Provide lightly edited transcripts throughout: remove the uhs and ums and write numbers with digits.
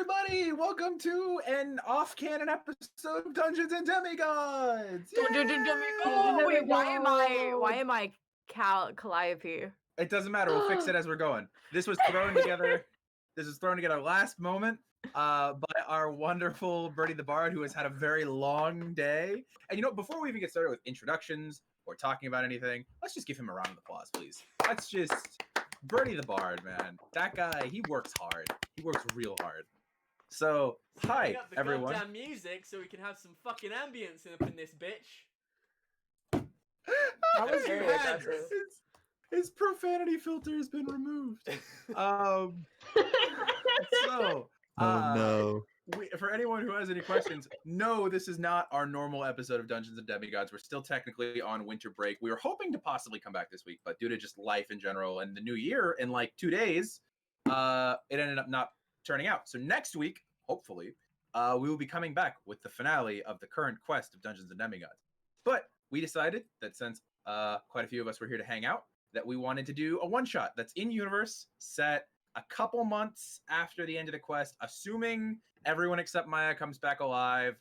everybody! Welcome to an off-canon episode of Dungeons and Demigods! Oh, wait, why am I Calliope? It doesn't matter. We'll fix it as we're going. This was thrown together. This was thrown together last moment by our wonderful Bertie the Bard, who has had a very long day. And you know, before we even get started with introductions or talking about anything, let's just give him a round of applause, please. Let's just Bertie the Bard, man. That guy, he works hard. He works real hard. So, hi, up the everyone. Goddamn music, so we can have some fucking ambience up in this bitch. That was very aggressive. His profanity filter has been removed. No. For anyone who has any questions, no, this is not our normal episode of Dungeons and Demigods. We're still technically on winter break. We were hoping to possibly come back this week, but due to just life in general and the new year in like 2 days, it ended up not turning out. So next week, hopefully, we will be coming back with the finale of the current quest of Dungeons and Demigods. But we decided that since quite a few of us were here to hang out, that we wanted to do a one-shot that's in-universe, set a couple months after the end of the quest, assuming everyone except Maya comes back alive,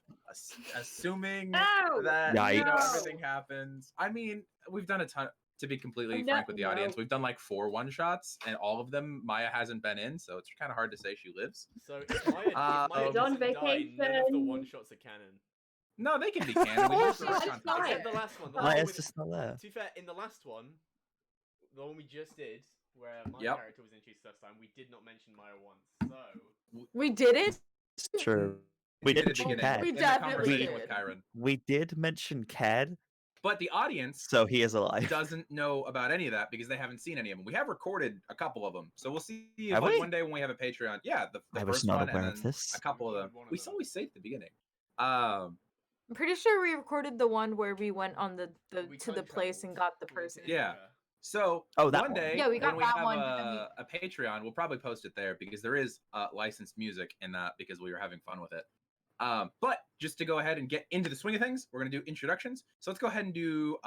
assuming that everything happens. I mean, we've done a ton, to be completely frank with the audience. We've done like 4 one-shots, and all of them Maya hasn't been in, so it's kind of hard to say she lives. So if Maya doesn't die, none of the one-shots are canon. No, they can be canon. Except the last one. Maya's just not there. To be fair, in the last one, the one we just did, where my character was introduced first time, we did not mention Maya once. So we did it. It's true. We did mention Cad. We definitely did. With Chiron. We did mention Cad, but the audience, so he is alive, doesn't know about any of that because they haven't seen any of them. We have recorded a couple of them, so we'll see if one day when we have a Patreon. Yeah, the I was first not one aware and of this. A couple of them. We always say at the beginning. I'm pretty sure we recorded the one where we went on the We to the time place and traveled got the with person. Yeah. So Oh, that one one. day, Yeah, we got when we that have one, but then we- a Patreon, we'll probably post it there because there is licensed music in that because we were having fun with it. But just to go ahead and get into the swing of things, we're gonna do introductions. So let's go ahead and do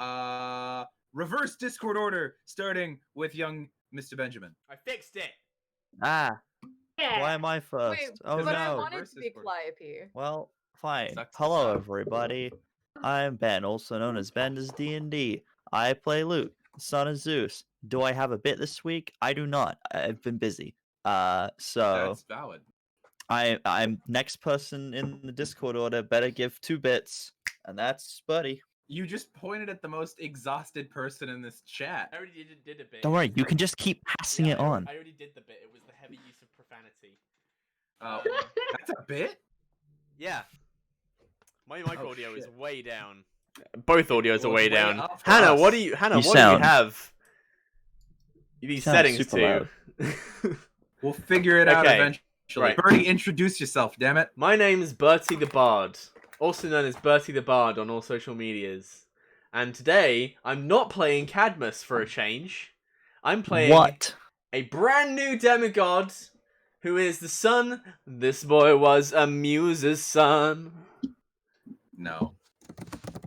reverse Discord order, starting with young Mr. Benjamin. I fixed it. Ah, Yeah. why am I first? Wait, Oh but I no. wanted Reverse to be Discord. Calliope. Well, fine. Sucks to Hello, suck. everybody. I'm Ben, also known as Ben's D&D. I play Luke, son of Zeus. Do I have a bit this week? I do not. I've been busy. So That's valid. I'm next person in the Discord order. Better give 2 bits, and that's Buddy. You just pointed at the most exhausted person in this chat. I already did a bit. Don't worry, you can just keep passing it on. I already did the bit. It was the heavy use of profanity. That's a bit. Yeah. My mic Oh, audio is shit. way down. Both audios are Well, way it's way down. up for Hannah, us. what do you You what do you sound- have? These sound settings super too. We'll figure it out Okay, eventually. right. Bertie, introduce yourself, damn it. My name's Bertie the Bard, also known as Bertie the Bard on all social medias. And today, I'm not playing Cadmus for a change. I'm playing What? a brand new demigod who is the son. This boy was a muse's son. No.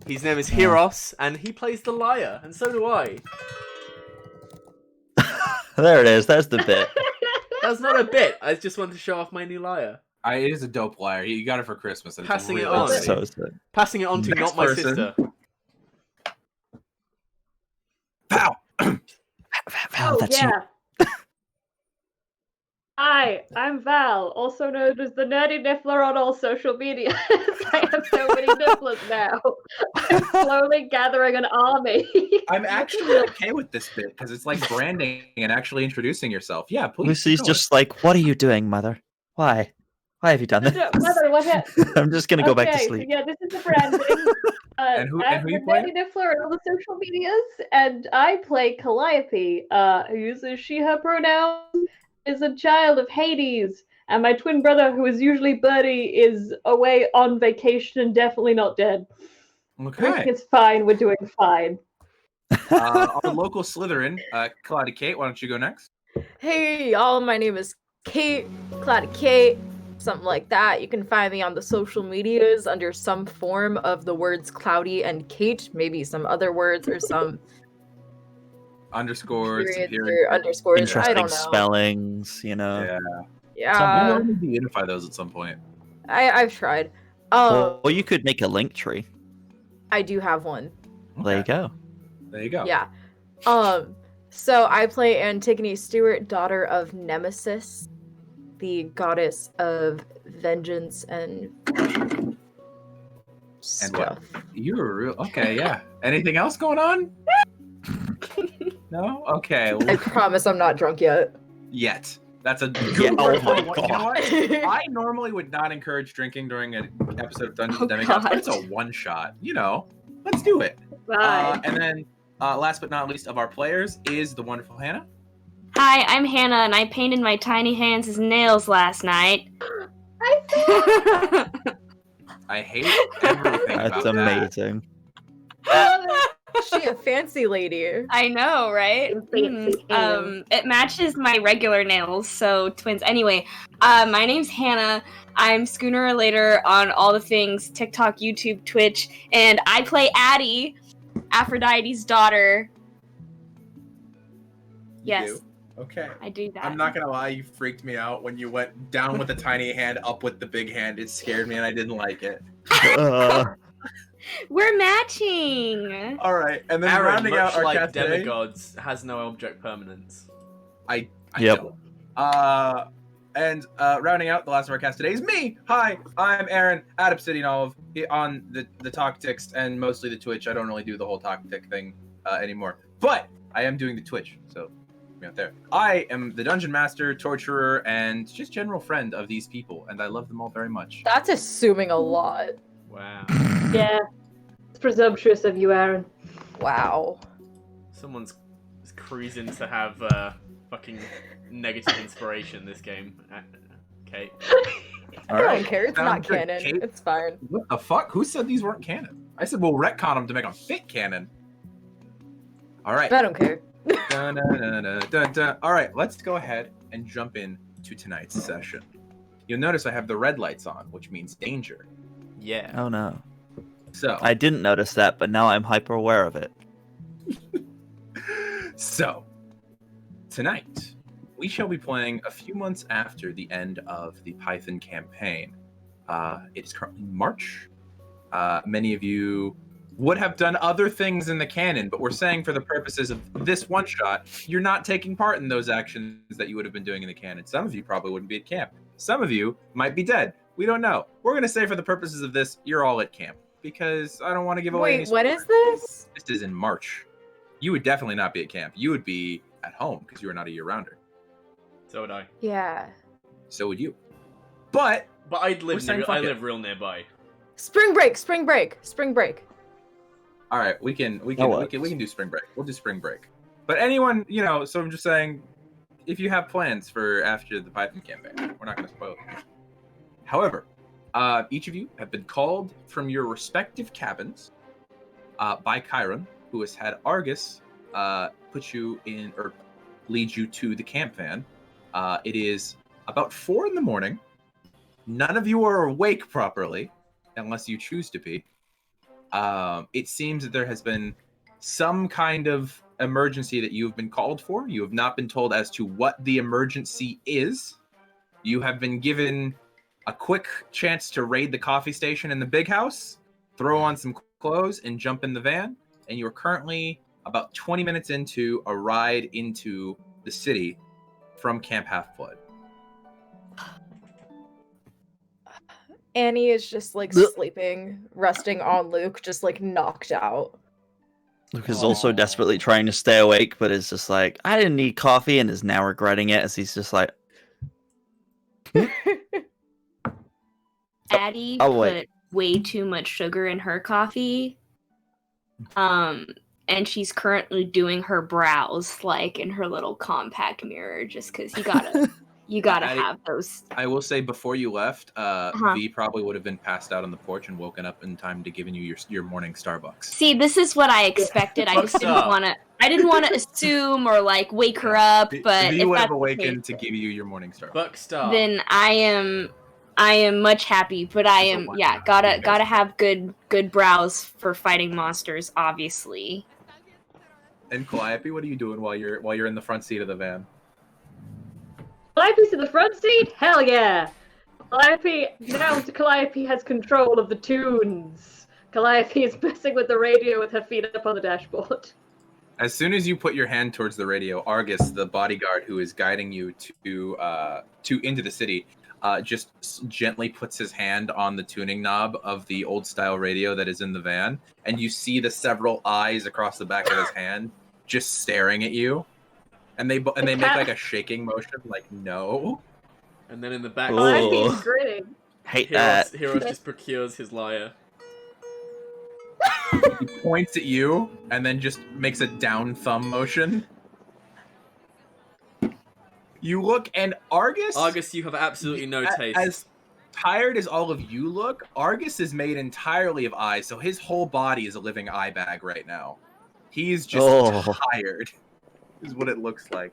His name is Oh. Heros, and he plays the lyre, and so do I. There it is. That's the bit. That's not a bit. I just wanted to show off my new lyre. It is a dope liar. You got it for Christmas. And it's Passing it really on. pretty. So sick. Passing it on to Next not my person. sister. Pow! Oh, That's you. yeah. Hi, I'm Val, also known as the Nerdy Niffler on all social media. I have so many nifflers now. I'm slowly gathering an army. I'm actually okay with this bit because it's like branding and actually introducing yourself. Yeah, please. Lucy's keep going. just like, what are you doing, mother? Why? Why have you done this? Mother, what I'm just gonna go back to Okay, so sleep. yeah, this is the branding. And who I'm you the play? Nerdy Niffler on all the social medias, and I play Calliope, who uses she/her pronouns, is a child of Hades, and my twin brother, who is usually Birdie, is away on vacation and definitely not dead. Okay. Everything is fine. We're doing fine. Our local Slytherin, Claudia Kate, why don't you go next? Hey y'all, my name is Kate, Cloudy Kate, something like that. You can find me on the social medias under some form of the words Cloudy and Kate, maybe some other words or some Underscores. periods period. or underscores. I Interesting don't know. spellings, you know. Yeah. Yeah, Maybe we'll unify those at some point. I've tried. Or you could make a link tree. I do have one. There you Okay, go. There you go. Yeah. So I play Antigone Stewart, daughter of Nemesis, the goddess of vengeance and stuff. You were real. Okay, yeah. Anything else going on? No? Okay. I Well, promise I'm not drunk yet. yet. That's a Yeah, oh You know my what? I normally would not encourage drinking during an episode of Dungeons and Oh, Demigods, but God. it's a one shot. You know, let's do it. Bye. And then, last but not least of our players is the wonderful Hannah. Hi, I'm Hannah, and I painted my tiny hands as nails last night. I I hate everything That's about that. amazing. She a fancy lady. I know, right? Fancy It matches my regular nails, so twins. Anyway, my name's Hannah. I'm Schooner Relator on all the things TikTok, YouTube, Twitch, and I play Addie, Aphrodite's daughter. You Yes, do? Okay. I do that. I'm not gonna lie, you freaked me out when you went down with the tiny hand, up with the big hand. It scared me and I didn't like it. We're matching. All right, and then Aaron, rounding much out our like cast today, Demigods, has no object permanence. I Yep. don't. And rounding out the last of our cast today is me. Hi, I'm Aaron at Obsidian Olive on the Tactics and mostly the Twitch. I don't really do the whole Tactic thing anymore, but I am doing the Twitch, so me out there. I am the Dungeon Master, Torturer, and just general friend of these people, and I love them all very much. That's assuming a lot. Wow. Yeah. It's presumptuous of you, Aaron. Wow. Someone's cruising to have fucking negative inspiration this game. Okay. All I right. don't care. It's Sounds not good. canon. Kate, It's fine. what the fuck? Who said these weren't canon? I said we'll retcon them to make them fit canon. All right. I don't care. Dun, dun, dun, dun, dun, dun. All right, let's go ahead and jump in to tonight's session. You'll notice I have the red lights on, which means danger. Yeah. Oh no. So, I didn't notice that, but now I'm hyper aware of it. so tonight we shall be playing a few months after the end of the Python campaign. It is currently March. Many of you would have done other things in the canon, but we're saying for the purposes of this one shot, you're not taking part in those actions that you would have been doing in the canon. Some of you probably wouldn't be at camp. Some of you might be dead. We don't know. We're going to say for the purposes of this, you're all at camp because I don't want to give away any Wait, what spoilers. is this? This is in March. You would definitely not be at camp. You would be at home because you are not a year-rounder. So would I. Yeah. So would you. But But I'd We're live saying I fuck it. live real nearby. Spring break. Spring break. Spring break. all right, we can what? do spring break. We'll do spring break. But anyone, so I'm just saying, if you have plans for after the Python campaign, we're not going to spoil it. However, each of you have been called from your respective cabins by Chiron, who has had Argus put you in or lead you to the camp van. It is about 4 a.m. None of you are awake properly, unless you choose to be. It seems that there has been some kind of emergency that you have been called for. You have not been told as to what the emergency is. You have been given a quick chance to raid the coffee station in the big house, throw on some clothes, and jump in the van. And you are currently about 20 minutes into a ride into the city from Camp Half-Blood. Annie is just like sleeping, resting on Luke, just like knocked out. Luke is also desperately trying to stay awake, but is just like, I didn't need coffee, and is now regretting it as he's just like, Addie Oh, put wait. way too much sugar in her coffee. And she's currently doing her brows like in her little compact mirror just because you gotta Addie- have those. I will say before you left, Uh-huh. V probably would have been passed out on the porch and woken up in time to giving you your morning Starbucks. See, this is what I expected. I just Fucked didn't up. want to. I didn't want to assume or like wake her up. But V if would that's have the awakened case, to give you your morning Starbucks. Buckstar. then I am much happy. But I am gotta have good brows for fighting monsters. Obviously. And Calliope, what are you doing while you're in the front seat of the van? Calliope's in the front seat? Hell yeah! Calliope has control of the tunes. Calliope is messing with the radio with her feet up on the dashboard. As soon as you put your hand towards the radio, Argus, the bodyguard who is guiding you to into the city, just gently puts his hand on the tuning knob of the old style radio that is in the van, and you see the several eyes across the back of his hand just staring at you, and they make like a shaking motion, like no. And then in the back, Oh. Calliope's grinning. hate that. Heroes just procures his lyre. He points at you and then just makes a down thumb motion. You look, and Argus, you have absolutely no taste. As tired as all of you look, Argus is made entirely of eyes, so his whole body is a living eye bag right now. He's just tired, is what it looks like.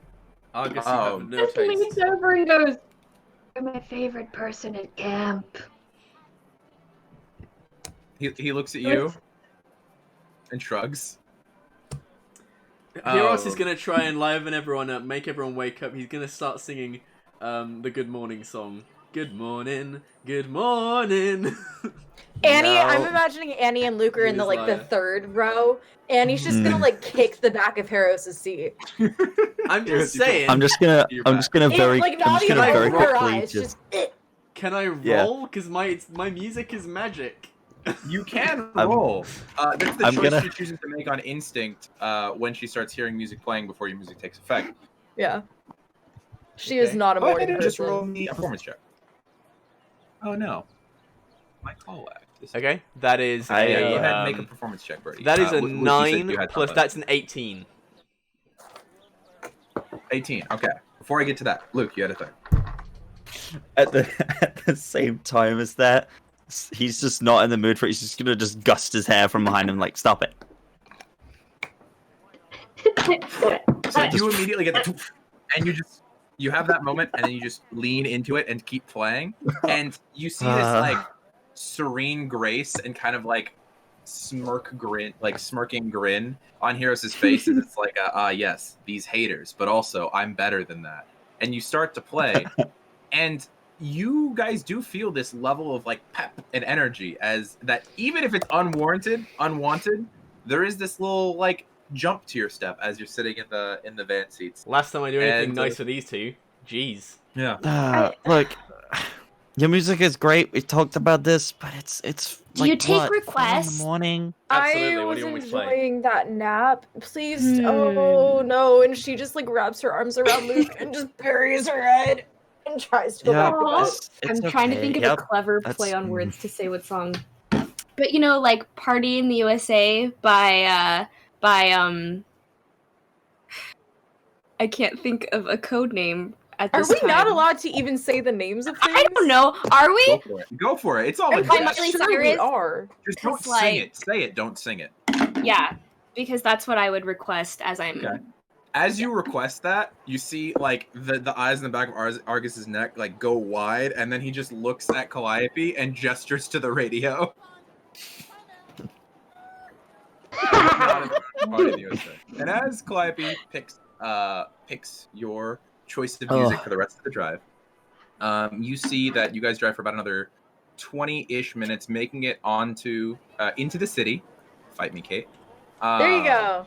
Argus, you have no Just leans taste. over and goes, "You're my favorite person at camp." He looks at you and shrugs. Heroes is gonna try and liven everyone up, make everyone wake up. He's gonna start singing the Good Morning song. Good morning, good morning. Annie, No. I'm imagining Annie and Luke are in the Who's like the liar? third row. Annie's just gonna like kick the back of Heros' seat. I'm Heroes, just you can- saying. I'm just gonna very Like not even gonna very open her quickly eyes, just just Can I Yeah. roll? Because my music is magic. You can I'm- roll. That's the I'm choice gonna- she chooses to make on instinct when she starts hearing music playing before your music takes effect. yeah. She is Okay. not a Go ahead morning and just person. roll me a performance check. Oh no, my call lagged. Okay, that is I, a Yeah, go ahead and make a um, performance check, Brady. that is a Luke, you said 9 you had plus. something. That's an 18. 18. Okay. Before I get to that, Luke, you had a thing. at the same time as that, he's just not in the mood for it. He's just gonna just gust his hair from behind him, like, stop it. So you immediately get the and you have that moment, and then you just lean into it and keep playing, and you see this like serene grace and kind of like smirking grin on Heros' face, and it's like, yes, these haters, but also I'm better than that. And you start to play, and you guys do feel this level of like pep and energy, as that even if it's unwanted, there is this little like jump to your step as you're sitting in the van seats. Last time I do anything And, nice for these two. Jeez. Yeah. Look, your music is great. We talked about this, but it's Do like, you take what, 4 requests? in the morning? Absolutely. I What was do you want me to play? enjoying that nap. Please, Hmm. oh no! And she just like wraps her arms around Luke and just buries her head and tries to go Yeah, back to bed. it's I'm trying to think of okay. a clever that's- play on words to say what song. But you know, like "Party in the USA" by I can't think of a code name at Are this we time. not allowed to even say the names of things? I don't know. Are we? Go for it. It's all I'm legit. Miley pretty sure we Cyrus? are. Just don't It's like- sing it. Say it. Don't sing it. Yeah, because that's what I would request as I'm. Okay. As you request that, you see like the eyes in the back of Argus's neck like go wide, and then he just looks at Calliope and gestures to the radio. And as Calliope picks your choice of music for the rest of the drive, you see that you guys drive for about another 20-ish minutes, making it onto into the city. Fight me, Kate. There you go.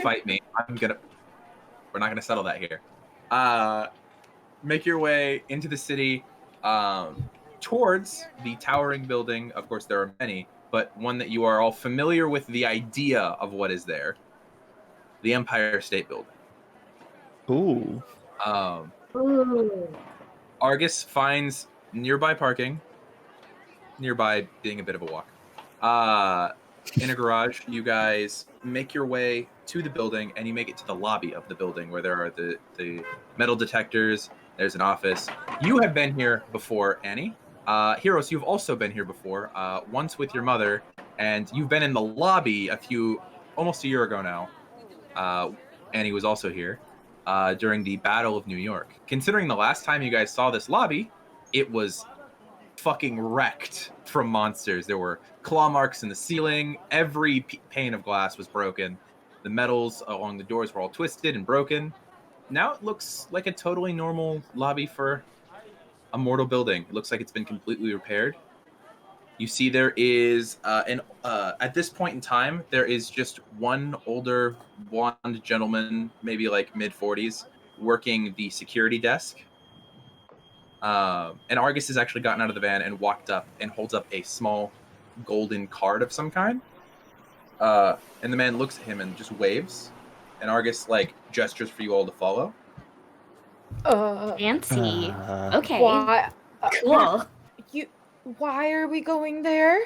Fight me. We're not gonna settle that here. Make your way into the city, towards the towering building. Of course, there are many, but one that you are all familiar with the idea of what is there. The Empire State Building. Ooh. Ooh. Argus finds nearby parking. Nearby being a bit of a walk. In a garage, you guys make your way to the building, and you make it to the lobby of the building where there are the metal detectors. There's an office. You have been here before, Annie. Heros, you've also been here before, once with your mother, and you've been in the lobby almost a year ago now. Annie was also here during the Battle of New York. Considering the last time you guys saw this lobby, it was fucking wrecked from monsters. There were claw marks in the ceiling. Every pane of glass was broken. The metals along the doors were all twisted and broken. Now it looks like a totally normal lobby for a mortal building. It looks like it's been completely repaired. You see there is, at this point in time, there is just one older blonde gentleman, maybe like mid-40s, working the security desk. And Argus has actually gotten out of the van and walked up and holds up a small golden card of some kind. And the man looks at him and just waves. And Argus, like, gestures for you all to follow. Fancy. Okay. Why? Cool. Why are we going there?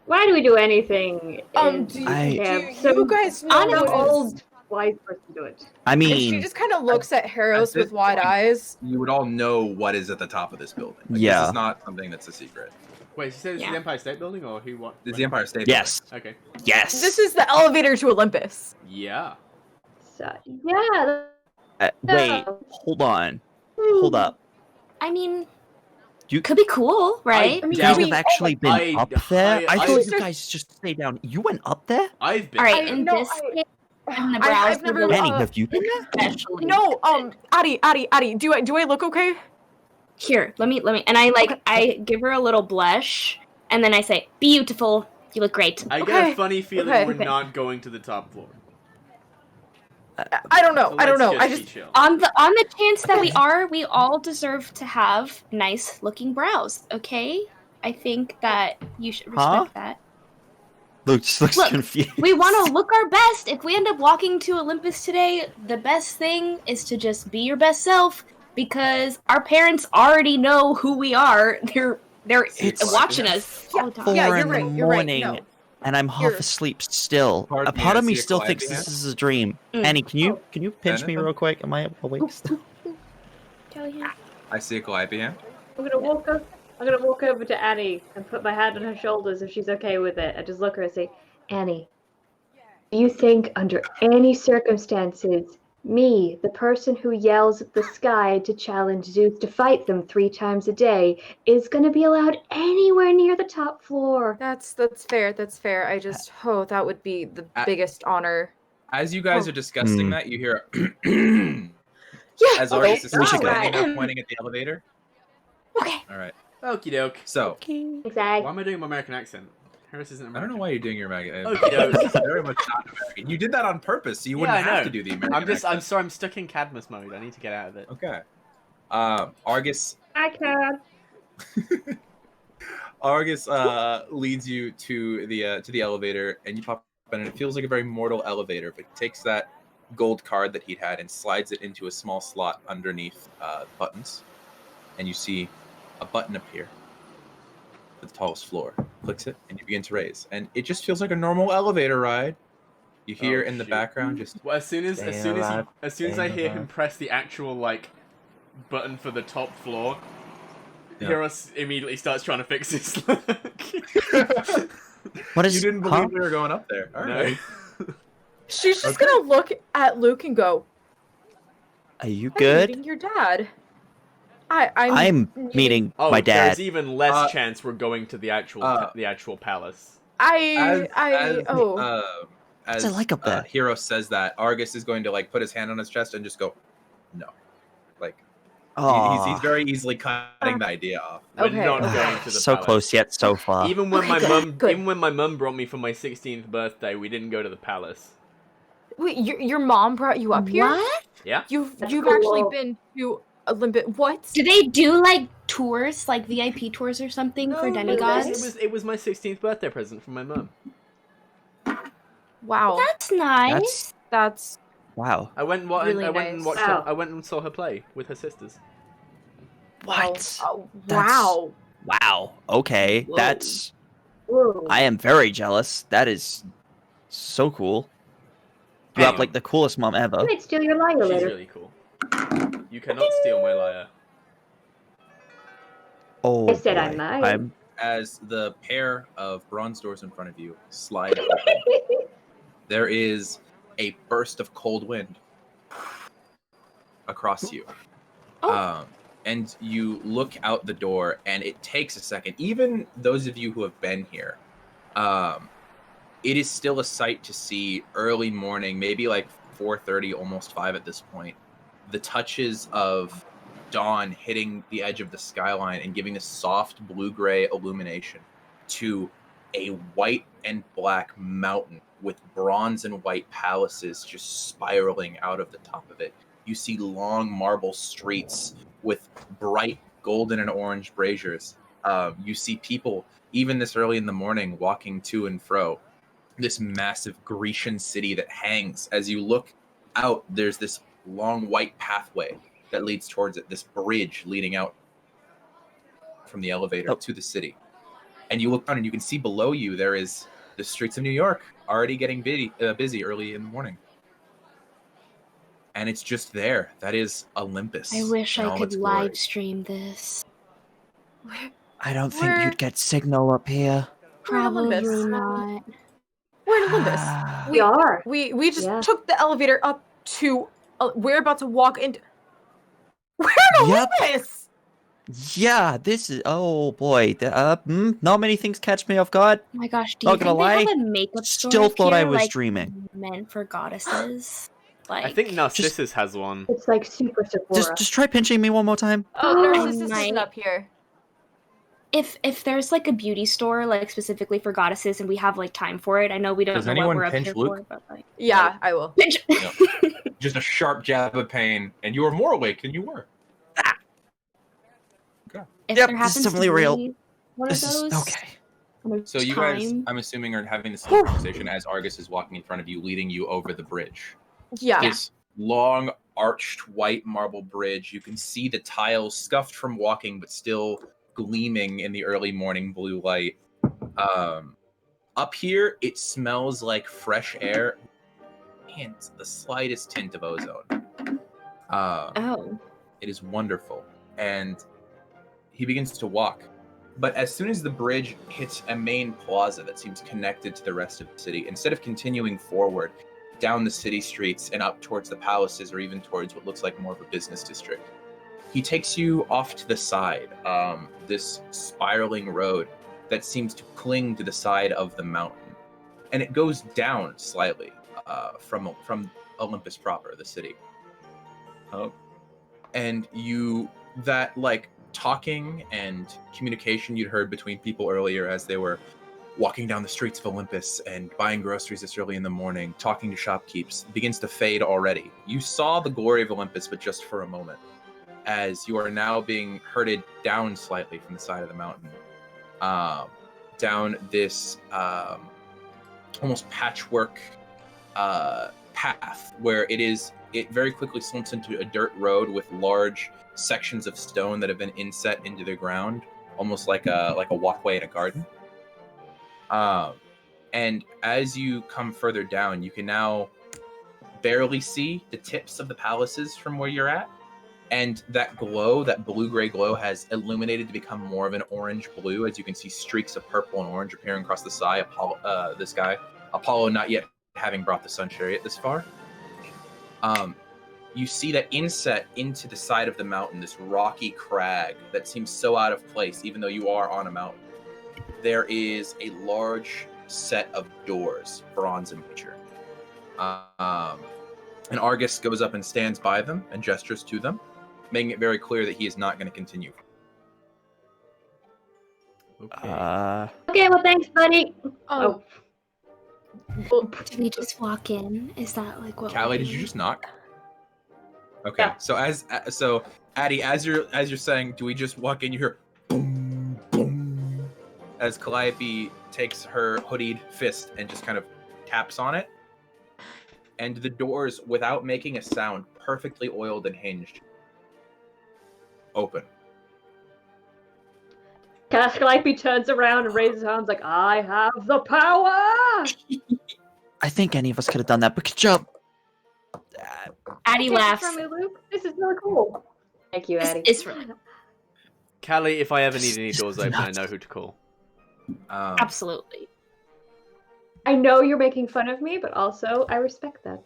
Why do we do anything? Do you guys know I'm an what is- old wise person do it. I And she mean, just kind of looks at Heros this with wide point- eyes. You would all know what is at the top of this building. Like, Yeah. This is not something that's a secret. Wait, she said it's Yeah. the Empire State Building, or who? What? This is the Empire State yes, Okay. yes. This is the elevator to Olympus. Yeah. So, yeah. Wait, hold on. Hold up. I mean, You- could be cool, right? I mean, You guys we- have actually been I- up there? I I- thought you guys just stayed down. You went up there? I've been. All right, I- in no, this I- case, I'm gonna I've browse the never- building Annie, have you been there? especially. No, Addie, do I look okay? Here, let me, and I give her a little blush, and then I say, "Beautiful, you look great." I get Okay, a funny feeling okay. we're not going to the top floor. I don't know. So I don't let's know. I be just chill. On the chance that we are, we all deserve to have nice looking brows. Okay, I think that you should respect Huh? that. Luke just looks Look, confused. We want to look our best. If we end up walking to Olympus today, the best thing is to just be your best self, because our parents already know who we are. They're It's watching us all the time. 4 Yeah, in you're the right, you're right, morning, no. and I'm half You're- asleep still. Pardon A me, part I of me see a still Calliope thinks hand. this is a dream. Mm. Annie, can you pinch me Anything? real quick? Am I awake still? Jelly hand. I see a Calliope hand. I'm gonna walk over to Annie and put my hand on her shoulders if she's okay with it. I just look at her and say, Annie, do you think under any circumstances, me, the person who yells at the sky to challenge Zeus to fight them 3 times a day, is gonna be allowed anywhere near the top floor? That's fair. That's fair. I just that would be the biggest honor. As you guys Oh. are discussing that, you hear Yeah. as okay. Argus is we should go. standing up pointing at the elevator. Okay. All right. Okie doke. So Exactly. Why am I doing my American accent? Harris isn't I American. don't know why you're doing your American. Okie doke. It's very much not American. You did that on purpose, so you wouldn't I have know. to do the American. I'm accent. sorry, I'm stuck in Cadmus mode. I need to get out of it. Okay. Argus. I can. Argus leads you to the elevator, and you pop in, and it feels like a very mortal elevator. But he takes that gold card that he'd had and slides it into a small slot underneath buttons, and you see a button appear at the tallest floor. Clicks it, and you begin to raise, and it just feels like a normal elevator ride. You hear in the shoot. background just Well, as soon as I hear him press the actual button for the top floor, Yeah. Heros immediately starts trying to fix his luck. What is? you didn't believe we were going up there. All No. right. She's just Okay. gonna look at Luke and go, Are you I'm good? meeting your dad. I'm I'm meeting my dad. There's even less Uh, chance we're going to the actual palace. I As What's it like up there? Hero says that, Argus is going to put his hand on his chest and just go, no. He's very easily cutting the idea off. We're Okay, not okay. going to the So palace. close yet so far. Even when Okay, good. even when my mum brought me for my 16th birthday, we didn't go to the palace. Wait, your mom brought you up here? What? Yeah. You've That's actually cool. been to Olympus. What? Do they do tours, VIP tours or something for demigods? It was my 16th birthday present from my mum. Wow. That's nice. That's Wow. I went and Really I went and nice. watched Wow. her, I went and saw her play with her sisters. What? Oh, That's- wow. Wow. Okay. Whoa. That's. Whoa. I am very jealous. That is so cool. You have Damn. the coolest mom ever. I might steal your lyre She's later. really cool. You cannot steal my lyre. Oh. I said I boy. might. I'm. As the pair of bronze doors in front of you slide open, there is a burst of cold wind across you. Oh. And you look out the door, and it takes a second. Even those of you who have been here, it is still a sight to see early morning, maybe 4:30, almost 5 at this point. The touches of dawn hitting the edge of the skyline and giving this soft blue-gray illumination to a white and black mountain with bronze and white palaces just spiraling out of the top of it. You see long marble streets with bright golden and orange braziers. You see people, even this early in the morning, walking to and fro. This massive Grecian city that hangs. As you look out, there's this long white pathway that leads towards it, this bridge leading out from the elevator to the city. And you look down and you can see below you there is the streets of New York already getting busy early in the morning. And it's just there. That is Olympus. I wish in I all could its glory. live stream this. I don't think Where- you'd get signal up here. We're in Probably Olympus. not. We're in Olympus. We are. We just Yeah. took the elevator up to. We're about to walk into. We're in Yep. Olympus. Yeah, this is. Oh boy. Not many things catch me off guard. Oh my gosh, do Not you gonna think they lie, have a makeup store Still up thought I here, was dreaming. meant for goddesses? I think Narcissus has one. It's super Sephora. Just try pinching me one more time. Oh, Narcissus isn't Night. up here. if there's a beauty store specifically for goddesses and we have time for it, I know we don't Does know anyone what we're up pinch here Luke? for, but Yeah, I will. Just a sharp jab of pain, and you are more awake than you were. if Yep, there this is happens definitely to real. be one This of is those, okay. and there's So you guys, time, I'm assuming, are having this conversation as Argus is walking in front of you, leading you over the bridge. Yeah. This long, arched, white marble bridge. You can see the tiles scuffed from walking, but still gleaming in the early morning blue light. Up here, it smells like fresh air and the slightest tint of ozone. oh, It is wonderful. And he begins to walk. But as soon as the bridge hits a main plaza that seems connected to the rest of the city, instead of continuing forward down the city streets and up towards the palaces or even towards what looks like more of a business district, he takes you off to the side, this spiraling road that seems to cling to the side of the mountain. And it goes down slightly from Olympus proper, the city. And that talking and communication you'd heard between people earlier as they were walking down the streets of Olympus and buying groceries this early in the morning, talking to shopkeepers, begins to fade already. You saw the glory of Olympus, but just for a moment, as you are now being herded down slightly from the side of the mountain, down this almost patchwork path where it very quickly slumps into a dirt road with large sections of stone that have been inset into the ground, almost like a walkway in a garden. And as you come further down, you can now barely see the tips of the palaces from where you're at. And that glow, that blue-gray glow, has illuminated to become more of an orange blue, as you can see streaks of purple and orange appearing across the sky. Apollo not yet having brought the sun chariot this far. You see that inset into the side of the mountain, this rocky crag that seems so out of place, even though you are on a mountain. There is a large set of doors, bronze in nature. And Argus goes up and stands by them and gestures to them, making it very clear that he is not going to continue. Okay, well, thanks, buddy. Well, Did we just walk in? Is that like what? Callie, did you just knock? Okay, Yeah. So Addie, as you're saying, do we just walk in? You hear boom, boom, as Calliope takes her hoodied fist and just kind of taps on it, and the doors, without making a sound, perfectly oiled and hinged, open. Calliope turns around and raises her arms like, I have the power! I think any of us could have done that, but good job. Addie laughs. From me, Luke. This is really cool. Thank you, Addie. It's really Callie, if I ever need any This doors is open, I nuts. know who to call. absolutely. I know you're making fun of me, but also I respect that.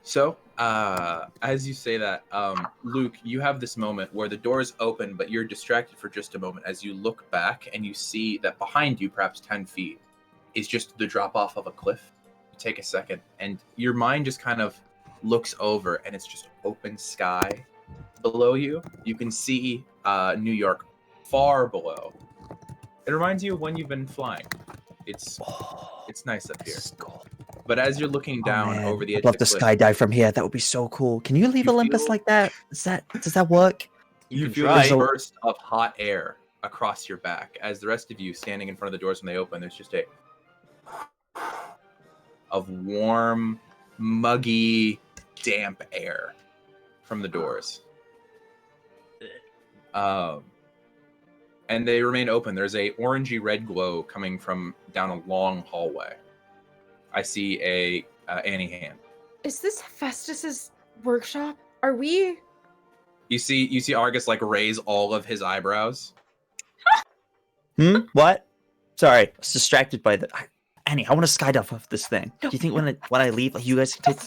So, as you say that, Luke, you have this moment where the doors open, but you're distracted for just a moment as you look back and you see that behind you, perhaps 10 feet, is just the drop off of a cliff. You take a second, and your mind just kind of looks over, and it's just open sky below you. You can see New York far below. It reminds you of when you've been flying. It's nice up here. But as you're looking down Man, over the edge I'd love of the to cliff, skydive from here. That would be so cool. Can you leave You Olympus feel- like that? Does that work? you can feel try. a burst of hot air across your back as the rest of you standing in front of the doors when they open. There's just of warm, muggy, damp air from the doors. And they remain open. There's a orangey red glow coming from down a long hallway. I see a Annie hand. is this Hephaestus's workshop? Are we? You see Argus raise all of his eyebrows. What? Sorry, I was distracted by the. Annie, I want to skydive off this thing. Do you think when I leave, you guys can take?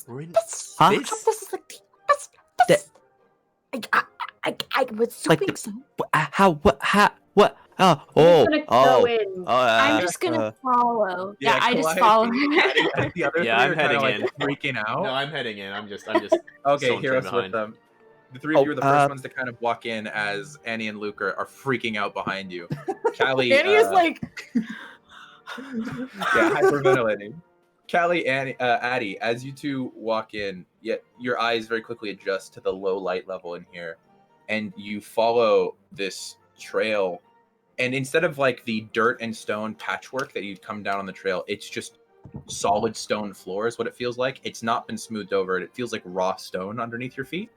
We're in Huh? this? This is I was assuming so. How? What? What? I'm Oh, just gonna go in. I'm just gonna follow. Yeah, I just Calliope, follow. and the other Yeah, three I'm are kinda, heading in. freaking out. No, I'm heading in. I'm just Okay, sauntering hear us with behind. them. The three of you are the first ones to kind of walk in as Annie and Luke are freaking out behind you. Callie, Annie is like, yeah, hyperventilating. Callie, Annie, Addie, as you two walk in, yet your eyes very quickly adjust to the low light level in here, and you follow this trail. And instead of the dirt and stone patchwork that you'd come down on the trail, it's just solid stone floor is what it feels like. It's not been smoothed over. It feels like raw stone underneath your feet.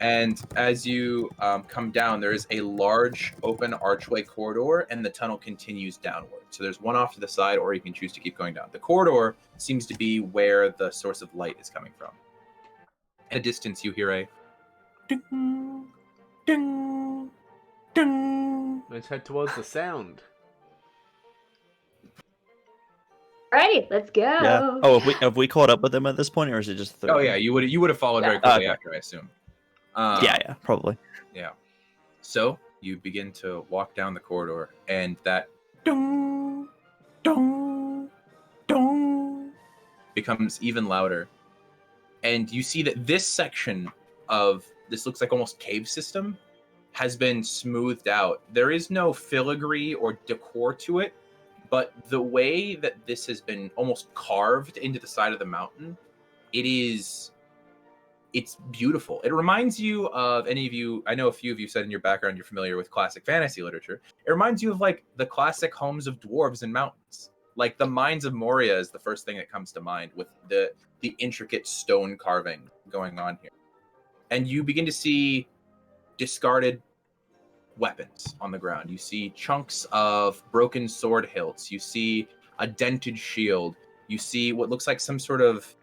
And as you come down, there is a large open archway corridor, and the tunnel continues downward. So there's one off to the side, or you can choose to keep going down. The corridor seems to be where the source of light is coming from. In a distance, you hear a Ding, ding, ding. Let's head towards the sound. Alrighty, let's go. Yeah. Oh, have we caught up with them at this point, or is it just the? Oh yeah, you would have followed very Yeah. quickly Okay. after, I assume. Yeah, probably. Yeah. So you begin to walk down the corridor, and that dong, dong, dong becomes even louder. And you see that this section of this looks like almost cave system has been smoothed out. There is no filigree or decor to it, but the way that this has been almost carved into the side of the mountain, it's beautiful. It reminds you of any of you, I know a few of you said in your background you're familiar with classic fantasy literature. It reminds you of like the classic homes of dwarves and mountains. Like the Mines of Moria is the first thing that comes to mind with the intricate stone carving going on here. And you begin to see discarded weapons on the ground. You see chunks of broken sword hilts. You see a dented shield. You see what looks like some sort of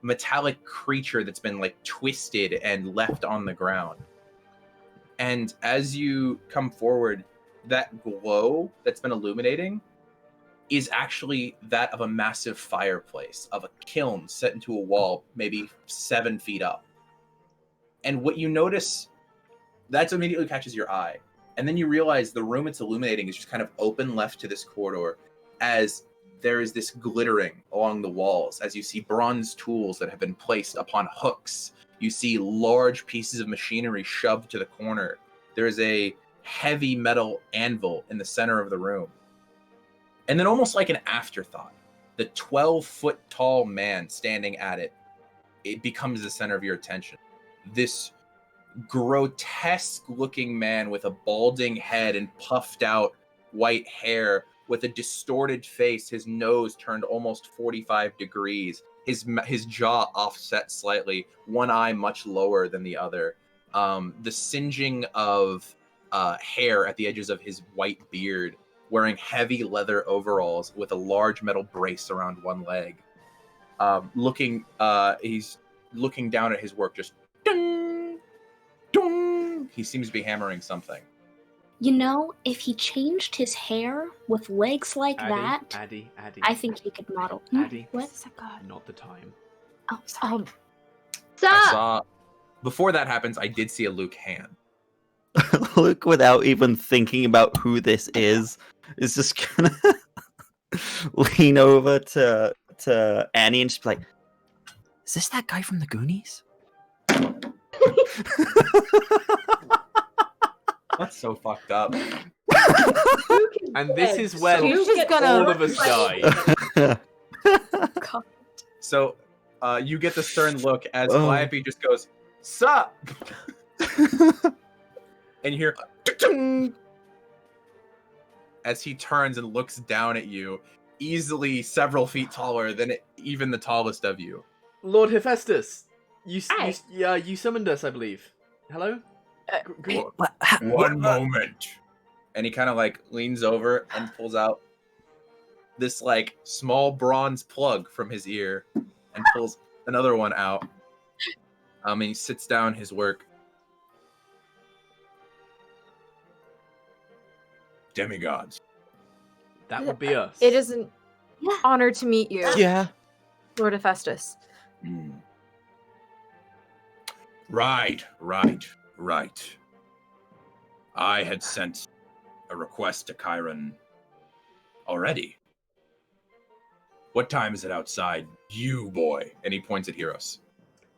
metallic creature that's been like twisted and left on the ground. And as you come forward, that glow that's been illuminating is actually that of a massive fireplace, of a kiln set into a wall, maybe 7 feet up. And what you notice, that's immediately catches your eye. And then you realize the room it's illuminating is just kind of open left to this corridor, as there is this glittering along the walls, as you see bronze tools that have been placed upon hooks. You see large pieces of machinery shoved to the corner. There is a heavy metal anvil in the center of the room. And then almost like an afterthought, the 12-foot tall man standing at it, it becomes the center of your attention. This grotesque looking man with a balding head and puffed out white hair, with a distorted face, his nose turned almost 45 degrees, his jaw offset slightly, one eye much lower than the other, the singeing of hair at the edges of his white beard, wearing heavy leather overalls with a large metal brace around one leg. He's looking down at his work, just ding, ding. He seems to be hammering something. You know, if he changed his hair with legs like that, Addy. I think he could model. Addy. What's that god? Not the time. Oh, sorry. Stop! Before that happens, I did see a Luke hand. Luke, without even thinking about who this is just gonna lean over to Annie and just be like, "Is this that guy from the Goonies?" That's so fucked up. And this is where He's just gonna- all of us die. God. So you get the stern look as Calliope just goes, "Sup?" And you hear "Ting." As he turns and looks down at you, easily several feet taller than even the tallest of you. Lord Hephaestus, you Hi. you summoned us, I believe. Hello? One moment. And he kind of like leans over and pulls out this like small bronze plug from his ear and pulls another one out. And he sits down his work. Demigods. That would be us. It is an Yeah. honor to meet you, Yeah. Lord Hephaestus. Right. I had sent a request to Chiron already. What time is it outside, you boy? And he points at Heros.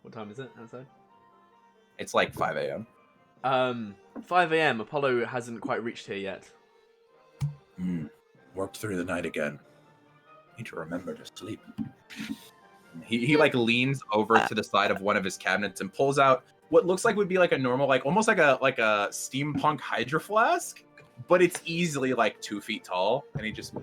What time is it outside? It's like 5 a.m. 5 a.m. Apollo hasn't quite reached here yet. Worked through the night again. Need to remember to sleep. He like leans over to the side of one of his cabinets and pulls out what looks like would be like a normal, like almost like a steampunk hydro flask, but it's easily like 2 feet tall. And he just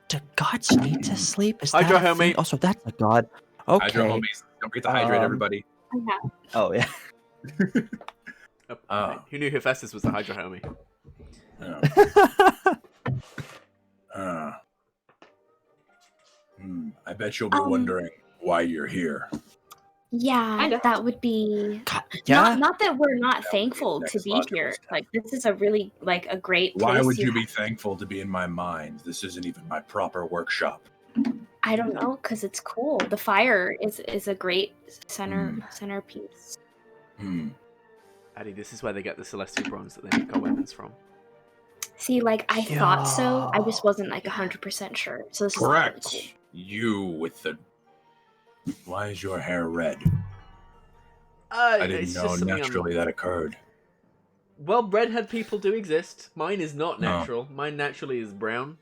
Do gods need to sleep? Is Hydro that a thing? homie. Also, that's a god. Okay. hydro homies. Don't forget to hydrate everybody. Oh yeah. Oh. Who knew Hephaestus was the Hydra homie? I bet you'll be wondering why you're here. Yeah, Kinda. that would be Yeah. not that we're not That would be thankful the to next be logical here. step. Like this is a really like a great place. Why would you be thankful to be in my mind? This isn't even my proper workshop. I don't know, because it's cool. The fire is a great centerpiece. Hmm. Addy, this is where they get the celestial bronze that they make our weapons from. See, like I thought so. I just Yeah. wasn't like 100% sure. So this Correct. is really cool. You with the. Why is your hair red? I didn't know naturally that occurred. Well, redhead people do exist. Mine is not Oh. natural. Mine naturally is brown.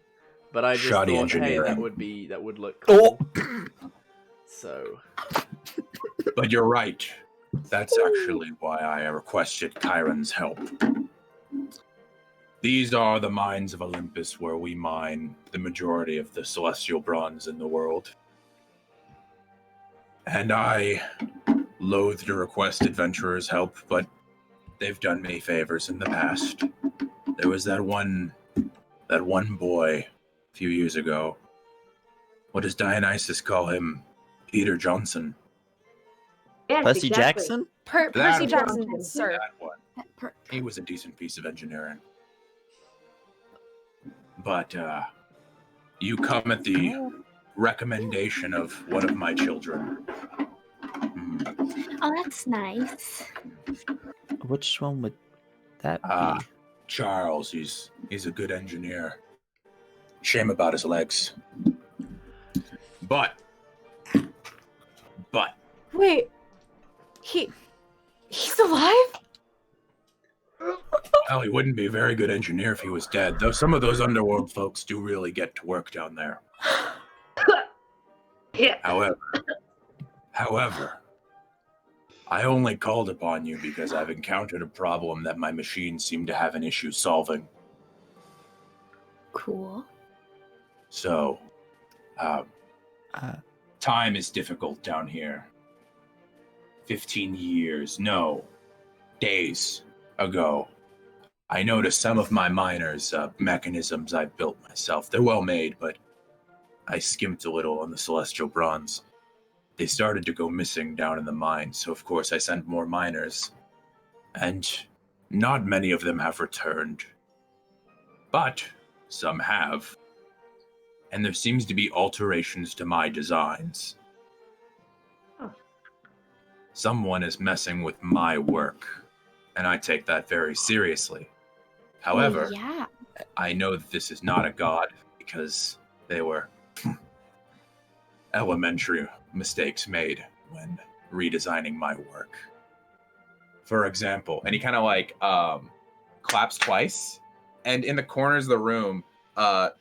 But I just Shoddy thought, hey, engineering. that would look Oh. cool. So, But you're right. That's actually why I requested Chiron's help. These are the mines of Olympus where we mine the majority of the celestial bronze in the world. And I loathe to request adventurers' help, but they've done me favors in the past. There was that one boy a few years ago. What does Dionysus call him? Peter Johnson. Yes, Percy exactly. Jackson? Percy That Jackson, one. sir. That one. Per- He was a decent piece of engineering. But you come at the recommendation of one of my children. Oh, that's nice. Which one would that Ah, be? Charles, he's a good engineer. Shame about his legs. But Wait, he's alive? well, he wouldn't be a very good engineer if he was dead, though some of those underworld folks do really get to work down there. Yeah. However, I only called upon you because I've encountered a problem that my machines seem to have an issue solving. Cool. So, Uh, time is difficult down here. 15 years, no, days ago, I noticed some of my miners' mechanisms I've built myself. They're well made, but I skimped a little on the celestial bronze. They started to go missing down in the mine, so of course I sent more miners. And not many of them have returned. But some have. And there seems to be alterations to my designs. Someone is messing with my work, and I take that very seriously. However, Yeah. I know that this is not a god because they were elementary mistakes made when redesigning my work. For example, and he kind of like claps twice, and in the corners of the room,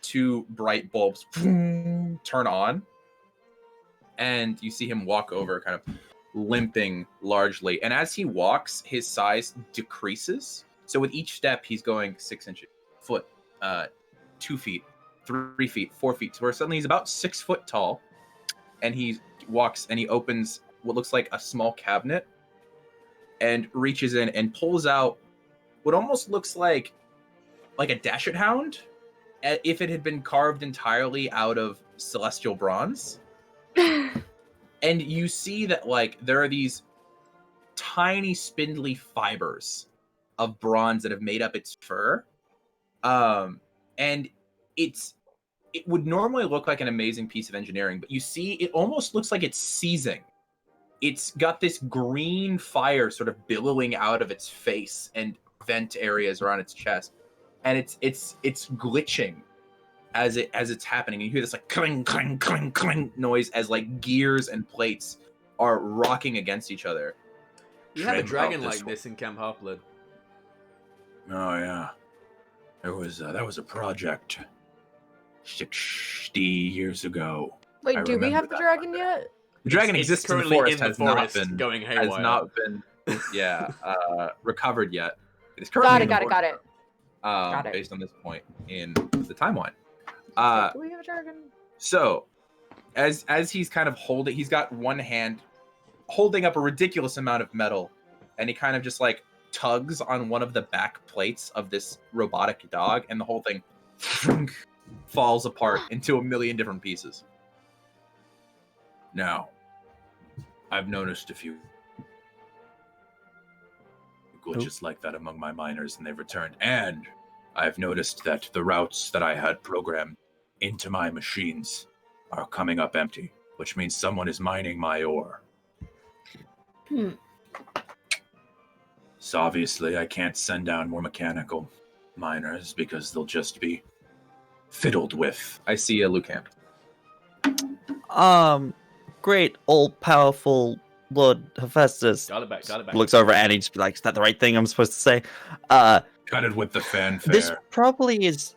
two bright bulbs turn on, and you see him walk over, kind of limping largely. And as he walks, his size decreases. So with each step, he's going 6 inches, foot, 2 feet, 3 feet, 4 feet. So where suddenly he's about 6 foot tall, and he walks and he opens what looks like a small cabinet, and reaches in and pulls out what almost looks like a Dashet Hound, if it had been carved entirely out of celestial bronze. And you see that like there are these tiny spindly fibers of bronze that have made up its fur. And it would normally look like an amazing piece of engineering, but you see it almost looks like it's seizing. It's got this green fire sort of billowing out of its face and vent areas around its chest. And it's glitching as it's happening. And you hear this like cling, cling, cling, cling noise as like gears and plates are rocking against each other. You have a Shame dragon about like this this in Camp Half-Blood. Oh yeah, there was that was a project 60 years ago. Wait, I do we have remember the that dragon yet? The dragon It's exists in the currently forest, in the has not forest been going has haywire. not been recovered yet. It is currently Got it. Got it. based on this point in the timeline. Do we have a dragon? So as he's kind of holding, he's got one hand holding up a ridiculous amount of metal, and he kind of just like tugs on one of the back plates of this robotic dog, and the whole thing falls apart into a million different pieces. Now, I've noticed a few glitches like that among my miners, and they've returned. And I've noticed that the routes that I had programmed into my machines are coming up empty, which means someone is mining my ore. So obviously I can't send down more mechanical miners because they'll just be fiddled with. I see a Lucamp. Great all-powerful Lord Hephaestus Got it back. looks over at Annie and just be like, is that the right thing I'm supposed to say? Cut it with the fanfare. This probably is...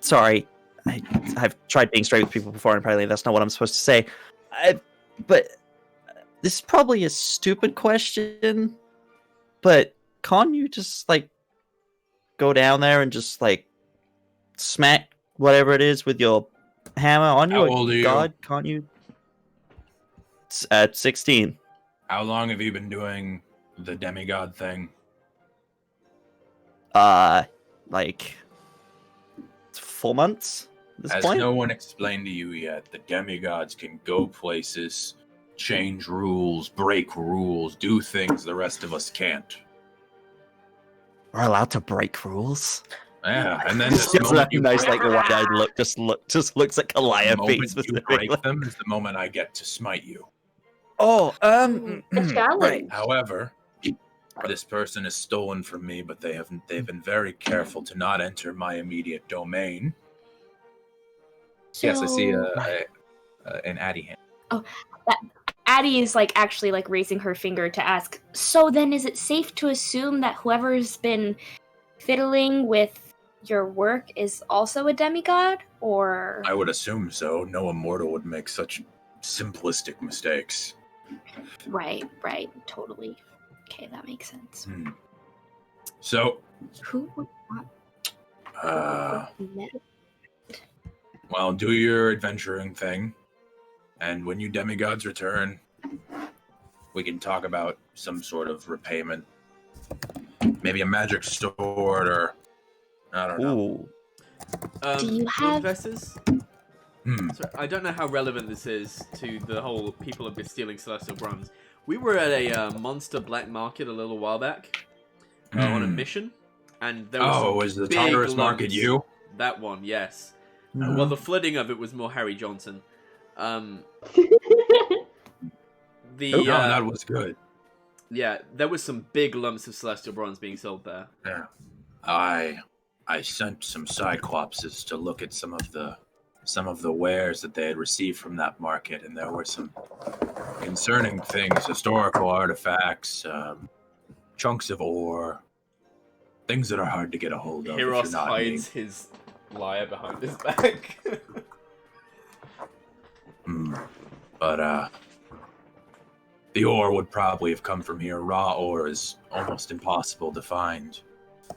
sorry, I've tried being straight with people before, and apparently that's not what I'm supposed to say. But this is probably a stupid question, but can't you just, like, go down there and just, like, smack whatever it is with your hammer on you? How old are you? God, can't you? At 16. How long have you been doing the demigod thing? Like 4 months at this Has point? no one explained to you yet that demigods can go places, change rules, break rules, do things the rest of us can't? We're allowed to break rules. Yeah, and then Just the gives moment that you nice, break like, wide-eyed look. Just looks at the Calliope moment you specifically. break them is the moment I get to smite you. Oh, A challenge. right. However, this person is stolen from me, but they've been very careful to not enter my immediate domain. Yes, I see So- an Addie hand. Addie is like actually like raising her finger to ask, so then is it safe to assume that whoever's been fiddling with your work is also a demigod? Or I would assume so. No immortal would make such simplistic mistakes. right, totally. Okay, that makes sense. So, Who would want met? well, do your adventuring thing, and when you demigods return, we can talk about some sort of repayment. Maybe a magic sword, or I don't know. Ooh. Do you Lord have- Hephaestus? So, I don't know how relevant this is to the whole people have been stealing celestial bronze. We were at a monster black market a little while back on a mission, and there was some Was the big Tonderous Market lumps. you? That one, yes. Mhm. Well, the flooding of it was more Harry Johnson. The No, that was good. yeah, there was some big lumps of celestial bronze being sold there. Yeah. I sent some Cyclopses to look at some of the wares that they had received from that market, and there were some concerning things, historical artifacts, chunks of ore, things that are hard to get a hold of. if Heros you're not me. hides his lyre behind his back. But the ore would probably have come from here. Raw ore is almost impossible to find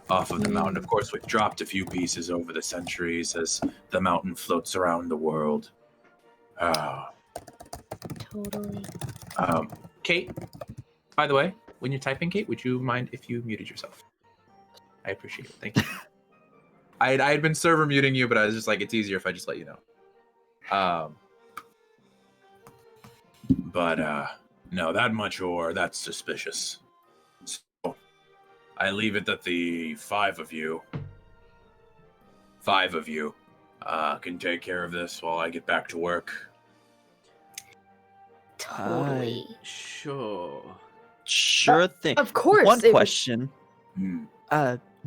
off of the mountain. Of course, we've dropped a few pieces over the centuries as the mountain floats around the world. Totally. Kate, by the way, when you're typing, Kate, would you mind if you muted yourself? I appreciate it. Thank you. I had been server muting you, but I was just like, it's easier if I just let you know. But no, that much ore, that's suspicious. So I leave it that the five of you can take care of this while I get back to work. Totally. Sure. Sure thing. Of course. One it was- question.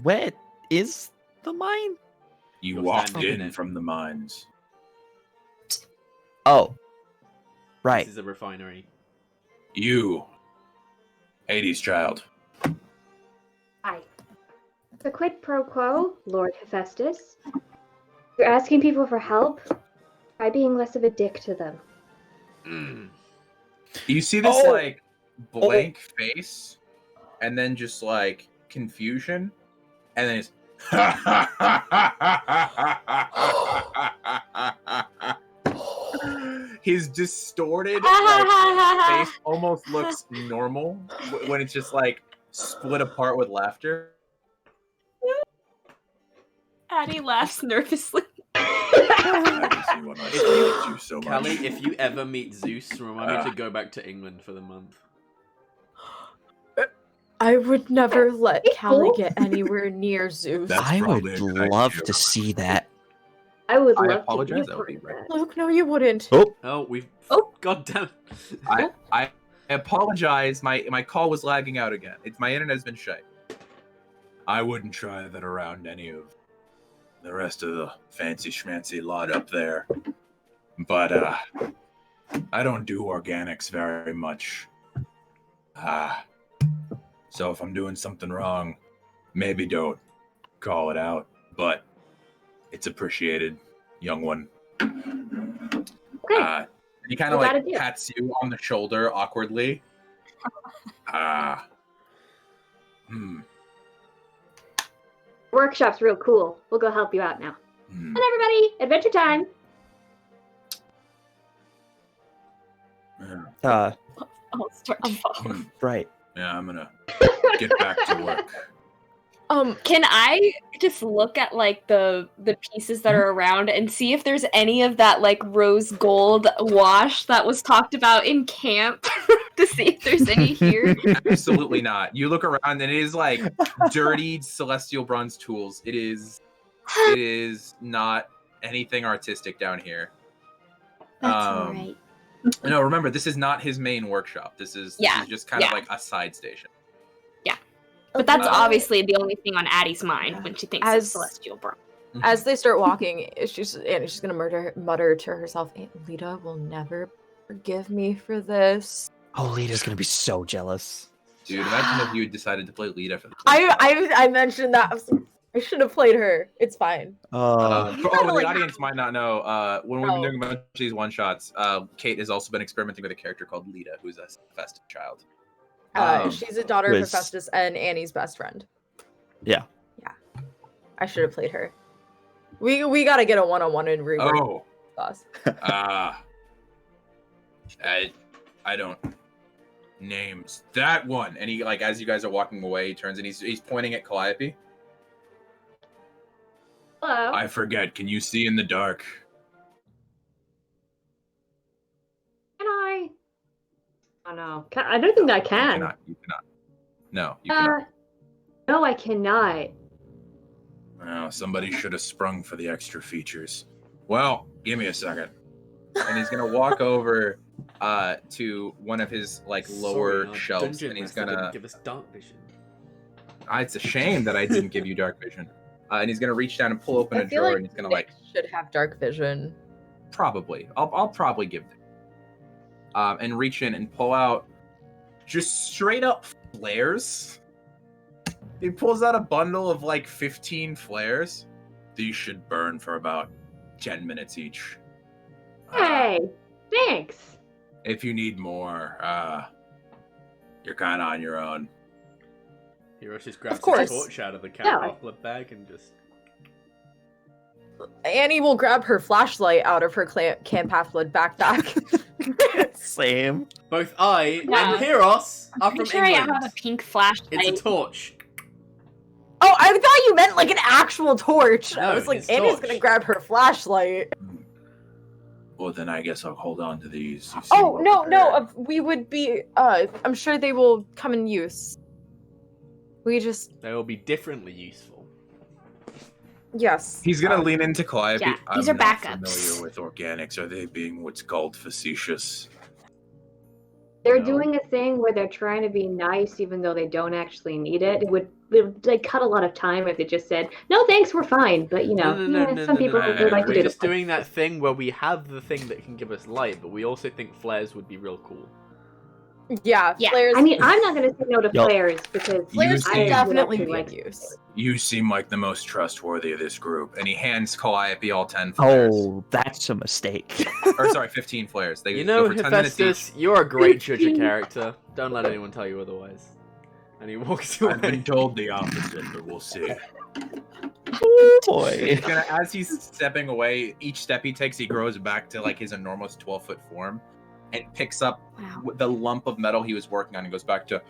Where is the mine? You You're walked standing in in it. from the mines. Oh. Right. This is a refinery. You, Hades child. Hi. The quid pro quo, Lord Hephaestus. You're asking people for help. Try being less of a dick to them. You see this Oh. like blank face, and then just like confusion, and then it's his distorted like, face almost looks normal when it's just like split apart with laughter. Addie laughs nervously. see when I told you so much. Callie, if you ever meet Zeus, remind me to go back to England for the month. I would never let It's Callie cool. get anywhere near Zeus. That's I would probably a good love idea. to see that. I would I love apologize, to that would be be part of Luke, no, you wouldn't. Oh, Oh, we've... Oh. God damn. I apologize. My call was lagging out again. My internet has been shite. I wouldn't try that around any of the rest of the fancy schmancy lot up there. But I don't do organics very much. So if I'm doing something wrong, maybe don't call it out. But it's appreciated, young one. Okay. He kind of We like gotta do it. pats you on the shoulder awkwardly. Workshop's real cool. We'll go help you out now. And everybody, adventure time. I'll start to fall. right. Yeah, I'm gonna get back to work. Can I just look at like the pieces that are around and see if there's any of that like rose gold wash that was talked about in camp to see if there's any here? Absolutely not. You look around and it is like dirty celestial bronze tools. It is not anything artistic down here. That's alright. No, remember, this is not his main workshop. This is just kind of like a side station. But that's obviously the only thing on Addie's mind when she thinks of As- celestial bronze. As they start walking, she's gonna mutter to herself, "Aunt Lita will never forgive me for this." Oh, Lita's gonna be so jealous. Dude, imagine if you decided to play Lita for the I mentioned that. I should have played her. It's fine. the audience might not know. When we've been doing a bunch of these one shots, Kate has also been experimenting with a character called Lita, who's a festive child. She's a daughter of Liz. Hephaestus and Annie's best friend. Yeah. I should have played her. We gotta get a one-on-one and rework Oh, boss. I don't names. that one. And he, like, as you guys are walking away, he turns and he's pointing at Calliope. Hello. I forget. Can you see in the dark? Can I? Oh no. I don't think I can. You cannot. No, you cannot. No, I cannot. Oh, somebody should have sprung for the extra features. Well, give me a second. And he's gonna walk over to one of his like lower Sorry, our shelves, dungeon and he's master didn't gonna. give us dark vision. It's a shame that I didn't give you dark vision. And he's gonna reach down and pull open a I feel drawer, like and he's gonna Nick like should have dark vision. probably. I'll probably give it. And reach in and pull out just straight up flares. He pulls out a bundle of like 15 flares. These should burn for about 10 minutes each. Hey, thanks. If you need more, you're kind of on your own. Heroes just grabs course. his torch out of the Calliope bag and just... Annie will grab her flashlight out of her Camp Half-Blood backpack. Same. Both I Yeah. and Heros are I'm from sure I England. have a pink flashlight. It's a torch. Oh, I thought you meant like an actual torch. I No, was like, it's Annie's torch. gonna grab her flashlight. Well, then I guess I'll hold on to these. You seem Oh, well no, prepared. no, we would be, I'm sure they will come in use. We just, They will be differently useful. yes. He's gonna lean into Calliope. Yeah, I'm these are not backups. familiar with organics. Are they being what's called facetious? They're No. doing a thing where they're trying to be nice even though they don't actually need it. It would like cut a lot of time if they just said, "No, thanks, we're fine." But you know, some people would like to We're do just that. doing that thing where we have the thing that can give us light, but we also think flares would be real cool. Yeah, Yeah, flares. I mean, I'm not going to say no to Yup. flares because flares You can seem- definitely actually be like in use. You seem like the most trustworthy of this group. And he hands Calliope all 10 flares. Oh, that's a mistake. Or sorry, 15 flares. They You know, go for 10 minutes Hephaestus, you're a great judge of character. Don't let anyone tell you otherwise. And he walks I've been away. told the opposite, but we'll see. Boy. He's gonna, as he's stepping away, each step he takes, he grows back to like his enormous 12-foot form, and picks up Wow. the lump of metal he was working on, and goes back to.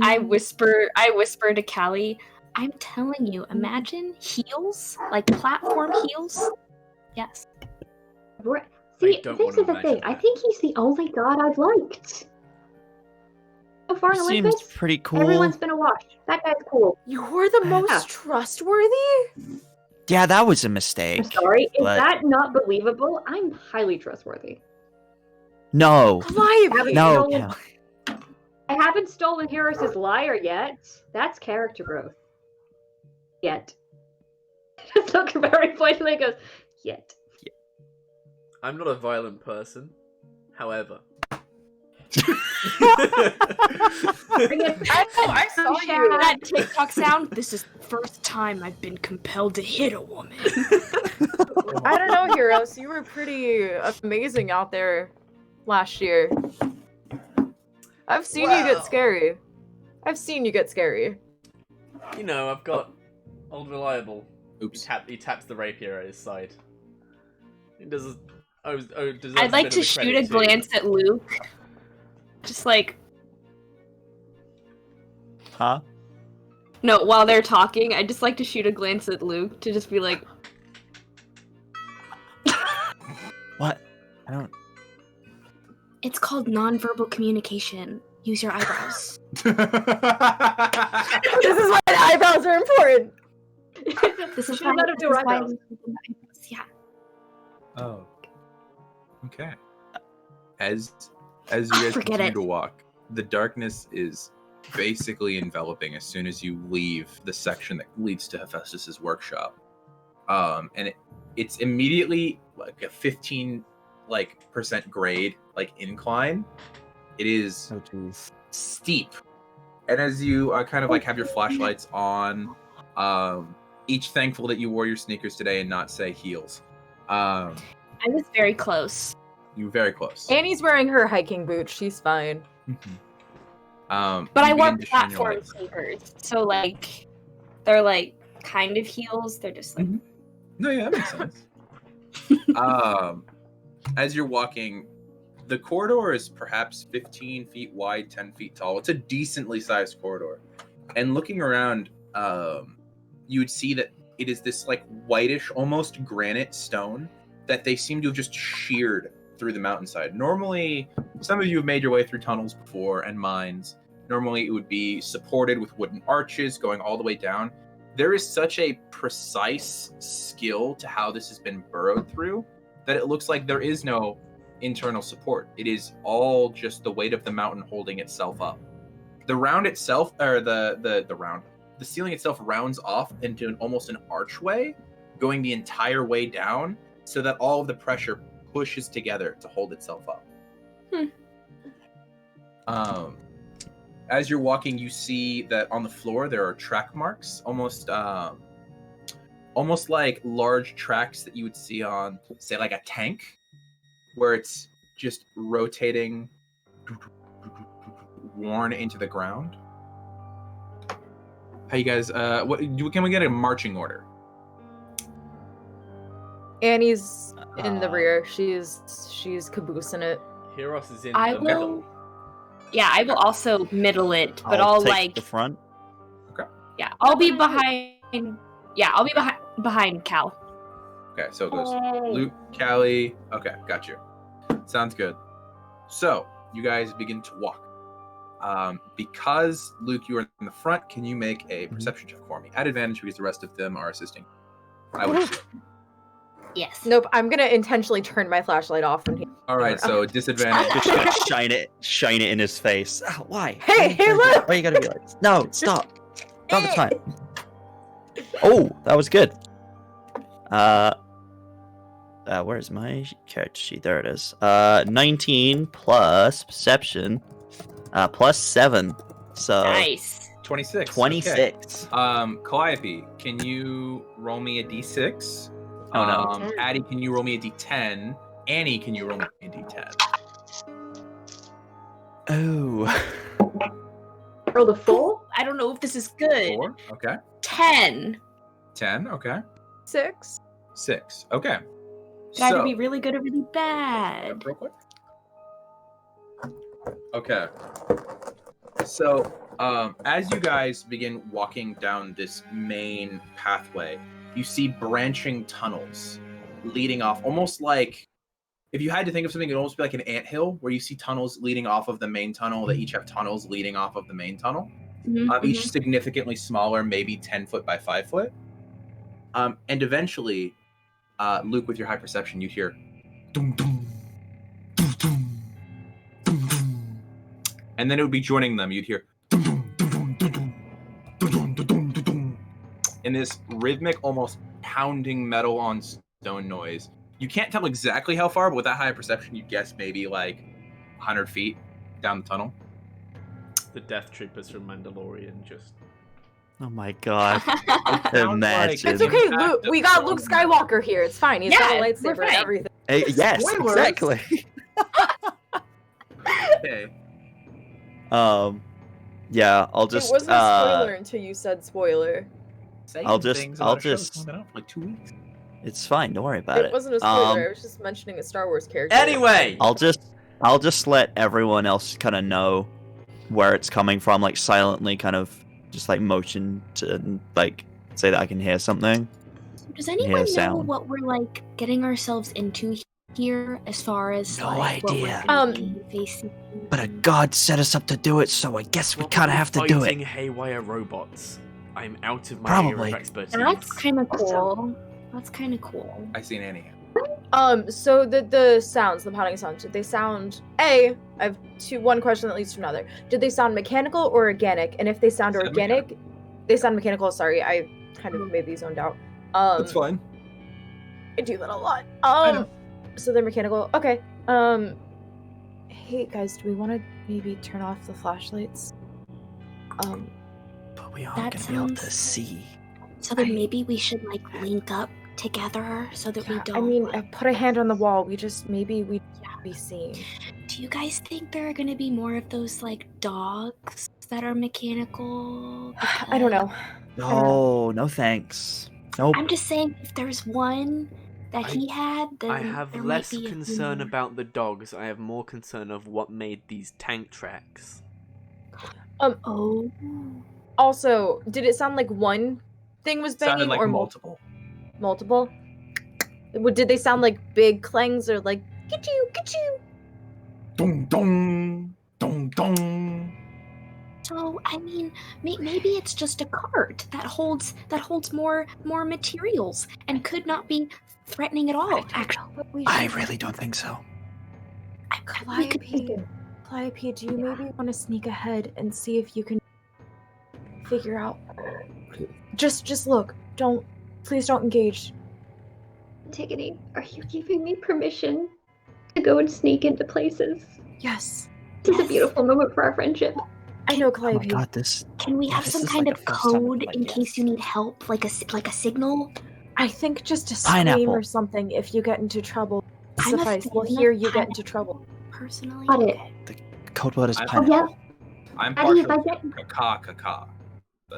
I whisper to Callie, I'm telling you, imagine heels, like platform heels. Yes. See, don't this wanna is the thing. imagine I that. think he's the only god I've liked. So far in He Olympus, seems pretty cool. everyone's been a wash. That guy's cool. You're the most Yeah. trustworthy? Yeah, that was a I'm mistake. sorry, is but- that not believable? I'm highly trustworthy. No. Calliope! No. You know, Cal. I haven't stolen Harris's lyre yet. That's character growth. Yet. Just look very pointedly and goes, yet. I'm not a violent person. However. Bring it I know, I saw you. That TikTok sound. This is the first time I've been compelled to hit a woman. I don't know, Heroes. You were pretty amazing out there last year. I've seen you get scary. I've seen you get scary. You know, I've got old reliable. Oops. He taps the rapier at his side. He does. Deserves I'd a like bit to of the shoot credit a too. glance at Luke. Just like, Huh? no, while they're talking, I'd just like to shoot a glance at Luke to just be like, What? I don't. it's called nonverbal communication. Use your eyebrows. This is why the eyebrows are important. This is Should have let him do this is why eyebrows. we do eyebrows. Yeah. Oh. Okay. As you guys Forget continue it. to walk, the darkness is basically enveloping as soon as you leave the section that leads to Hephaestus's workshop. And it's immediately like a 15% grade incline. It is Oh jeez. steep. And as you kind of have your flashlights on, each thankful that you wore your sneakers today and not say heels. I was very close. You were very close. Annie's wearing her hiking boots. She's fine. But I you wore begin to shine your platform lights. sneakers. So, like, they're like kind of heels. They're just like, No, yeah, that makes sense. As you're walking, the corridor is perhaps 15 feet wide, 10 feet tall. It's a decently sized corridor. And looking around, you would see that it is this whitish, almost granite stone that they seem to have just sheared through the mountainside. Normally, some of you have made your way through tunnels before and mines. Normally, it would be supported with wooden arches going all the way down. There is such a precise skill to how this has been burrowed through that it looks like there is no internal support. It is all just the weight of the mountain holding itself up. The round itself, or the ceiling itself rounds off into almost an archway going the entire way down so that all of the pressure pushes together to hold itself up. As you're walking, you see that on the floor there are track marks, almost like large tracks that you would see on, say, a tank, where it's just rotating, worn into the ground. How you guys? Can we get a marching order? Annie's in the rear. She's caboosing it. Heros is in I the will- middle. yeah, I will also middle it, but I'll take like, the front. yeah, I'll be behind. Yeah, I'll be behind Cal. Okay, so it goes Luke, Callie. Okay, got you. Sounds good. So you guys begin to walk. Because Luke, you are in the front, can you make a perception check for me at advantage because the rest of them are assisting? I would assume. Yes. Nope, I'm gonna intentionally turn my flashlight off when he. All right, so disadvantage. Just gonna shine it in his face. Oh, why? Hey, look! Why you gotta be like this? No, stop. Not the time. Oh, that was good. Where's my character sheet? There it is. 19 plus perception, plus 7. So Nice. 26. 26. Okay. Calliope, can you roll me a d6? Oh, no. Addie, can you roll me a d10? Annie, can you roll me a d10? Oh. Roll the full? I don't know if this is good. 4. Okay. 10. 10. Okay. 6. 6. Okay. Could either be really good or really bad. Real quick. Okay. So, As you guys begin walking down this main pathway, you see branching tunnels leading off, almost like if you had to think of something, it'd almost be like an anthill where you see tunnels leading off of the main tunnel that each have tunnels leading off of the main tunnel. Each significantly smaller, maybe 10 foot by 5 foot. And eventually, Luke, with your high perception, you hear dum dum dum dum dum dum, and then it would be joining them. You'd hear dum dum dum dum dum dum dum dum dum dum, in this rhythmic, almost pounding metal on stone noise. You can't tell exactly how far, but with that high perception, you'd guess maybe like 100 feet down the tunnel. The Death Troopers from Mandalorian just. Oh my god. Imagine. Imagine. It's okay, Luke. We got Luke Skywalker here. It's fine. He's got a Yeah, we're lightsaber and fine. everything. Hey, yes, Spoilers. exactly. Okay. Yeah, I'll just. It wasn't a spoiler until you said spoiler. I'll just- Coming out for like 2 weeks. It's fine. Don't worry about it. wasn't a spoiler. I was just mentioning a Star Wars character. Anyway, I'll just let everyone else kind of know where it's coming from, like silently, kind of just like motion to like say that I can hear something. Does anyone know sound. what we're like getting ourselves into here as far as No like, what we're idea. gonna be facing? But a god set us up to do it, so I guess we kind of have to do Fighting it. haywire robots. I'm out of my Probably. area of expertise. That's kind of cool. That's kind of cool. I see an Annie. So the sounds, the pounding sounds, did they sound I have one question that leads to another. Did they sound mechanical or organic? And if they sound Sound organic, they sound mechanical. Sorry, I kind of maybe zoned out. That's fine. I do that a lot. I know. So they're mechanical. Okay. Hey guys, do we want to maybe turn off the flashlights? But we aren't That gonna be able to sounds- see. So then maybe we should like link up together so that we don't. I mean, like- put a hand on the wall. We just maybe we'd be seen. do you guys think there are gonna be more of those like dogs that are mechanical? I don't know. No thanks. Nope. I'm just saying, if there's one that he had, then I have there less might be a few concern more. about the dogs. I have more concern of what made these tank tracks. Oh, Also, did it sound like one thing was banging Sounded like or multiple. multiple? Did they sound like big clangs or like get you? Dong dong dong dong. so I mean, maybe it's just a cart that holds more materials and could not be threatening at all. Actually, I really don't think so. we could take it. Calliope, do you maybe want to sneak ahead and see if you can figure out? Just look. Please don't engage. Antigone, are you giving me permission to go and sneak into places? Yes, This is a beautiful moment for our friendship. I know, Oh my Calliope. god, this. Can we Yeah, have this some is kind like of the first time in code my in life. case you need help, like a signal? I think just a scream Pineapple. or something if you get into trouble. I'm a Suffice. We'll fan of hear you get pineapple. into trouble. Personally, Got it. Code word is Oh, Oh pineapple. yeah, I'm Addie, if partial I to get, caca.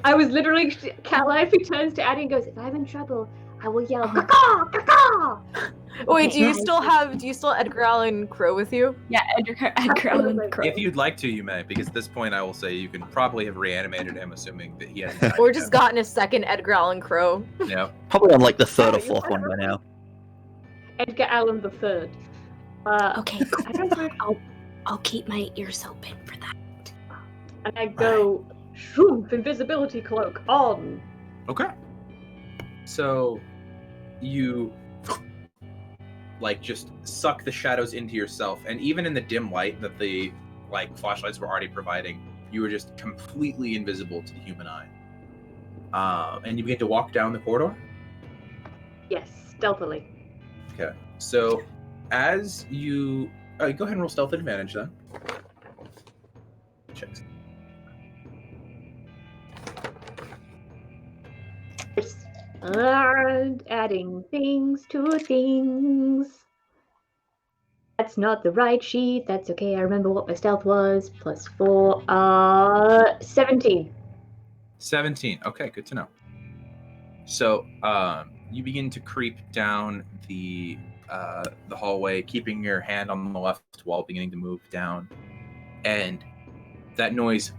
I was literally, Calliope turns to Addie and goes, "If I'm in trouble, I will yell, caca, caca." Wait, Okay, do you nice. still have Edgar Allan Crow with you? yeah, Edgar Allan Crow. If you'd like to, you may, because at this point I will say you can probably have reanimated him, assuming that he hasn't died Or yet. just gotten a second Edgar Allan Crow? Yeah. Probably on like the third or you fourth one better- by now. Edgar Allan the Third. Okay, I don't know. I'll keep my ears open for that. And I go, shroomp, invisibility cloak on. Okay. So you like just suck the shadows into yourself, and even in the dim light that the like flashlights were already providing, you were just completely invisible to the human eye. And you begin to walk down the corridor. Yes, stealthily. Okay. So as you go ahead and roll stealth at advantage then. Checks. Adding things to things. That's not the right sheet. That's okay. I remember what my stealth was. Plus 4. 17. 17. Okay, good to know. So you begin to creep down the hallway, keeping your hand on the left wall, beginning to move down, and that noise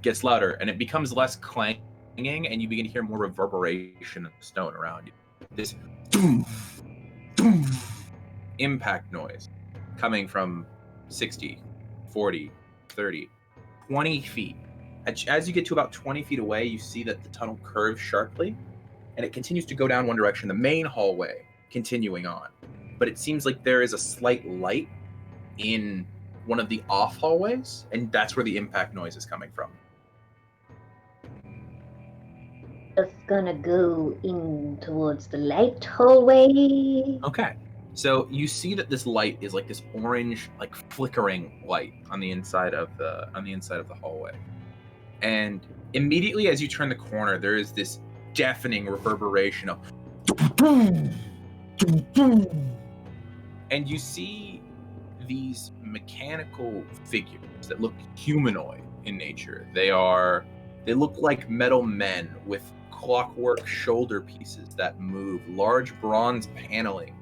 gets louder, and it becomes less clanging, and you begin to hear more reverberation of the stone around you. This doom, doom, impact noise coming from 60, 40, 30, 20 feet. As you get to about 20 feet away, you see that the tunnel curves sharply, and it continues to go down one direction, the main hallway continuing on. But it seems like there is a slight light in one of the off hallways, and that's where the impact noise is coming from. Just gonna go in towards the light hallway. Okay. So you see that this light is like this orange, like flickering light on the inside of the hallway. And immediately as you turn the corner, there is this deafening reverberation of and you see these mechanical figures that look humanoid in nature. They look like metal men with clockwork shoulder pieces that move, large bronze paneling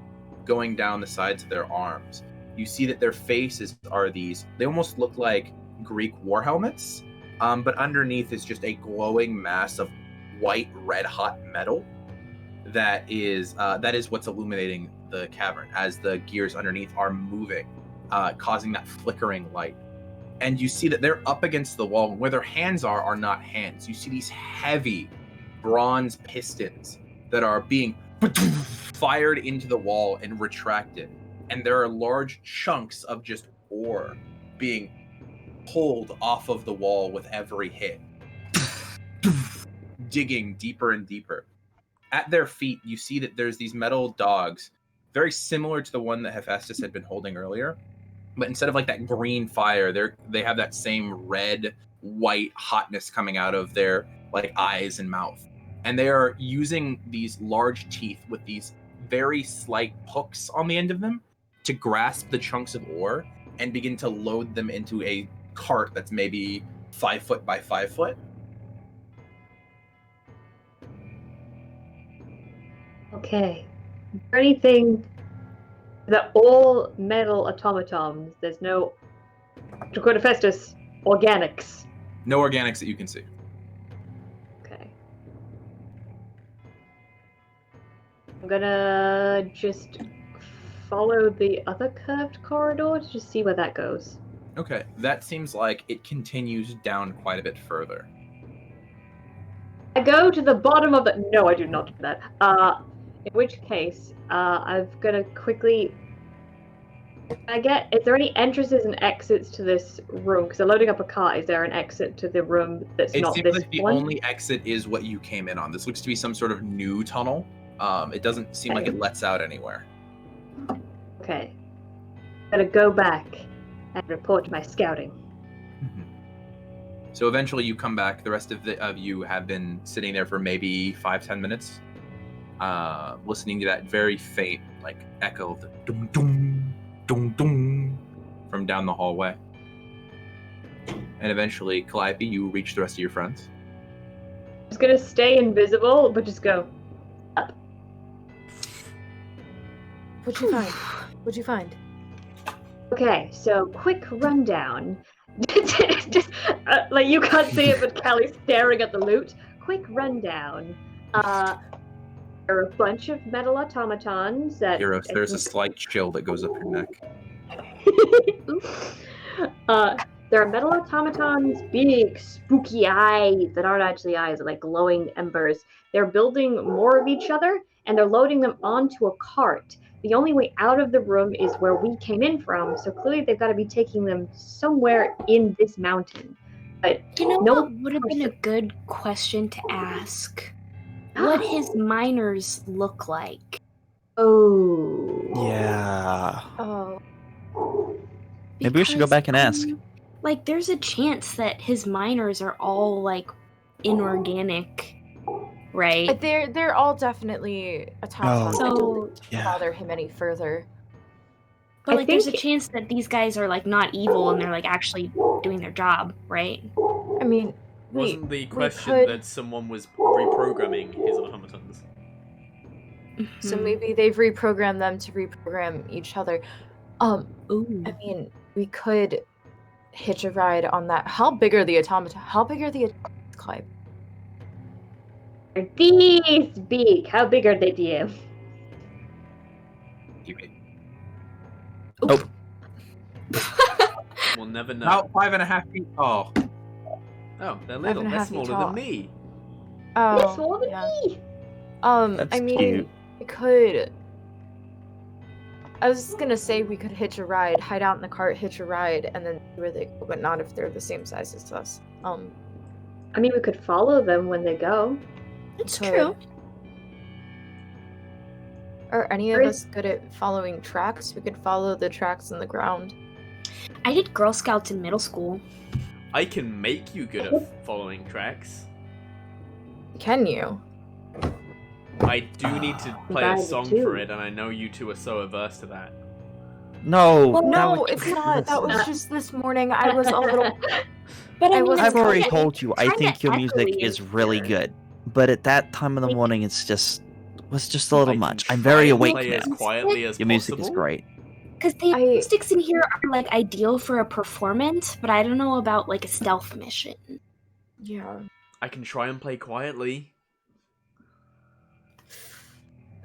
going down the sides of their arms. You see that their faces are they almost look like Greek war helmets, but underneath is just a glowing mass of white, red-hot metal that is what's illuminating the cavern as the gears underneath are moving, causing that flickering light. And you see that they're up against the wall, and where their hands are not hands. You see these heavy bronze pistons that are being fired into the wall and retracted. And there are large chunks of just ore being pulled off of the wall with every hit, digging deeper and deeper. At their feet, you see that there's these metal dogs, very similar to the one that Hephaestus had been holding earlier. But instead of like that green fire, they have that same red, white hotness coming out of their like eyes and mouth. And they are using these large teeth with these very slight hooks on the end of them to grasp the chunks of ore and begin to load them into a cart that's maybe 5 foot by 5 foot. Okay. Is there anything that all metal automatons, there's no, to quote Hephaestus, organics? No organics that you can see. Okay. I'm gonna just follow the other curved corridor to just see where that goes. Okay, that seems like it continues down quite a bit further. I go to the bottom of the... No, I do not do that. In which case, I'm gonna quickly... Is there any entrances and exits to this room? Because they're loading up a car. Is there an exit to the room that's It not seems this like the one? only exit is what you came in on. This looks to be some sort of new tunnel. It doesn't seem like it lets out anywhere. Okay. I'm gonna go back and report to my scouting. So eventually you come back. The rest of you have been sitting there for maybe 5-10 minutes, listening to that very faint like echo of the dum dum dum dum from down the hallway. And eventually, Calliope, you reach the rest of your friends. I'm just gonna stay invisible, but just go up. What'd you find? What'd you find? Okay, so quick rundown. Just like you can't see it, but Callie's staring at the loot. Quick rundown. There are a bunch of metal automatons that. Heroes, there's a slight chill that goes up your neck. There are metal automatons, big, spooky eyes that aren't actually eyes, they're like glowing embers. They're building more of each other, and they're loading them onto a cart. The only way out of the room is where we came in from, so clearly they've got to be taking them somewhere in this mountain. But You know no what would have been a good question to ask? What his miners look like. Oh. Yeah. Oh, Maybe we should go back and ask. Like, there's a chance that his miners are all, like, inorganic, right? but they're all definitely automatons. Oh. I don't So, think Yeah. bother him any further. but, I like, there's a think- chance that these guys are, like, not evil and they're, like, actually doing their job, right? I mean, Wasn't the question could- that someone was reprogramming his automatons? so Mhm. maybe they've reprogrammed them to reprogram each other. Ooh. I mean, we could hitch a ride on that. How big are the automata? How big are the automata, Clive? They're these big. How big are they, DM? Oh, We'll never know. About 5.5 feet tall. Oh, they're little. 5.5 They're feet smaller tall. than me. Oh, They're smaller than yeah. me. That's I mean, cute. we could. I was just gonna say we could hitch a ride, hide out in the cart, hitch a ride, and then see where they go, but not if they're the same size as us. I mean, we could follow them when they go. It's could. true. Are any of Or us good at following tracks? We could follow the tracks in the ground. I did Girl Scouts in middle school. I can make you good at following tracks. Can you? I do need to play a Guide song too. for it, and I know you two are so averse to that. No. Well, that No, would- it's not. That was just this morning. I was a little. But I I mean, was- it's I've already kinda- told you, I kinda think your music echoey is in really here. good. But at that time of the Like- morning, it's just a little I much. can I'm very try and awake play now. as quietly as Your music is possible. great. Because the I- acoustics in here are like ideal for a performance, but I don't know about like a stealth mission. Yeah. I can try and play quietly.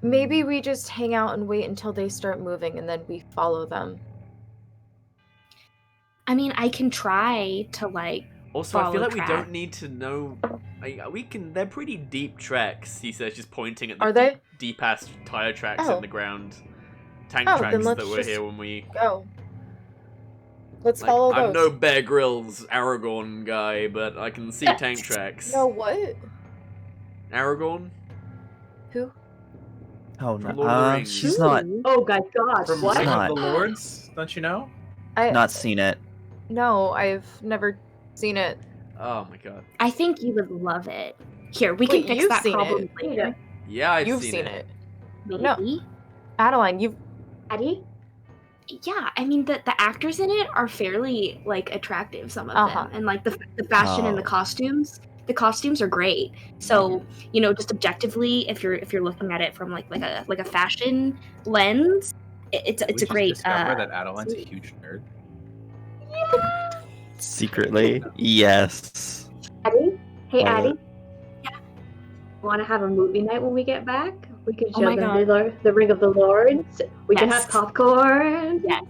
Maybe we just hang out and wait until they start moving, and then we follow them. I mean, I can try to like. Also, I feel Follow like we track. don't need to know. We can. They're pretty deep tracks. He says, just pointing at the Are they? deep ass tire tracks Oh. in the ground, tank Oh, then tracks let's that were just here when we. Go. Let's Like, follow I'm those. no Bear Grylls Aragorn guy, but I can see tank tracks. No, what? Aragorn? Who? Oh From no, Lord of the Rings. she's not Oh my gosh! From What? Ring Not. of the Lords, don't you know? not seen it. No, I've never seen it. Oh my god. I think you would love it. Here, we Wait, can fix you've that seen problem it. later. Yeah, I've You've seen, seen it. it. Maybe. No. Adeline, you've. Addie? Yeah, I mean the actors in it are fairly like attractive. Some of Uh-huh. them, and like the fashion and the Oh. costumes. The costumes are great. So just objectively, if you're looking at it from like a fashion lens, it's We a just great. discover that Adeline's a huge nerd. Secretly, yes. Addie? Hey, Love Addie? Want to have a movie night when we get back? We can Oh show my them God. the Ring of the Lords. We can Yes. have popcorn. Yes.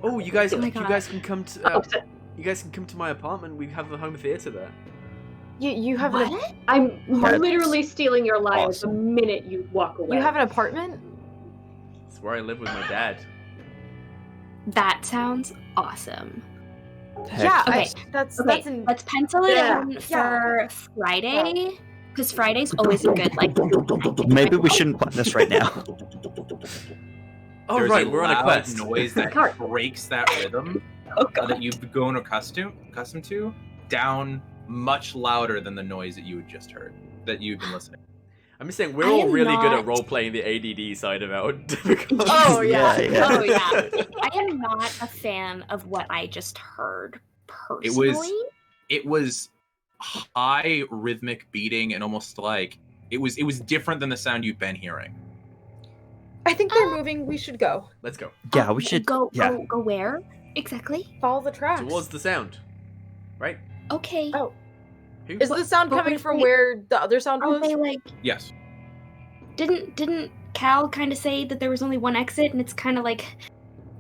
Oh, you guys, Oh my you God. guys can come to. Oh, so- You guys can come to my apartment. We have the home theater there. You have an. What? I'm That's literally stealing your lines awesome. the minute you walk away. You have an apartment? It's where I live with my dad. That sounds awesome. Heck, Yeah, Okay. that's Okay, that's in. let's pencil it Yeah. in for Friday, because Friday's always a good like. maybe we shouldn't plan this right now. Oh There's right, a we're on a loud quest. noise that Cart. breaks that rhythm Oh god. that you've grown accustomed to, down much louder than the noise that you had just heard, that you've been listening. I'm just saying we're I all am really good at not- role playing the ADD side of our difficulties. Oh, yeah. Yeah. Oh yeah. I am not a fan of what I just heard personally. It was high rhythmic beating and almost like it was different than the sound you've been hearing. I think they're moving. We should go. Let's go Yeah, we should. go Yeah. go where exactly. Follow the tracks. towards the sound. Right? Okay. Oh. Who? Is the sound But coming wait, from wait. where the other sound Are was? they like? Yes. Didn't Cal kind of say that there was only one exit and it's kind of like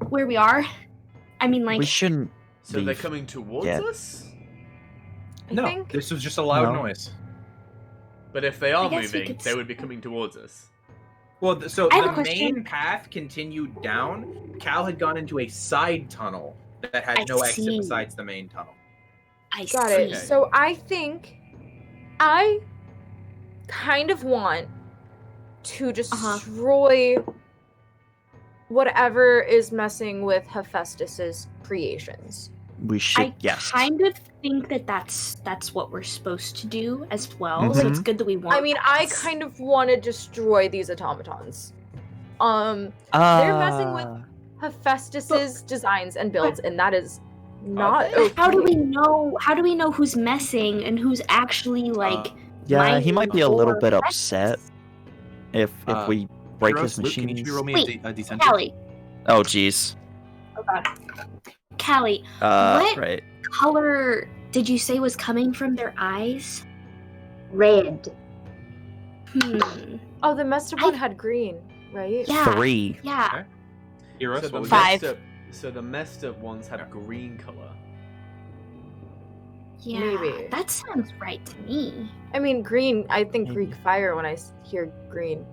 where we are? I mean, like We shouldn't. So they're leave. coming towards Yeah. us? I No, think. this was just a loud No. noise. But if they are I guess we moving, could they would be coming towards us. Well, so I have the a question. main path continued down. Cal had gone into a side tunnel that had I no exit see. besides the main tunnel. I Got see. it. So I think I kind of want to destroy whatever is messing with Hephaestus's creations. We should. I Yes. kind of think that that's what we're supposed to do as well. So it's Mhm. good that we want. I mean, I this. kind of want to destroy these automatons. They're messing with Hephaestus's designs and builds, and that is not they? okay. How do we know? How do we know who's messing and who's actually like? Yeah, he might be a little or bit upset if we break his Luke, can you machines. roll me Wait, a descent? Callie. Oh, jeez. Oh god. Callie, what Right. color did you say was coming from their eyes? Red. Oh, the messed up one had green, right? Yeah. 3. Yeah. Okay. Heroes, So what the was Five. messed up ones have green color. Yeah. Maybe. That sounds right to me. I mean, green. I think Maybe. Greek fire when I hear green.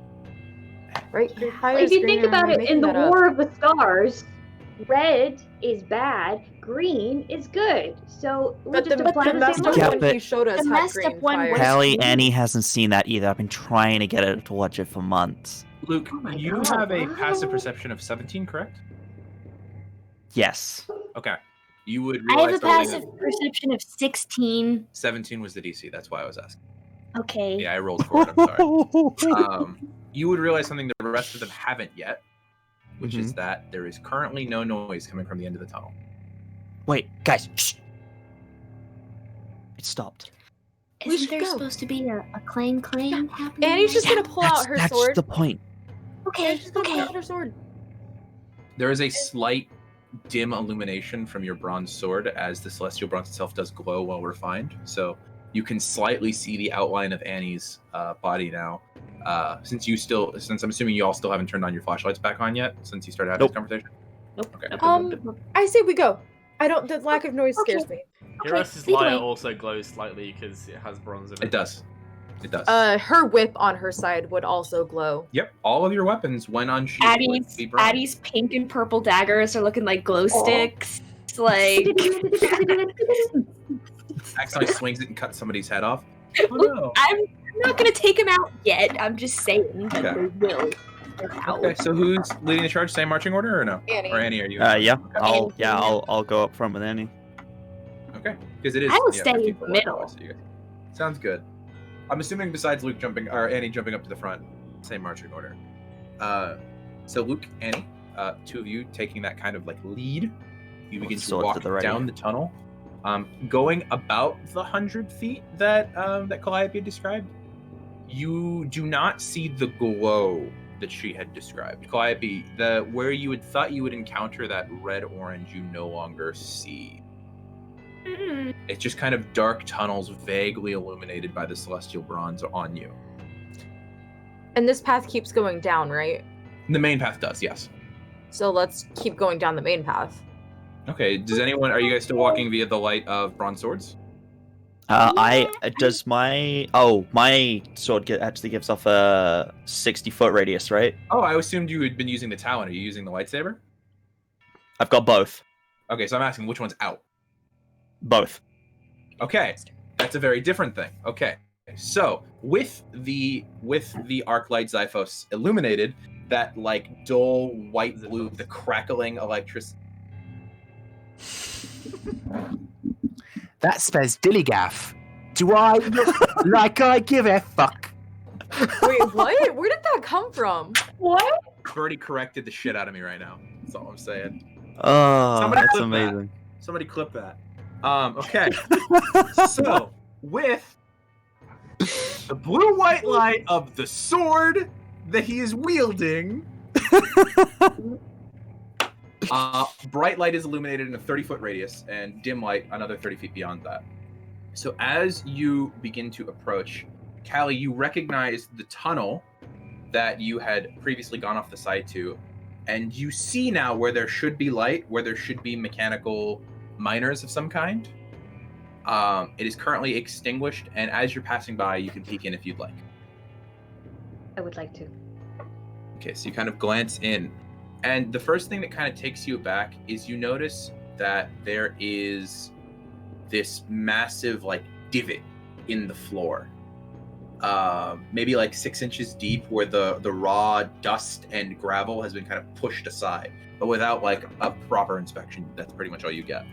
Right? Greek Yeah. fire Well, is if you green, think or am about I it, making in the that up? War of the Stars, red is bad, green is good. So we're But just the applying the messed same up Yeah, logic. one he but- showed us The had messed up green one fire. was- Callie, green? Annie hasn't seen that either. I've been trying to get her to watch it for months. Luke, Oh my you God, have a wow. passive perception of 17, correct? Yes. Okay. You would I realize have a something passive that perception of 16. 17 was the DC. That's why I was asking. Okay. Yeah, I rolled for it. I'm sorry. You would realize something the rest of them haven't yet, which is that there is currently no noise coming from the end of the tunnel. Wait, guys. Shh. It stopped. We Isn't should there go. supposed to be a clang happening? Annie's just right gonna now? pull out her That's sword. the point. Okay. Annie's just gonna pull Okay. out her sword. There is a slight dim illumination from your bronze sword as the celestial bronze itself does glow well refined. So you can slightly see the outline of Annie's body now. Since I'm assuming you all still haven't turned on your flashlights back on yet since you started having Nope. this conversation. Nope. Okay. Nope. I say we go. The lack of noise Okay. scares me. Heroes' lead the lyre way. also glows slightly because it has bronze in it. It does. It does. Her whip on her side would also glow. Yep. All of your weapons when unsheathed would be bronze. Addie's pink and purple daggers are looking like glow sticks. Like, Accidentally swings it and cuts somebody's head off. Oh, no. I'm not gonna take them out yet. I'm just saying that Okay. they will. They're out. Okay, so who's leading the charge? Same marching order or no? Annie. Or Annie, are you? Yeah. Okay. I'll go up front with Annie. Okay, because it is. I will stay 15 in the foot wide, middle. so you guys- Sounds good. I'm assuming besides Luke jumping or Annie jumping up to the front, same marching order. So Luke, Annie, two of you taking that kind of like lead. You begin to Sword walk to the right. down the tunnel, going about the 100 feet that that Calliope described. You do not see the glow that she had described. Calliope, where you had thought you would encounter that red orange, you no longer see. It's just kind of dark tunnels vaguely illuminated by the celestial bronze on you. And this path keeps going down, right? The main path does, yes. So let's keep going down the main path. Okay, are you guys still walking via the light of bronze swords? My sword actually gives off a 60-foot radius, right? Oh, I assumed you had been using the talon. Are you using the lightsaber? I've got both. Okay, so I'm asking which one's out. Both. Okay, that's a very different thing. Okay, so with the arc light Xiphos illuminated, that like dull white blue, the crackling electricity. That says Dillygaff. Do I look like I give a fuck? Wait, what? Where did that come from? What? Birdie corrected the shit out of me right now. That's all I'm saying. Oh, Somebody that's clip that. amazing. Somebody clip that. Okay. So with the blue-white light of the sword that he is wielding, bright light is illuminated in a 30-foot radius, and dim light another 30 feet beyond that. So as you begin to approach, Callie, you recognize the tunnel that you had previously gone off the side to, and you see now where there should be light, where there should be mechanical miners of some kind. It is currently extinguished, and as you're passing by, you can peek in if you'd like. I would like to. Okay, so you kind of glance in, and the first thing that kind of takes you aback is you notice that there is this massive like divot in the floor, maybe like 6 inches deep, where the raw dust and gravel has been kind of pushed aside, but without like a proper inspection. That's pretty much all you get.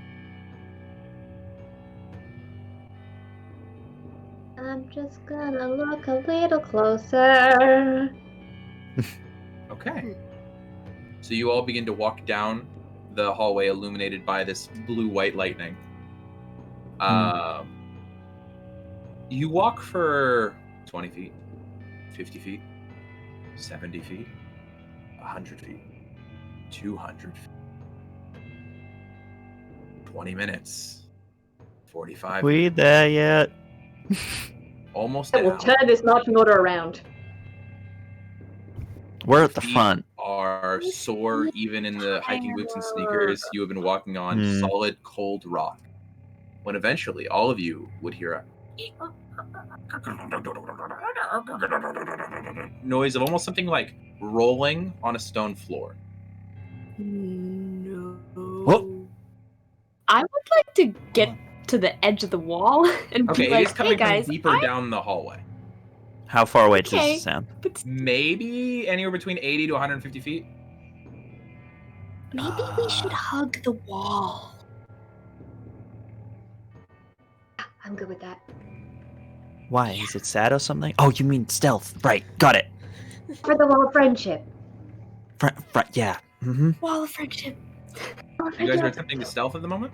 I'm just gonna look a little closer. Okay. So you all begin to walk down the hallway illuminated by this blue-white lightning. You walk for 20 feet, 50 feet, 70 feet, 100 feet, 200 feet. 20 minutes. 45. We there yet? Almost I an will hour. turn this marching order around. We're at the Feet front. are sore even in the hiking boots and sneakers you have been walking on solid cold rock. When eventually all of you would hear a noise of almost something like rolling on a stone floor. No. Whoa. I would like to get to the edge of the wall and Okay, be like, it is coming hey guys, from deeper down the hallway. How far away does Okay. this sound? Maybe anywhere between 80 to 150 feet. maybe we should hug the wall. I'm good with that. Why? Is it sad or something? Oh, you mean stealth. Right, got it. For the wall of friendship. Front, yeah. Mm-hmm. Wall of friendship. You guys are attempting to stealth at the moment?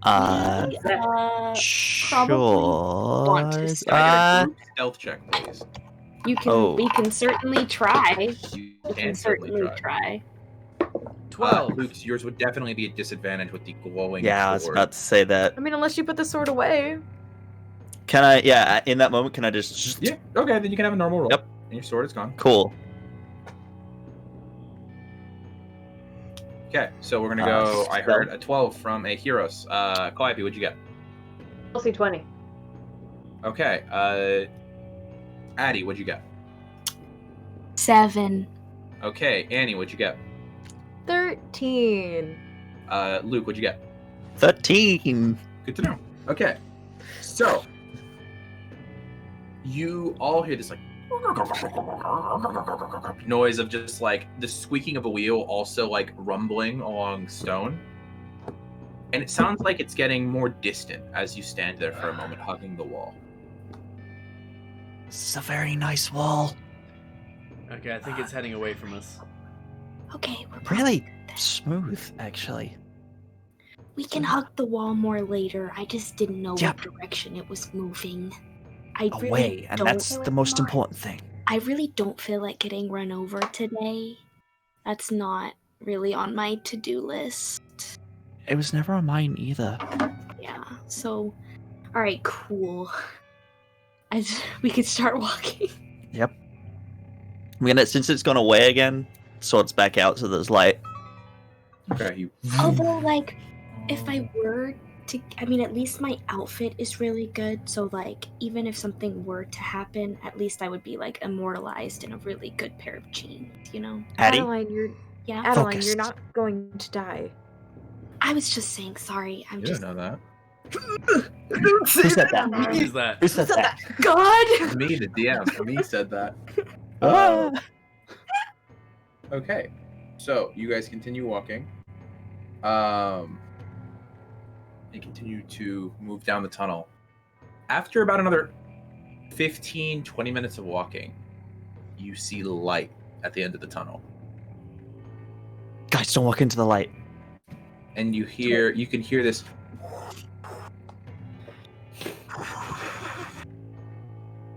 Probably want to Sure. Can I get a group stealth check, please? You can. Oh. We can certainly try. You We can can certainly try. 12. Luke's, yours would definitely be a disadvantage with the glowing Yeah, I was sword. about to say that. I mean, unless you put the sword away. Can I, yeah, in that moment, can I just... Yeah, okay, then you can have a normal roll. Yep. And your sword is gone. Cool. Okay, so we're gonna go. I stealth. heard a 12 from a Heroes. Calliope, what'd you get? I'll see 20. Okay, Addie, what'd you get? 7. Okay, Annie, what'd you get? 13. Luke, what'd you get? 13. Good to know. Okay, so you all hear this like noise of just like the squeaking of a wheel, also like rumbling along stone, and it sounds like it's getting more distant as you stand there for a moment, hugging the wall. This is a very nice wall. Okay, I think it's heading away from us. Okay, we're Really smooth, actually. We can hug the wall more later. I just didn't know Yeah. what direction it was moving. I really Away, and don't- that's the most important thing. I really don't feel like getting run over today. That's not really on my to-do list. It was never on mine either. Yeah. So, all right, cool. We could start walking. Yep. I'm gonna, since it's gone away again, swords back out so there's light. Okay, you. Although, like, if I were to, I mean, at least my outfit is really good. So, like, even if something were to happen, at least I would be like immortalized in a really good pair of jeans. You know? Addie, Adeline, Yeah. Adeline, Focused. you're not going to die. I was just saying. Sorry. I'm You just. don't know that. who said that? Who's that? Who said that? God. Me, the DM. Me said that. Ah. Okay, so you guys continue walking. And continue to move down the tunnel. After about another 15-20 minutes of walking, you see light at the end of the tunnel. Guys, don't walk into the light. And you can hear this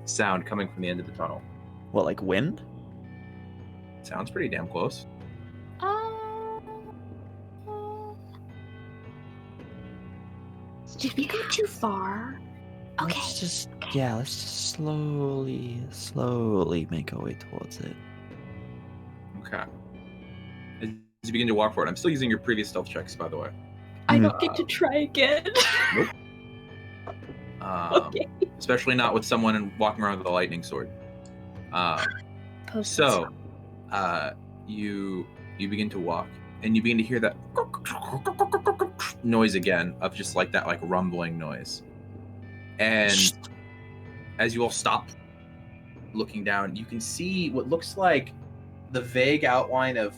sound coming from the end of the tunnel. What, like wind? Sounds pretty damn close. Did we go too far? Okay. Let's just slowly make our way towards it. Okay. As you begin to walk forward, I'm still using your previous stealth checks, by the way. I don't get to try again. Okay. Especially not with someone walking around with a lightning sword. So, you begin to walk, and you begin to hear that noise again of just like that, like rumbling noise. And as you all stop looking down, you can see what looks like the vague outline of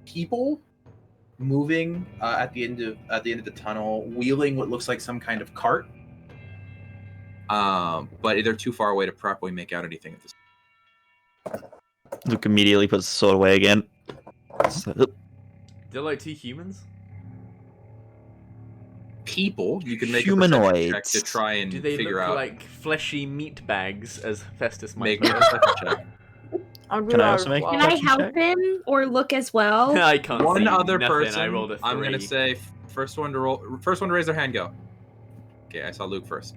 people moving at the end of the tunnel, wheeling what looks like some kind of cart. But they're too far away to properly make out anything at this. Luke immediately puts the sword away again. So, They're like 2 humans? People, you can make a perception check Humanoids. to try and Do they figure look out. like fleshy meat bags, as Hephaestus might Make a perception check. Can I also make Can I Perception help check? him or look as well? I can't One see other nothing. person. I rolled a 3. I'm gonna say First one to raise their hand, go. Okay, I saw Luke first.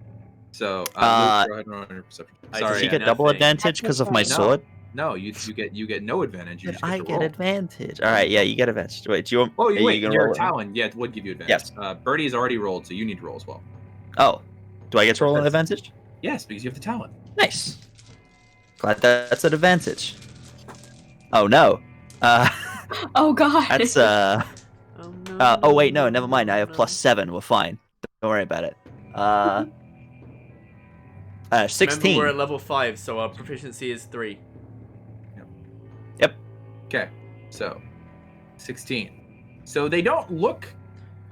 So, Luke, go ahead and roll on your perception. Does he see get double nothing. advantage because of my No. sword? No, you get no advantage. You just get I to get roll. advantage. All right, yeah, you get advantage. Wait, do you want? Oh, are wait, you gonna you're roll a it? Talon. Yeah, it would give you advantage. Yes. Birdie has already rolled, so you need to roll as well. Oh, do I get to roll an First. advantage? Yes, because you have the Talon. Nice. Glad that's an advantage. Oh no. Oh god. That's Oh, no, oh wait, no, never mind. I have +7. We're fine. Don't worry about it. 16. Remember, we're at level 5, so our proficiency is 3. Okay, so 16. So they don't look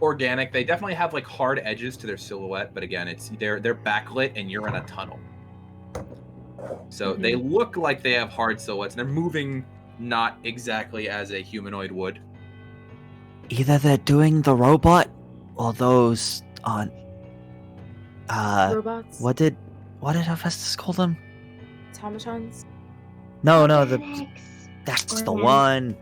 organic. They definitely have like hard edges to their silhouette, but again, they're backlit and you're in a tunnel. So they look like they have hard silhouettes. And they're moving not exactly as a humanoid would. Either they're doing the robot, or those aren't. Robots. What did Hephaestus call them? Automatons. No, Organics. that's the Organic. one.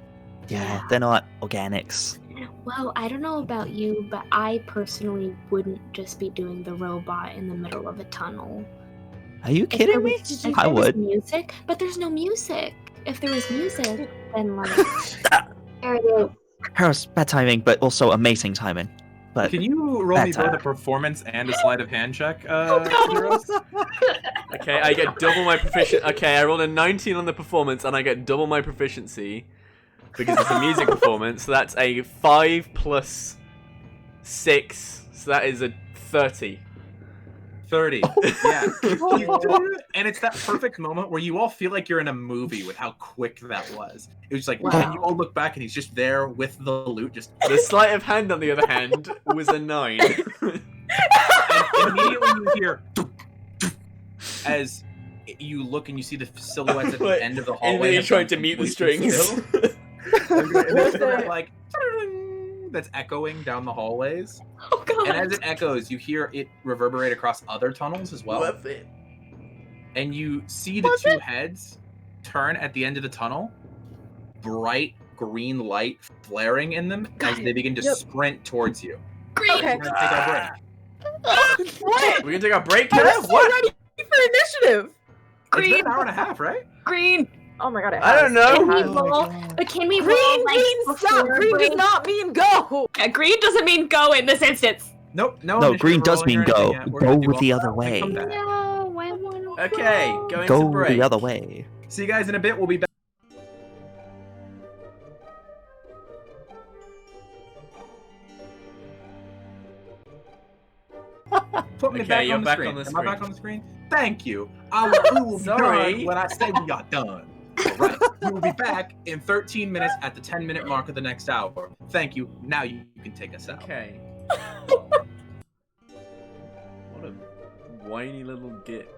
Yeah, Yeah. they're not organics. Well, I don't know about you, but I personally wouldn't just be doing the robot in the middle of a tunnel. Are you If there kidding me? was- if I there was would. music, but there's no music. If there was music, then like there it is. Harris, bad timing, but also amazing timing. But Can you roll me That's both all. a performance and a sleight of hand check, Heroes? Okay, I get double my proficiency. Okay, I rolled a 19 on the performance, and I get double my proficiency because it's a music performance. So that's a 5 plus 6, so that is a 30. 30. Yeah. And it's that perfect moment where you all feel like you're in a movie with how quick that was. It was like, and you all look back and he's just there with the loot, just. The sleight of hand, on the other hand, was a 9. And immediately you hear. As you look and you see the silhouettes at the end of the hallway. And then you're have trying gone to mute the completely strings. still. And there's that, like that's echoing down the hallways. Oh god. And as it echoes, you hear it reverberate across other tunnels as well. Love it. And you see the two heads turn at the end of the tunnel, bright green light flaring in them as they begin to sprint towards you. Green. Okay. We're gonna take our break. What? We can take a break. I Kara? was so ready for initiative. It's been Green. an hour and a half, right? Green. Oh my god! It I don't has. know. Can we It has. roll? But can we roll Green like means stop. before Green break? does not mean go. Yeah, green doesn't mean go in this instance. Nope. No. no, initiative green does rolling or mean go. anything yet. We're Go gonna do all the that other when we come way. back. No, I want to. Okay, going to Go break. the other way. See you guys in a bit. We'll be back. Put me Okay, back, you're on the, back screen. on the Am I back screen. on the screen? Thank you. We will be Sorry. done when I say we are done. All right. We will be back in 13 minutes at the 10-minute mark of the next hour. Thank you. Now you can take us out. Okay. What a whiny little git.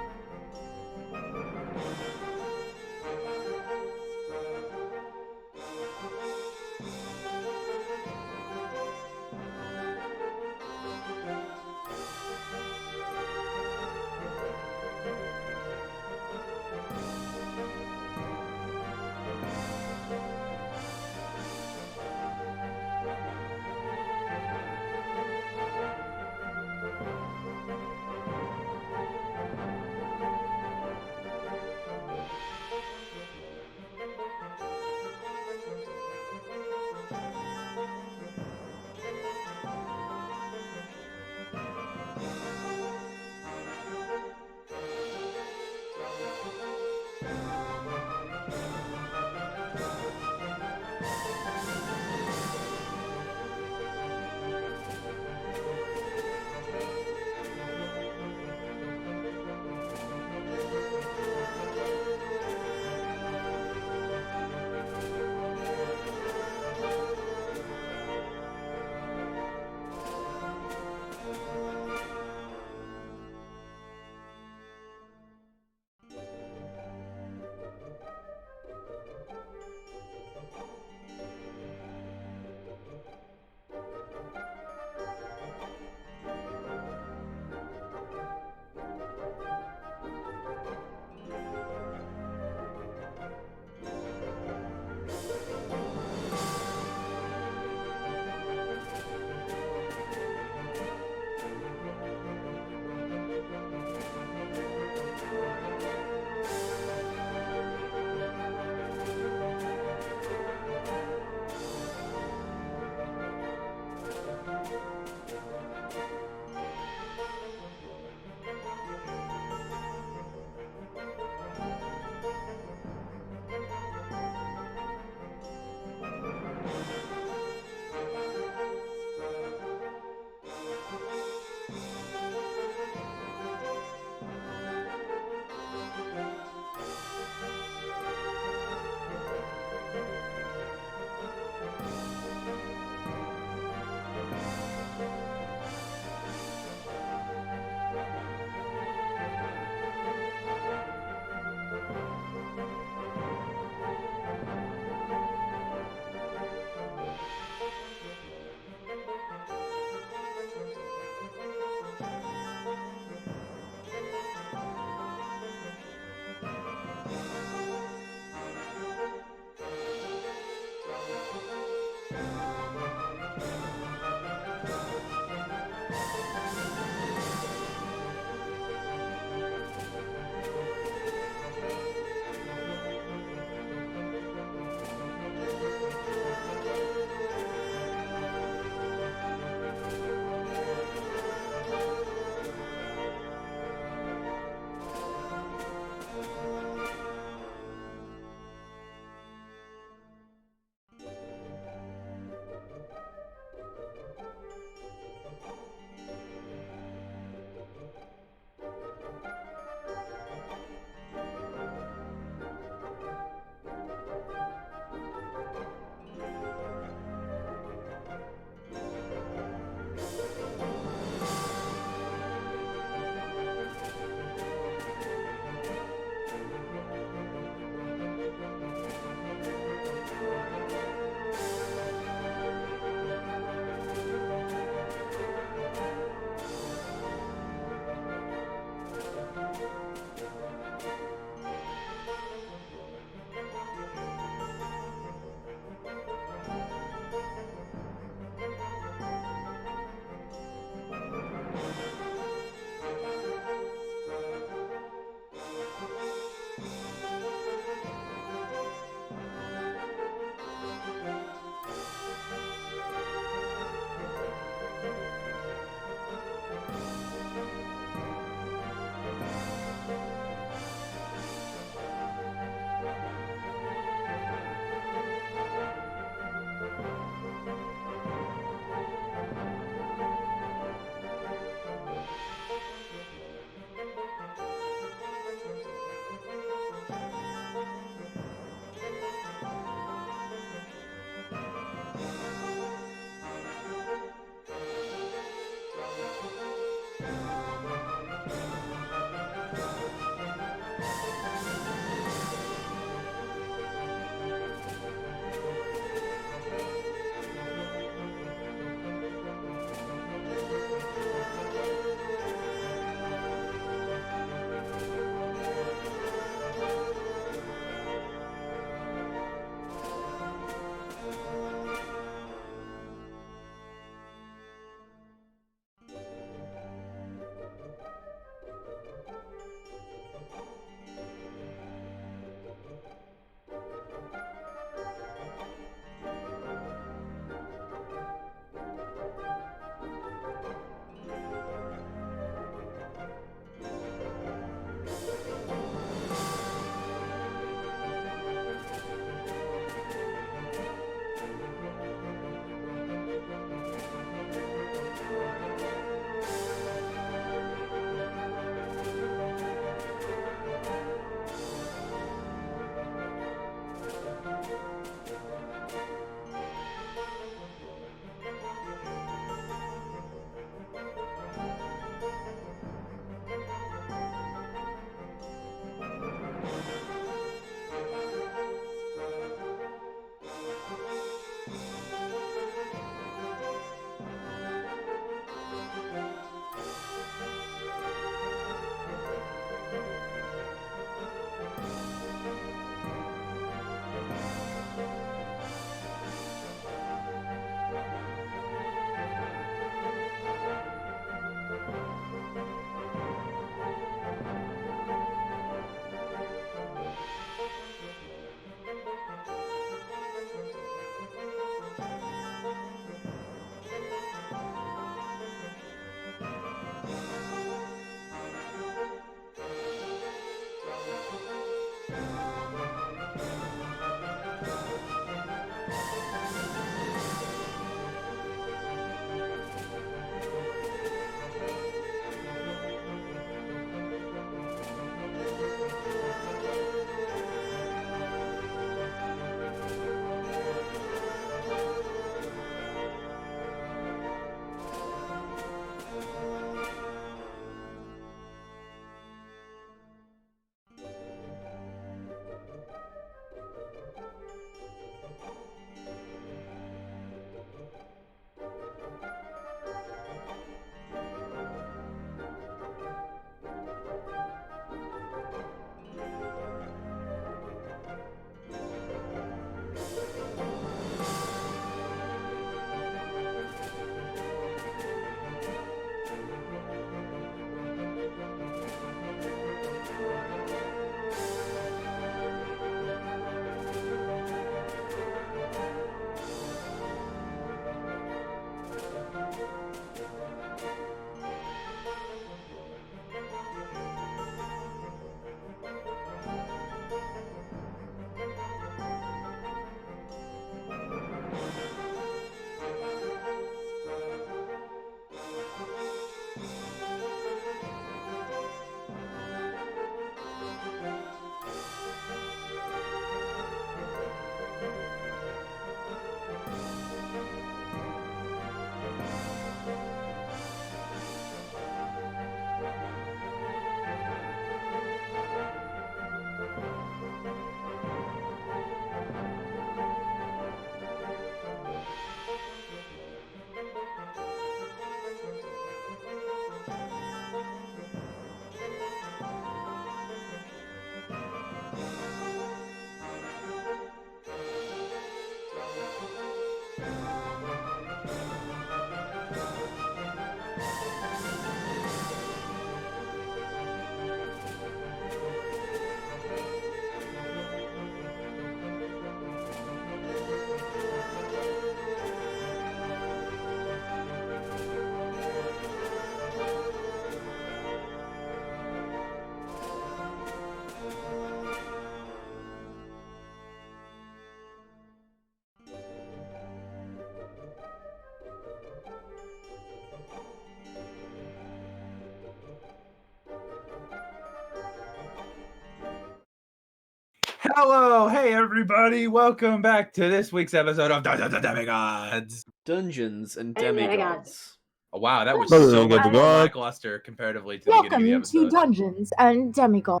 Hello, hey everybody, welcome back to this week's episode of Demigods. Dungeons and Demigods. Demigods. Oh, wow, that was Hello, so much more Demigod. lackluster comparatively to the beginning of the episode. Dungeons and Demigod.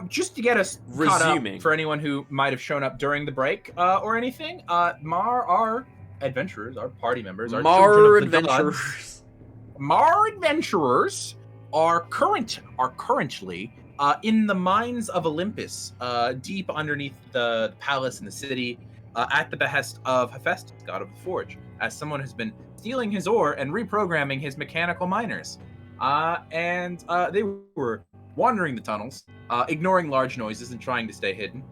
Just to get us caught Resuming. up for anyone who might have shown up during the break or anything, our adventurers, our party members, our Mar children of the gods, adventurers. Mar adventurers are currently in the mines of Olympus, deep underneath the palace in the city, at the behest of Hephaestus, god of the forge, as someone has been stealing his ore and reprogramming his mechanical miners. And they were wandering the tunnels, ignoring large noises and trying to stay hidden.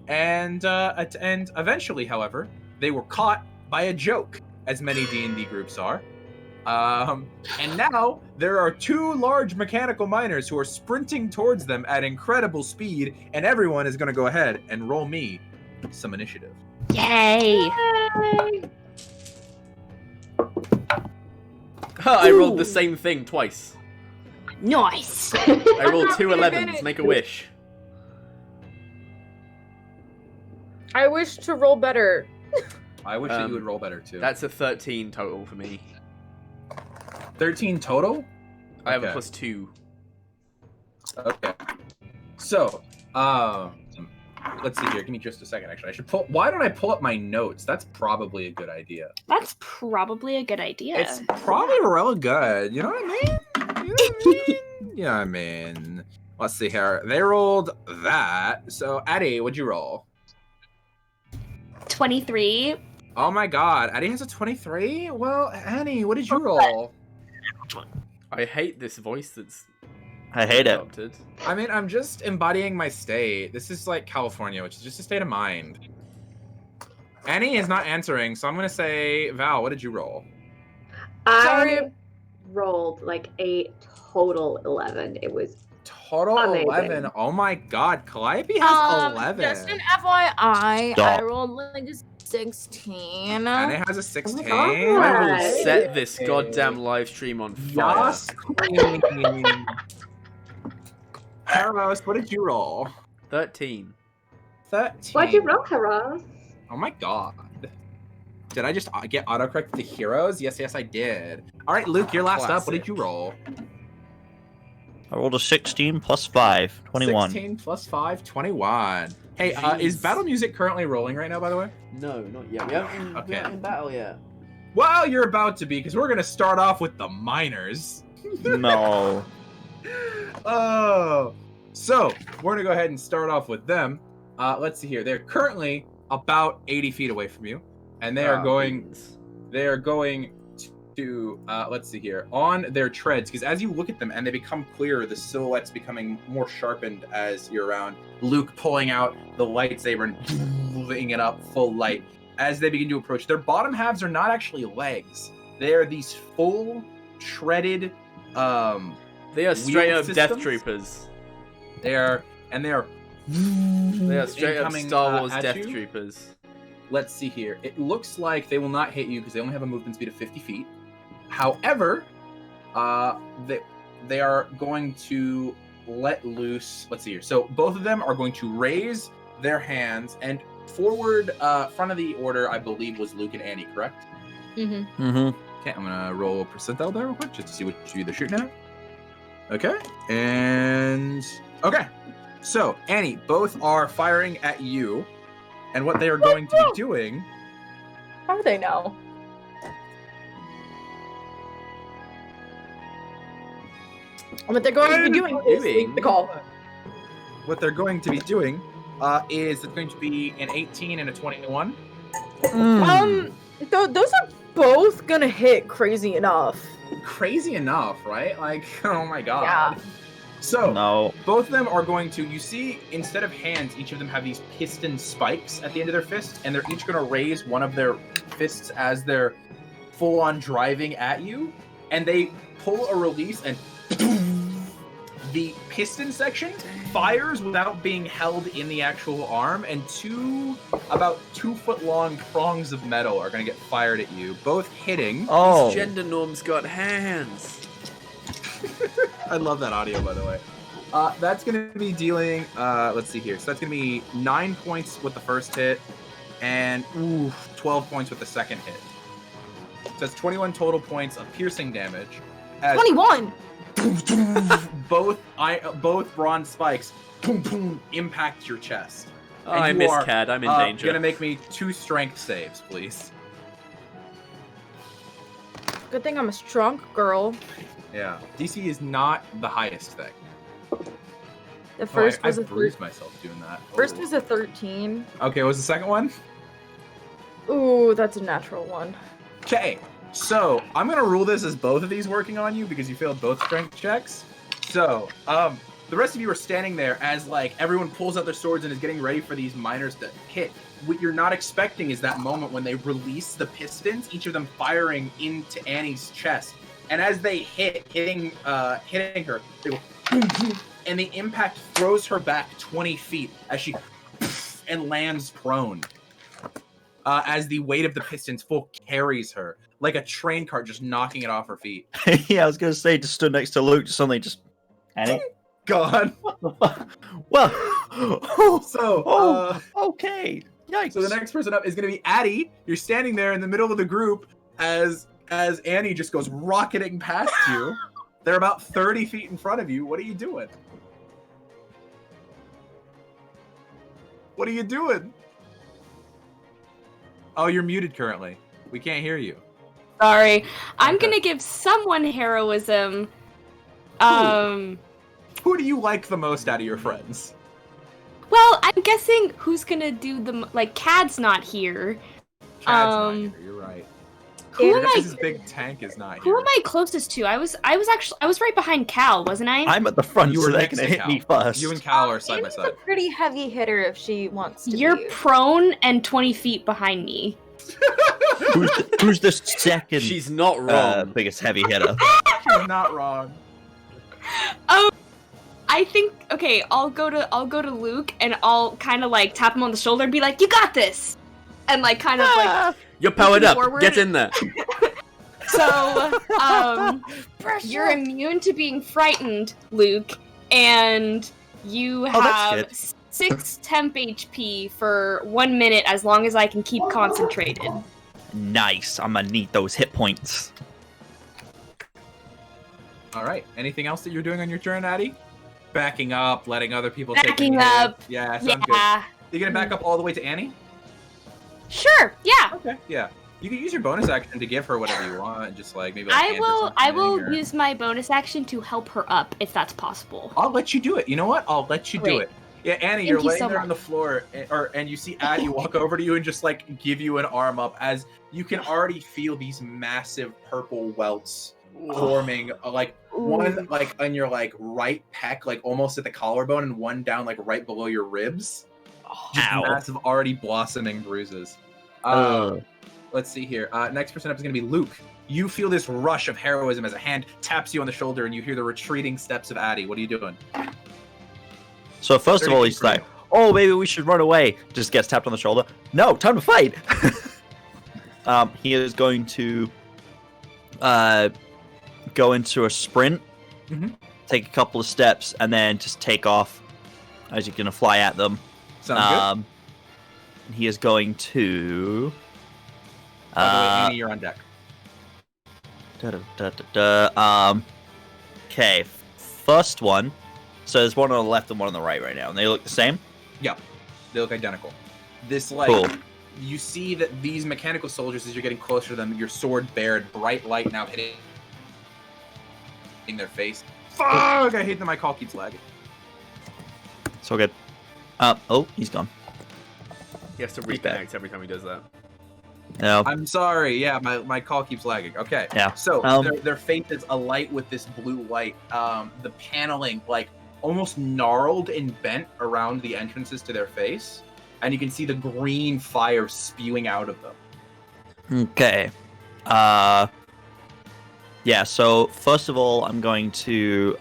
And eventually, however, they were caught by a joke, as many D&D groups are. And now there are two large mechanical miners who are sprinting towards them at incredible speed, and everyone is going to go ahead and roll me some initiative. Yay! I rolled the same thing twice. Nice. I rolled 2 11s. Make a wish. I wish to roll better. I wish that you would roll better too. That's a 13 total for me. 13 total? I have a Okay. +2. Okay. So, let's see here. Give me just a second, actually. Why don't I pull up my notes? That's probably a good idea. That's probably a good idea. It's probably real good. You know what I mean? You know what I mean? Let's see here. They rolled that. So, Addie, what'd you roll? 23. Oh my god. Addie has a 23? Well, Annie, what did you roll? I hate this voice that's I hate it. adopted. I mean, I'm just embodying my state. This is like California, which is just a state of mind. Annie is not answering, so I'm going to say, Val, what did you roll? I rolled like a total 11. It was Total amazing. 11. Oh my god, Calliope has 11. Just an FYI, Stop. I rolled like a 16. Annie has a 16. God. I will Right. set this goddamn live stream on fire. Yas queen. Haros, what did you roll? 13. 13. What'd you roll, Haros? Oh my god. Did I just get autocorrect to heroes? Yes, I did. All right, Luke, you're last up. What did you roll? I rolled a 16 plus 5, 21. 16 plus 5, 21. Hey, is Jeez. battle music currently rolling right now, by the way? No, not yet. We haven't Okay. we aren't in battle yet. Well, you're about to be, because we're going to start off with the miners. No. Oh. So, we're going to go ahead and start off with them. Let's see here. They're currently about 80 feet away from you. And they are going to, let's see here, on their treads, because as you look at them and they become clearer, the silhouette's becoming more sharpened as you're around. Luke pulling out the lightsaber and moving it up full light. As they begin to approach, their bottom halves are not actually legs. They are these full, shredded, They are straight up Wheel Death systems? Troopers. they are They are straight up incoming, Star Wars at Death you. Troopers. Let's see here. It looks like they will not hit you because they only have a movement speed of 50 feet. However, they are going to let loose. Let's see here. So both of them are going to raise their hands and forward. Front of the order, I believe, was Luke and Annie, correct? Mm-hmm. Mm-hmm. Okay, I'm gonna roll a percentile there real quick just to see what you either shooting at. Okay, and okay. So Annie, both are firing at you, and what they are going to be doing. How do they know? What they're going to be doing is make the call. What they're going to be doing is it's going to be an 18 and a 21. Those are both gonna hit crazy enough. Crazy enough, right? Like, oh my god. Yeah. So, No. both of them are going to, you see, instead of hands, each of them have these piston spikes at the end of their fist, and they're each going to raise one of their fists as they're full-on driving at you, and they pull a release, and the piston section fires without being held in the actual arm, and two about 2 foot long prongs of metal are going to get fired at you, both hitting. Oh. These gender norms got hands. I love that audio, by the way. That's going to be dealing, let's see here. So that's going to be 9 points with the first hit and 12 points with the second hit. So that's 21 total points of piercing damage. 21! Both bronze spikes impact your chest. Oh, I miss Cad. I'm in danger. You're going to make me 2 strength saves, please. Good thing I'm a strong girl. Yeah. DC is not the highest thing. The first was I a bruised myself doing that. First was a 13. Okay, what was the second one? Ooh, that's a natural one. Okay, so I'm gonna rule this as both of these working on you because you failed both strength checks. So, the rest of you are standing there as like everyone pulls out their swords and is getting ready for these miners to hit. What you're not expecting is that moment when they release the pistons, each of them firing into Annie's chest, and as they hitting her, they go boom, boom, and the impact throws her back 20 feet as she and lands prone. As the weight of the pistons full carries her like a train cart, just knocking it off her feet. Yeah, I was gonna say, just stood next to Luke, suddenly just Annie Gone. Well, okay. Yikes. So the next person up is going to be Addie. You're standing there in the middle of the group as Annie just goes rocketing past you. They're about 30 feet in front of you. What are you doing? What are you doing? Oh, you're muted currently. We can't hear you. Sorry. I'm gonna give someone heroism. Who do you like the most out of your friends? Well, I'm guessing who's gonna do the like. Cad's not here. Chad's not here. You're right. Who am I? This big tank is not here. Who am I closest to? I was right behind Cal, wasn't I? I'm at the front, You so were they're next gonna to hit Cal. me first. You and Cal are side by Annie's side. a pretty heavy hitter if she wants to You're be. prone and 20 feet behind me. Who's the second She's not wrong. biggest heavy hitter? She's not wrong. I think okay. I'll go to Luke and I'll kind of like tap him on the shoulder and be like, "You got this," and like kind of like You're powered up. forward. Get in there. so. You're immune to being frightened, Luke, and you have 6 temp HP for 1 minute as long as I can keep concentrated. Nice. I'm gonna need those hit points. All right. Anything else that you're doing on your turn, Addie? Backing up, letting other people take Backing the hit. up. Yeah, sounds Yeah. good. You gonna back up all the way to Annie? Sure. Yeah. Okay. Yeah. You can use your bonus action to give her whatever you want, just like maybe. Like I will use my bonus action to help her up if that's possible. I'll let you do it. You know what? I'll let you do Great. it. Yeah, Annie, Thank you're you laying so there on the much. floor, and you see Addie walk over to you and just like give you an arm up, as you can already feel these massive purple welts forming, like one like on your like right pec, like almost at the collarbone, and one down like right below your ribs. Just Ow. massive, already blossoming bruises. Let's see here. Next person up is going to be Luke. You feel this rush of heroism as a hand taps you on the shoulder, and you hear the retreating steps of Addie. What are you doing? So first of all, he's like, "Oh, maybe we should run away." Just gets tapped on the shoulder. No, time to fight. He is going to go into a sprint, take a couple of steps, and then just take off as you're going to fly at them. Sounds good. He is going to. By the way, Annie, you're on deck. Okay, first one. So there's one on the left and one on the right now, and they look the same. Yeah, they look identical. This like Cool. you see that these mechanical soldiers, as you're getting closer to them, your sword bared, bright light now hitting their face. Fuck! I hate that my call keeps lagging. So good. Oh, he's gone. He has to He's back. reconnect every time he does that. No. I'm sorry. Yeah, my call keeps lagging. Okay. Yeah. So their face is alight with this blue light. The paneling like almost gnarled and bent around the entrances to their face, and you can see the green fire spewing out of them. Okay. Yeah, so first of all, I'm going to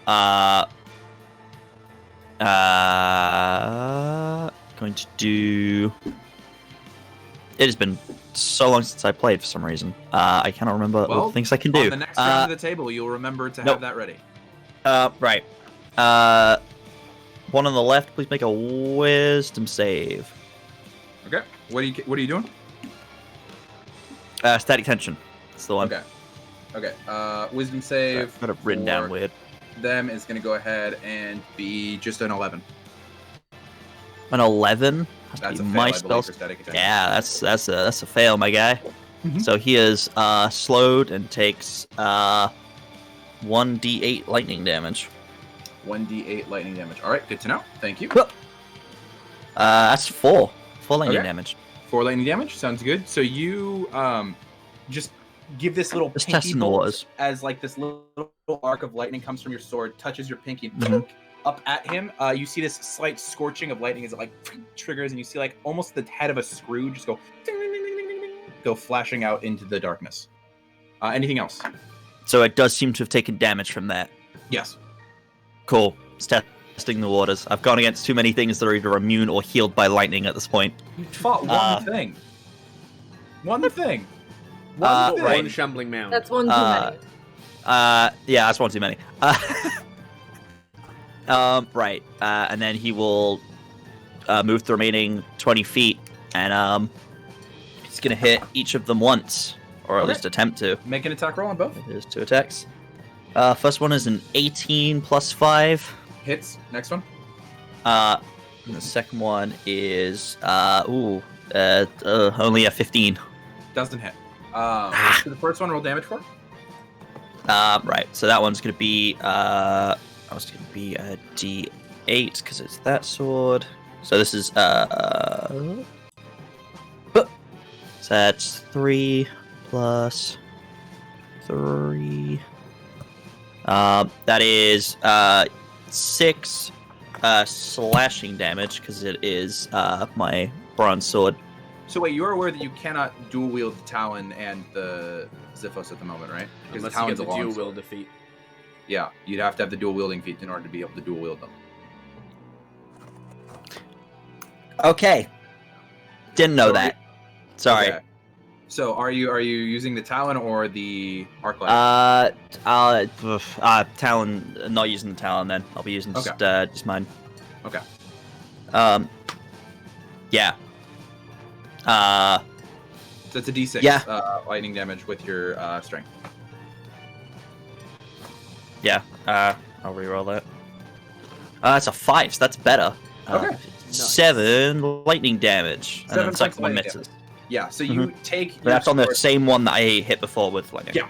do. It has been so long since I played for some reason. I cannot remember all the things I can do. On the next round of the table, you'll remember to have that ready. Right. one on the left, please make a wisdom save. Okay. What are you doing? Static tension. That's the one. Okay. Okay. Wisdom save. I've got it written down for weird. them is going to go ahead and be just an 11. An 11. That's a my fail, I believe, spell. for static attention. Yeah, that's a fail, my guy. Mhm. So he is slowed and takes 1d8 lightning damage. 1d8 lightning damage. All right, good to know. Thank you. That's 4 lightning Okay. damage. 4 lightning damage. Sounds good. So you just give this little Just pinky testing the bolt waters. as like this little arc of lightning comes from your sword, touches your pinky, and Mhm. up at him. You see this slight scorching of lightning as it like triggers, and you see like almost the head of a screw just go flashing out into the darkness. Anything else? So it does seem to have taken damage from that. Yes. Cool. It's testing the waters. I've gone against too many things that are either immune or healed by lightning at this point. You fought one thing. One thing. One shambling mound. That's one too many. Yeah, that's one too many. Right. And then he will move the remaining 20 feet, and he's gonna hit each of them once, or at Okay. least attempt to. Make an attack roll on both. There's 2 attacks. First one is an 18 plus 5. Hits. Next one. And the second one is only a 15. Doesn't hit. So the first one, roll damage for. Right. So that one's gonna be a D8 because it's that sword. So this is so that's 3 plus 3. That is 6 slashing damage because it is my bronze sword. So wait, you are aware that you cannot dual wield the Talon and the Xiphos at the moment, right? Because Unless the you Talon's get a the long dual sword. wield defeat. Yeah, you'd have to have the dual wielding feat in order to be able to dual wield them. Okay. Didn't know So that. Sorry. Okay. So are you using the Talon or the Arclight? Talon. Not using the Talon then. I'll be using just mine. Okay. Yeah. So it's a D6 Yeah. lightning damage with your strength. Yeah. I'll reroll that. That's a 5, so that's better. Okay. 7 lightning damage. And 7 then the second points one lightning misses. Yeah, so you take your That's on the sword same one that I hit before with lightning. Yeah.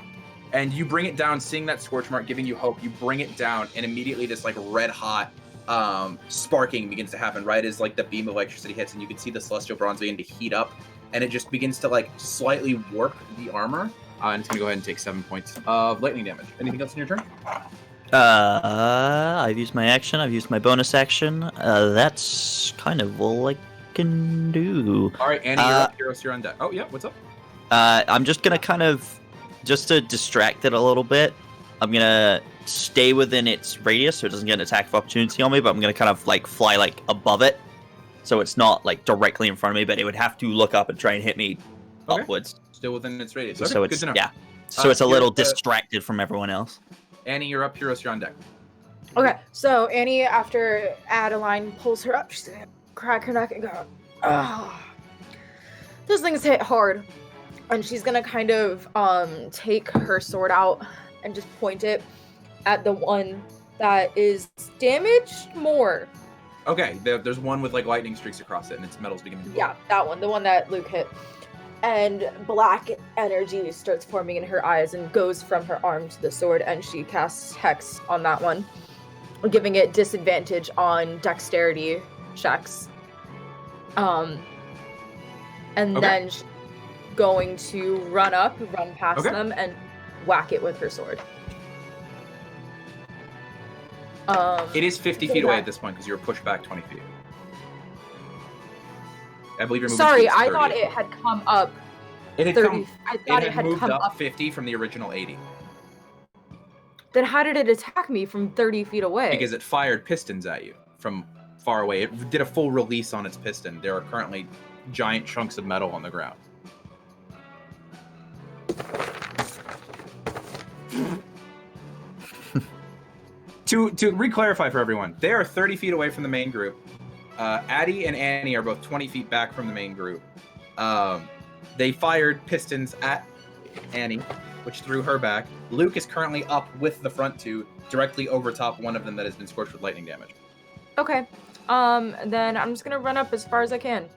and you bring it down, seeing that scorch mark giving you hope. You bring it down, and immediately this like red hot sparking begins to happen right as like the beam of electricity hits, and you can see the celestial bronze begin to heat up, and it just begins to like slightly warp the armor. And it's gonna go ahead and take 7 points of lightning damage. Anything else in your turn? I've used my action. I've used my bonus action. That's kind of all I can do. All right, Annie, you're up. Heroes, you're on deck. Oh yeah, what's up? I'm just gonna kind of, just to distract it a little bit, I'm gonna stay within its radius so it doesn't get an attack of opportunity on me, but I'm gonna kind of like fly like above it, so it's not like directly in front of me, but it would have to look up and try and hit me upwards. Still within its radius. So Okay, it's, good to know. yeah. So it's a you're little at the- distracted from everyone else. Annie, you're up. Heroes, you're on deck. Okay, so Annie, after Adeline pulls her up, she's gonna crack her neck and go, "Ah, this thing's hit hard." And she's gonna kind of take her sword out and just point it at the one that is damaged more. Okay, there's one with like lightning streaks across it, and its metal's beginning to glow. Yeah, that one, the one that Luke hit. And black energy starts forming in her eyes and goes from her arm to the sword, and she casts Hex on that one, giving it disadvantage on dexterity checks. And Okay. then she's going to run past Okay. them, and whack it with her sword. It is 50 feet away at this point because you were pushed back 20 feet. I believe you're moving. Sorry, towards I 30. thought it had come up It had 30. come. I thought it had moved come up up. 50 from the original 80 Then how did it attack me from 30 feet away? because it fired pistons at you from far away. It did a full release on its piston. There are currently giant chunks of metal on the ground. To re-clarify for everyone, they are 30 feet away from the main group. Addie and Annie are both 20 feet back from the main group. They fired pistons at Annie, which threw her back. Luke is currently up with the front two, directly over top one of them that has been scorched with lightning damage. Okay. Then I'm just gonna run up as far as I can.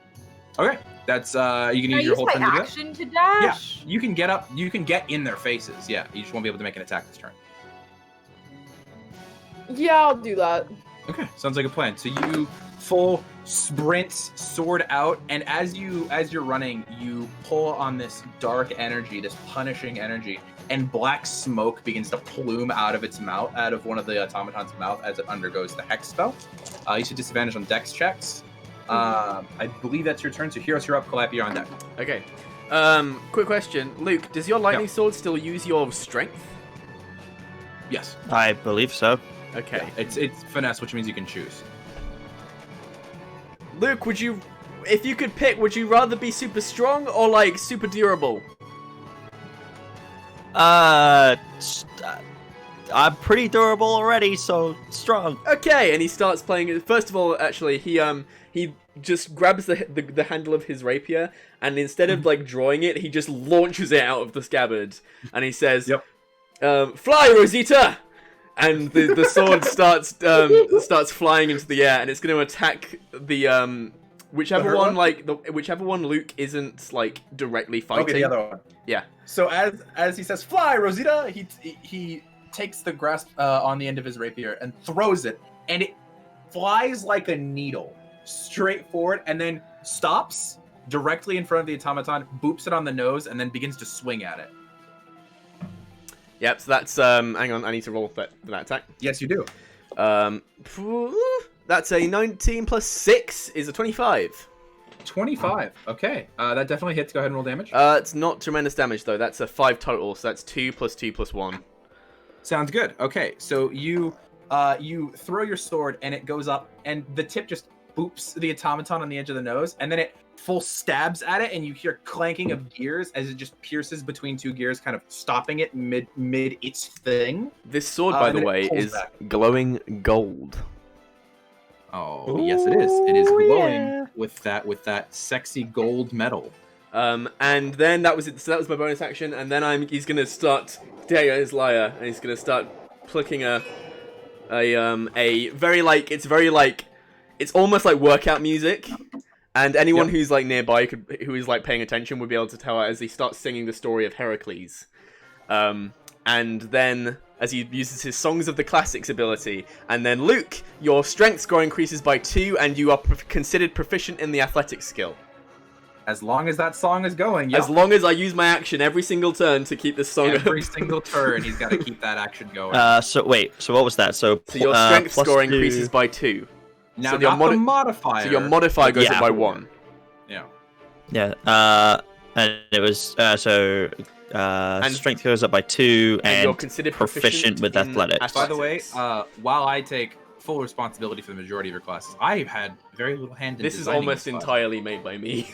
Okay, that's you can Can I use your use whole my turn to do that. action to dash? Yeah, you can get up. You can get in their faces. Yeah, you just won't be able to make an attack this turn. Yeah, I'll do that. Okay, sounds like a plan. So you full sprint, sword out, and as you're running, you pull on this dark energy, this punishing energy, and black smoke begins to plume out of its mouth, out of one of the automaton's mouth as it undergoes the hex spell. You should disadvantage on dex checks. I believe that's your turn. So Heroes, you're up. Calliope, you're on deck. Okay. Quick question, Luke. Does your lightning sword still use your strength? Yes. I believe so. Okay. Yeah, it's finesse, which means you can choose. Luke, if you could pick, would you rather be super strong or like super durable? I'm pretty durable already, so strong. Okay, and he starts playing it. First of all, actually, he just grabs the handle of his rapier, and instead of like drawing it, he just launches it out of the scabbard, and he says, "Yep, fly, Rosita!" And the sword starts flying into the air, and it's going to attack the whichever one Luke isn't like directly fighting. Okay, the other one. Yeah. So as he says, "Fly, Rosita," he takes the grasp on the end of his rapier and throws it, and it flies like a needle straight forward, and then stops directly in front of the automaton, boops it on the nose, and then begins to swing at it. Yep. So that's hang on, I need to roll for that attack. Yes, you do. That's a 19 plus 6 is a 25. 25. Okay. That definitely hits. Go ahead and roll damage. It's not tremendous damage though. That's a 5 total, so that's 2 plus 2 plus 1. Sounds good. Okay, so you throw your sword and it goes up, and the tip just boops the automaton on the edge of the nose, and then it full stabs at it, and you hear clanking of gears as it just pierces between two gears, kind of stopping it mid its thing. This sword, by the way, is glowing gold. Oh, yes, it is. It is glowing with that sexy gold metal. And then that was it. So that was my bonus action, and then he's gonna start taking out his lyre, and he's gonna start plucking a very like it's almost like workout music, and anyone who's like nearby who is like paying attention would be able to tell as he starts singing the story of Heracles. And then as he uses his Songs of the Classics ability, and then Luke, your strength score increases by 2, and you are considered proficient in the athletics skill. As long as that song is going, As long as I use my action every single turn to keep this song every up. single turn, he's got to keep that action going. So what was that? So your strength score 2. increases by 2. Now, so not the modifier. So your modifier goes up by 1. Yeah. Yeah. And it was strength goes up by 2, and you're considered proficient with athletics. By the way, while I take full responsibility for the majority of your classes, I've had very little hand in this is designing almost this class. entirely made by me.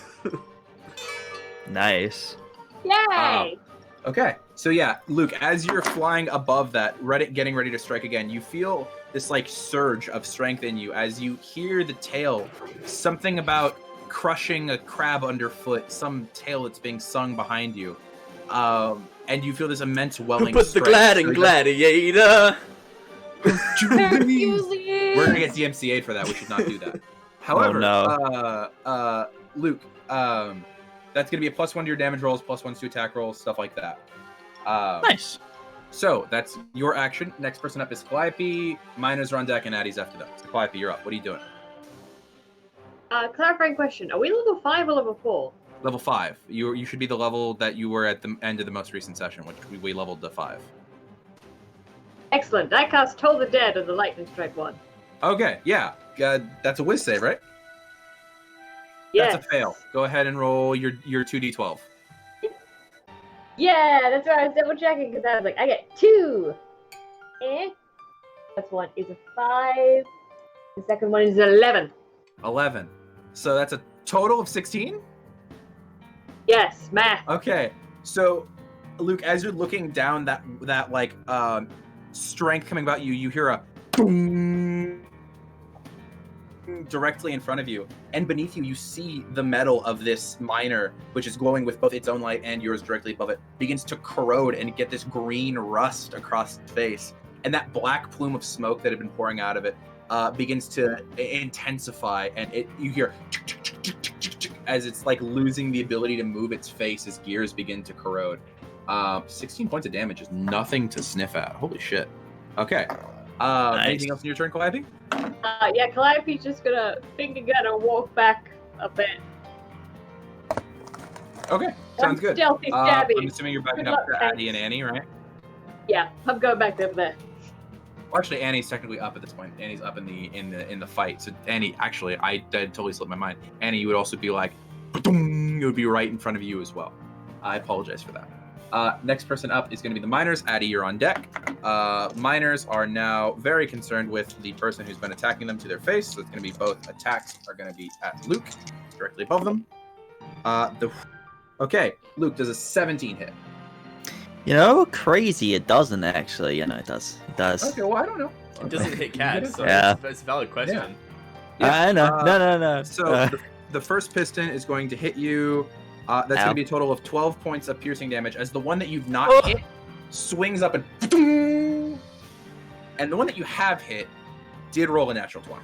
Nice. Yay! Okay, so yeah, Luke, as you're flying above that, getting ready to strike again, you feel this like surge of strength in you as you hear the tale, something about crushing a crab underfoot, some tale that's being sung behind you, and you feel this immense welling. Who put the gladiator? We're gonna get DMCA'd for that. We should not do that. However, Luke, that's gonna be a +1 to your damage rolls, +1 to attack rolls, stuff like that. Nice. So that's your action. Next person up is Calliope. Miners are on deck, and Addie's after them. So Calliope, you're up. What are you doing? Clarifying question: are we level 5 or level 4? Level 5. You should be the level that you were at the end of the most recent session, which we leveled to 5. Excellent. I cast Toll the Dead of the Lightning Strike one. Okay, yeah. That's a whiz save, right? Yes. That's a fail. Go ahead and roll your 2d12. Yeah, that's right. I was double checking because I was like, I get 2. First one is a 5. The second one is 11. 11. So that's a total of 16? Yes, math. Okay. So, Luke, as you're looking down that like strength coming about you, you hear a directly in front of you, and beneath you, you see the metal of this miner, which is glowing with both its own light and yours directly above it, begins to corrode and get this green rust across its face. And that black plume of smoke that had been pouring out of it begins to intensify, and you hear as it's like losing the ability to move its face as gears begin to corrode. 16 points of damage is nothing to sniff at. Holy shit. Okay. Nice. Anything else in your turn, Calliope? Yeah, Calliope's just gonna finger gun and walk back a bit. Okay, sounds good. Stealthy I'm stabby. assuming you're backing Good up luck, to Addie and Annie, right? Yeah, I'm going back over there. Well, actually, Annie's technically up at this point. Annie's up in the fight. So Annie, actually, I totally slipped my mind. Annie, you would also be like, it would be right in front of you as well. I apologize for that. Next person up is going to be the miners. Addie, you're on deck. Miners are now very concerned with the person who's been attacking them to their face. So it's going to be both attacks are going to be at Luke, directly above them. Okay, Luke does a 17 hit. You know, crazy. It doesn't actually. You know, it does. It does. Okay, well, I don't know. It doesn't hit cats, so Yeah. it's a valid question. Yeah. I know. No. So the first piston is going to hit you. That's going to be a total of 12 points of piercing damage as the one that you've not hit swings up and the one that you have hit did roll a natural 20.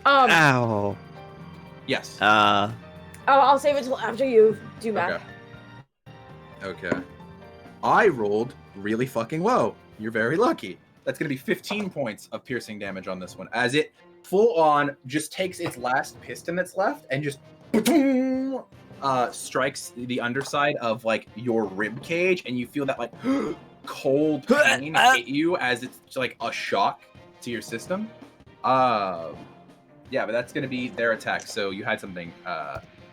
Ow. Yes. I'll save it till after you do math. Okay. I rolled really fucking low. You're very lucky. That's going to be 15 points of piercing damage on this one as it full on just takes its last piston that's left and just strikes the underside of like your rib cage, and you feel that like cold pain hit you as it's like a shock to your system. Yeah, but that's gonna be their attack. So you had something.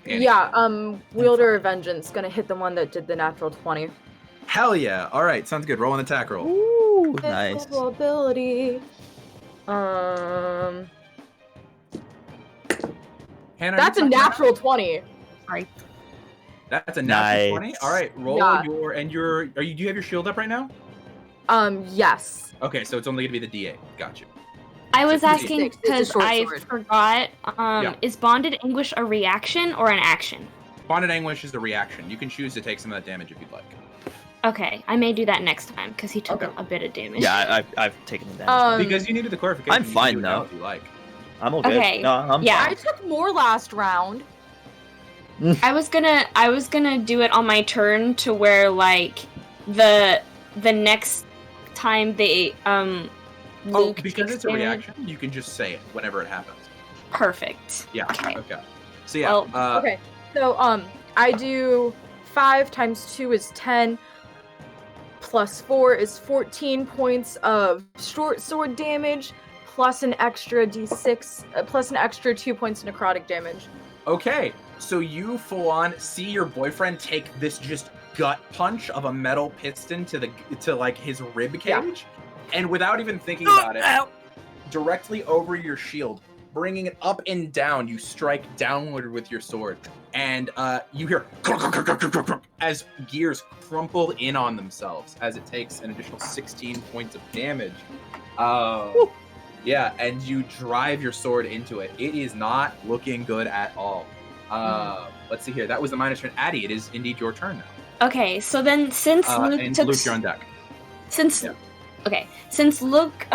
Annie. Yeah. Wielder of Vengeance gonna hit the one that did the natural 20. Hell yeah! All right, sounds good. Roll an attack roll. Ooh, Fifth nice. level ability. Hannah, That's a natural 20. That's a natural 20. Nice. All right, roll Yeah. do you have your shield up right now? Yes. Okay, so it's only gonna be the D8. Gotcha. I was It's a asking it's a because short I sword. forgot. Yeah. Is Bonded Anguish a reaction or an action? Bonded Anguish is a reaction. You can choose to take some of that damage if you'd like. Okay, I may do that next time because he took Okay. a bit of damage. Yeah, I've taken the damage. Because you needed the clarification. I'm you can fine do it now now. if you like. I'm all good. Okay, No, I'm yeah. I took more last round. I was gonna do it on my turn to where like the next time they Luke because takes it's a damage- reaction, you can just say it whenever it happens. Perfect. Yeah. Okay. Okay. So yeah. Well, Okay. So I do 5 times 2 is 10. Plus 4 is 14 points of short sword damage, plus an extra d6, plus an extra 2 points necrotic damage. Okay. So you full on see your boyfriend take this just gut punch of a metal piston to like his rib cage, and without even thinking about it, directly over your shield, bringing it up and down, you strike downward with your sword, and you hear as gears crumple in on themselves as it takes an additional 16 points of damage. Yeah, and you drive your sword into it. It is not looking good at all. Let's see here. That was the miner's turn. Addie, it is indeed your turn now. Okay, so then since Luke And took Luke, you're on deck. since Yeah. okay, since Luke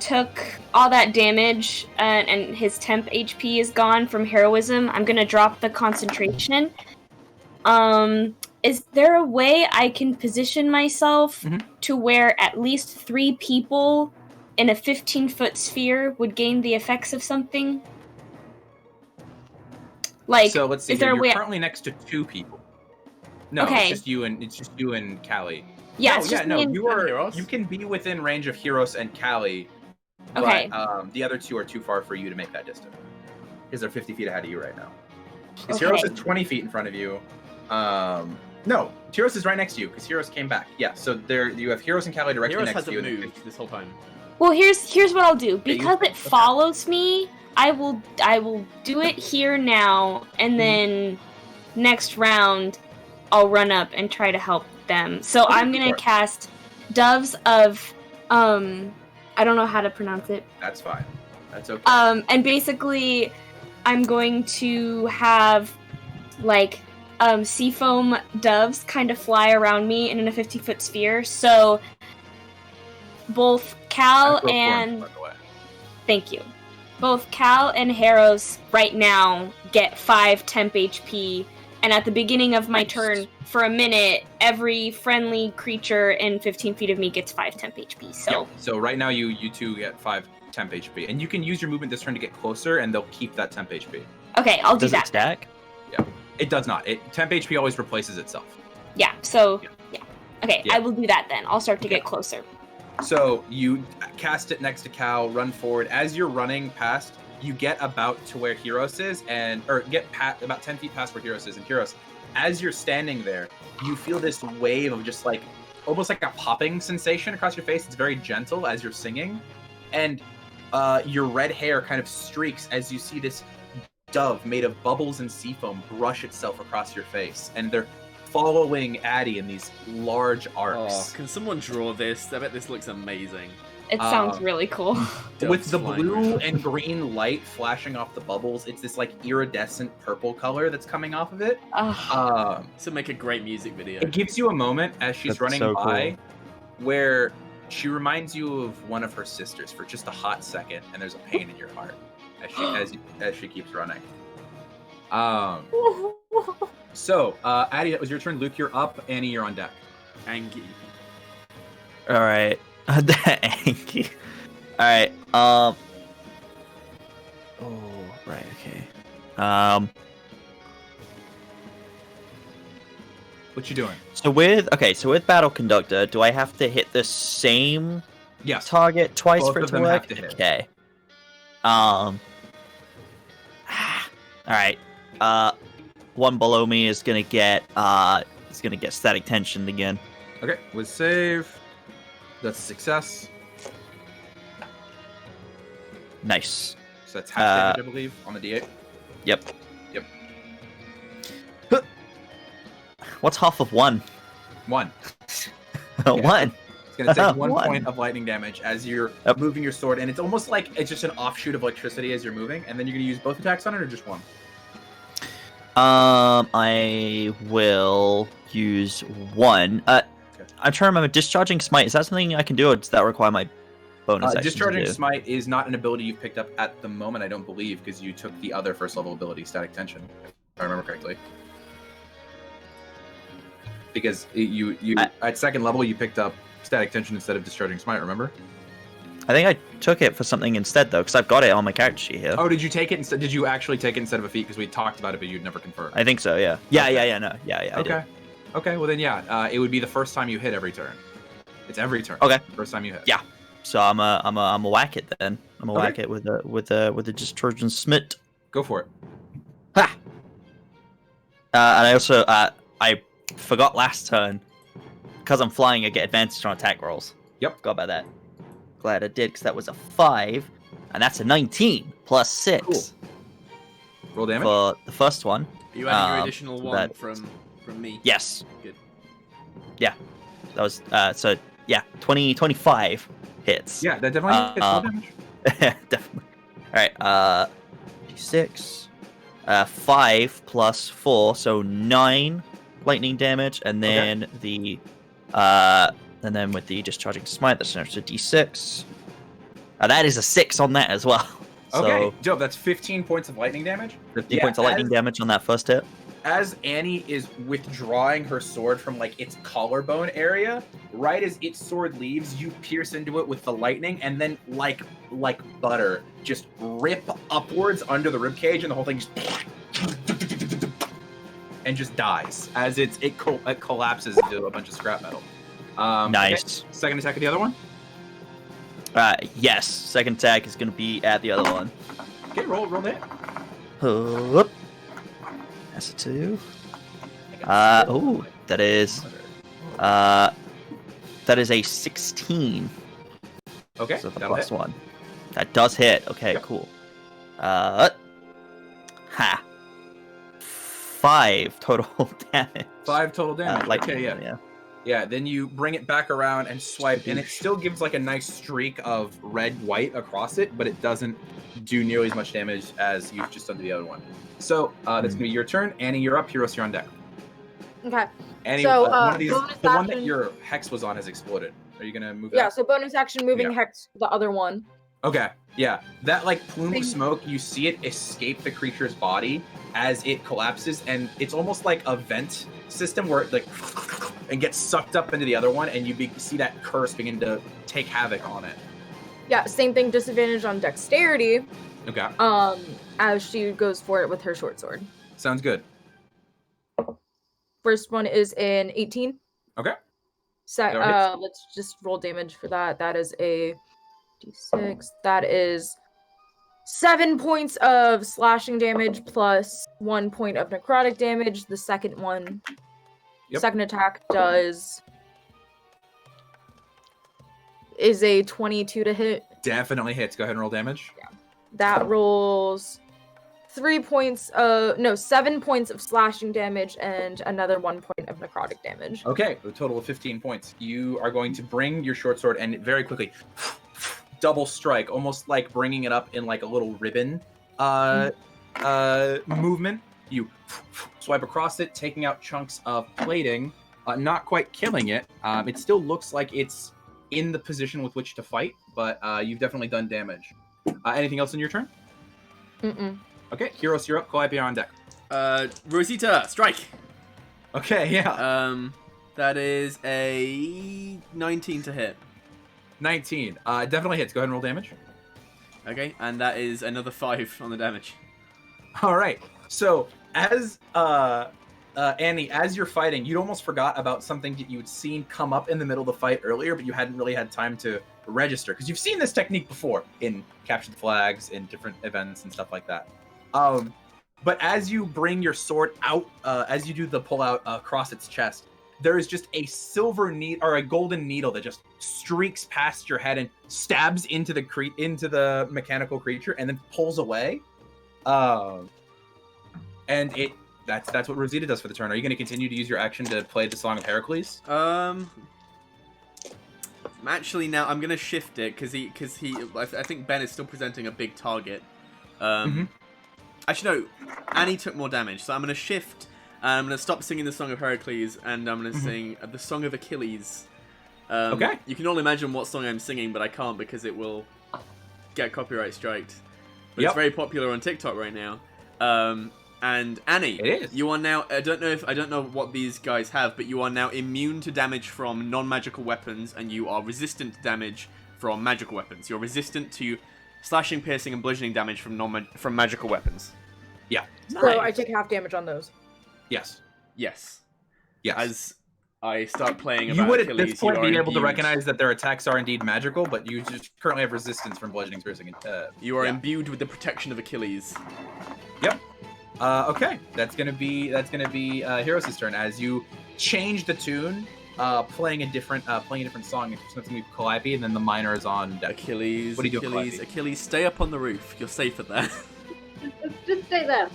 took all that damage and his temp HP is gone from heroism, I'm gonna drop the concentration. Is there a way I can position myself Mhm. to where at least 3 people in a 15-foot sphere would gain the effects of something? Like, So let's see. is there Here. a You're way? currently next to 2 people. No, Okay. it's just you and Callie. Yeah, no, it's just no, me and you are. Heroes? You can be within range of Heroes and Callie. But, Okay. the other 2 are too far for you to make that distance because they're 50 feet ahead of you right now. Because Okay. Heroes is 20 feet in front of you. No, Heroes is right next to you because Heroes came back. Yeah, so there you have Heroes and Callie directly Heroes next to hasn't you. moved this whole time. Well, here's what I'll do. Because okay. it follows me, I will do it here now, and then next round I'll run up and try to help them. So Okay, I'm go gonna for it. cast Doves of I don't know how to pronounce it. That's fine. That's okay. And basically, I'm going to have like seafoam doves kind of fly around me in a 50-foot sphere. So both Cal and thank you. Both Cal and Harrows right now get 5 temp HP, and at the beginning of my turn, for a minute, every friendly creature in 15 feet of me gets 5 temp HP. So, yeah. So right now you two get 5 temp HP, and you can use your movement this turn to get closer, and they'll keep that temp HP. Okay, I'll do Does it that. stack? Yeah, it does not. Temp HP always replaces itself. Yeah. So yeah. Okay, Yeah. I will do that then. I'll start to get closer. So you cast it next to Cal, run forward. As you're running past, you get about to where Heros is, or get about 10 feet past where Heros is. And Heros, as you're standing there, you feel this wave of just like, almost like a popping sensation across your face. It's very gentle as you're singing. And your red hair kind of streaks as you see this dove made of bubbles and seafoam brush itself across your face. And they're following Addie in these large arcs. Oh, can someone draw this? I bet this looks amazing. It sounds really cool. With the flying blue around. and green light flashing off the bubbles, it's this like iridescent purple color that's coming off of it. This would make a great music video. It gives you a moment as she's That's running so by where she reminds you of one of her sisters for just a hot second, and there's a pain in your heart as she keeps running. So, Addie, that was your turn. Luke, you're up. Annie, you're on deck. Angie. All right. Angie. All right. Oh, right. Okay. What you doing? So with Battle Conductor, do I have to hit the same Yes. target twice Both for it of to them work? have to hit. Okay. All right. One below me is gonna get static tension again. Okay, with save. That's a success. Nice. So that's half damage, I believe, on the D8. Yep. Yep. What's half of 1? 1. 1. It's going to take 1 One. point of lightning damage as you're moving your sword, and it's almost like it's just an offshoot of electricity as you're moving, and then you're going to use both attacks on it, or just one? I will use 1. I'm trying to remember, Discharging Smite, is that something I can do, or does that require my bonus action to Discharging do? Smite is not an ability you've picked up at the moment, I don't believe, because you took the other first level ability, Static Tension, if I remember correctly. Because you at second level, you picked up Static Tension instead of Discharging Smite, remember? I think I took it for something instead, though, because I've got it on my character sheet here. Oh, did you take it instead? Did you actually take it instead of a feat? Because we talked about it, but you'd never confirmed. I think so, yeah. Yeah, I did. Okay, well then, yeah, it would be the first time you hit every turn. It's every turn. Okay. First time you hit. Yeah. So I'm a whack it then. I'm a whack it with the Discharging Smite. Go for it. Ha! And I also I forgot last turn, because I'm flying, I get advantage on attack rolls. Yep. Forgot about that. Glad I did, because that was a 5, and that's a 19 plus 6. Cool. Roll damage. For the first one. Are you adding your additional so 1 that- from me? Yes. Good. Yeah. That was so yeah, 25 hits. Yeah, that definitely hits roll damage. Definitely. All right. D6. 5 plus 4, so 9 lightning damage, and then and then with the Discharging Smite, that's an extra D6. That is a 6 on that as well. Okay, So Joe, that's 15 points of lightning damage. 15 points of lightning damage on that first hit. As Annie is withdrawing her sword from like its collarbone area, right as its sword leaves, you pierce into it with the lightning, and then like butter, just rip upwards under the ribcage, and the whole thing just and just dies as it collapses into a bunch of scrap metal. Nice. Okay. Second attack of the other one. Yes. Second attack is going to be at the other one. Okay, roll that. Whoop. That's a 2. Oh, that is a 16. Okay, So the that'll plus hit. 1. That does hit. Okay, Yep. cool. 5 total damage. 5 total damage. Lightning, Okay, yeah. Yeah, then you bring it back around and swipe, and it still gives like a nice streak of red-white across it, but it doesn't do nearly as much damage as you've just done to the other one. So that's gonna be your turn. Annie, you're up. Heroes, you're on deck. Okay. Annie, So, one of these, the bonus one that action- your hex was on has exploded. Are you gonna move Yeah, that? so bonus action moving Yeah. hex the other one. Okay, yeah. That like plume of Same. smoke, you see it escape the creature's body as it collapses, and it's almost like a vent system where it like and gets sucked up into the other one, and you see that curse begin to take havoc on it. Yeah, same thing, disadvantage on dexterity, Okay, as she goes for it with her short sword. sounds good. First one is an 18. Okay. So, hits. let's just roll damage for that. That is a d6. That is 7 points of slashing damage plus 1 point of necrotic damage. The second one, Yep. second attack is a 22 to hit. Definitely hits. Go ahead and roll damage. That rolls 7 points of slashing damage and another 1 point of necrotic damage. Okay, a total of 15 points. You are going to bring your short sword and very quickly double strike, almost like bringing it up in like a little ribbon movement. You swipe across it, taking out chunks of plating, not quite killing it. It still looks like it's in the position with which to fight, but you've definitely done damage. Anything else in your turn? Mm-mm. Okay, Heroes, you're up. Calliope, on deck. Rosita, strike. Okay, yeah. That is a 19 to hit. 19. Definitely hits. Go ahead and roll damage. Okay, and that is another 5 on the damage. All right. So as Annie, as you're fighting, you'd almost forgot about something that you'd seen come up in the middle of the fight earlier, but you hadn't really had time to register because you've seen this technique before in Capture the Flags, in different events and stuff like that. But as you bring your sword out, as you do the pull out across its chest, there is just a silver needle or a golden needle that just streaks past your head and stabs into the mechanical creature and then pulls away. And that's what Rosita does for the turn. Are you going to continue to use your action to play the Song of Heracles? Actually, now I'm gonna shift it because I think Ben is still presenting a big target. Actually, no, Annie took more damage, so I'm gonna shift. And I'm gonna stop singing the Song of Heracles, and I'm gonna sing the Song of Achilles. Okay. You can all imagine what song I'm singing, but I can't because it will get copyright striked. But it's very popular on TikTok right now. And Annie, it is. You are now. I don't know what these guys have, but you are now immune to damage from non-magical weapons, and you are resistant to damage from magical weapons. You're resistant to slashing, piercing, and bludgeoning damage from magical weapons. Yeah. So I take half damage on those. Yes. Yes. Yes. As I start playing about You would Achilles, at this point you are be able to imbued- recognize that their attacks are indeed magical, but you just currently have resistance from bludgeoning, piercing. You are yeah. imbued with the protection of Achilles. Yep. Okay, that's gonna be Heroes' turn as you change the tune, playing a different song. It's gonna be Calliope, and then the minor is on deck. Achilles. What do you do, Achilles. Calliope? Achilles, stay up on the roof. You're safe at that. Just stay there.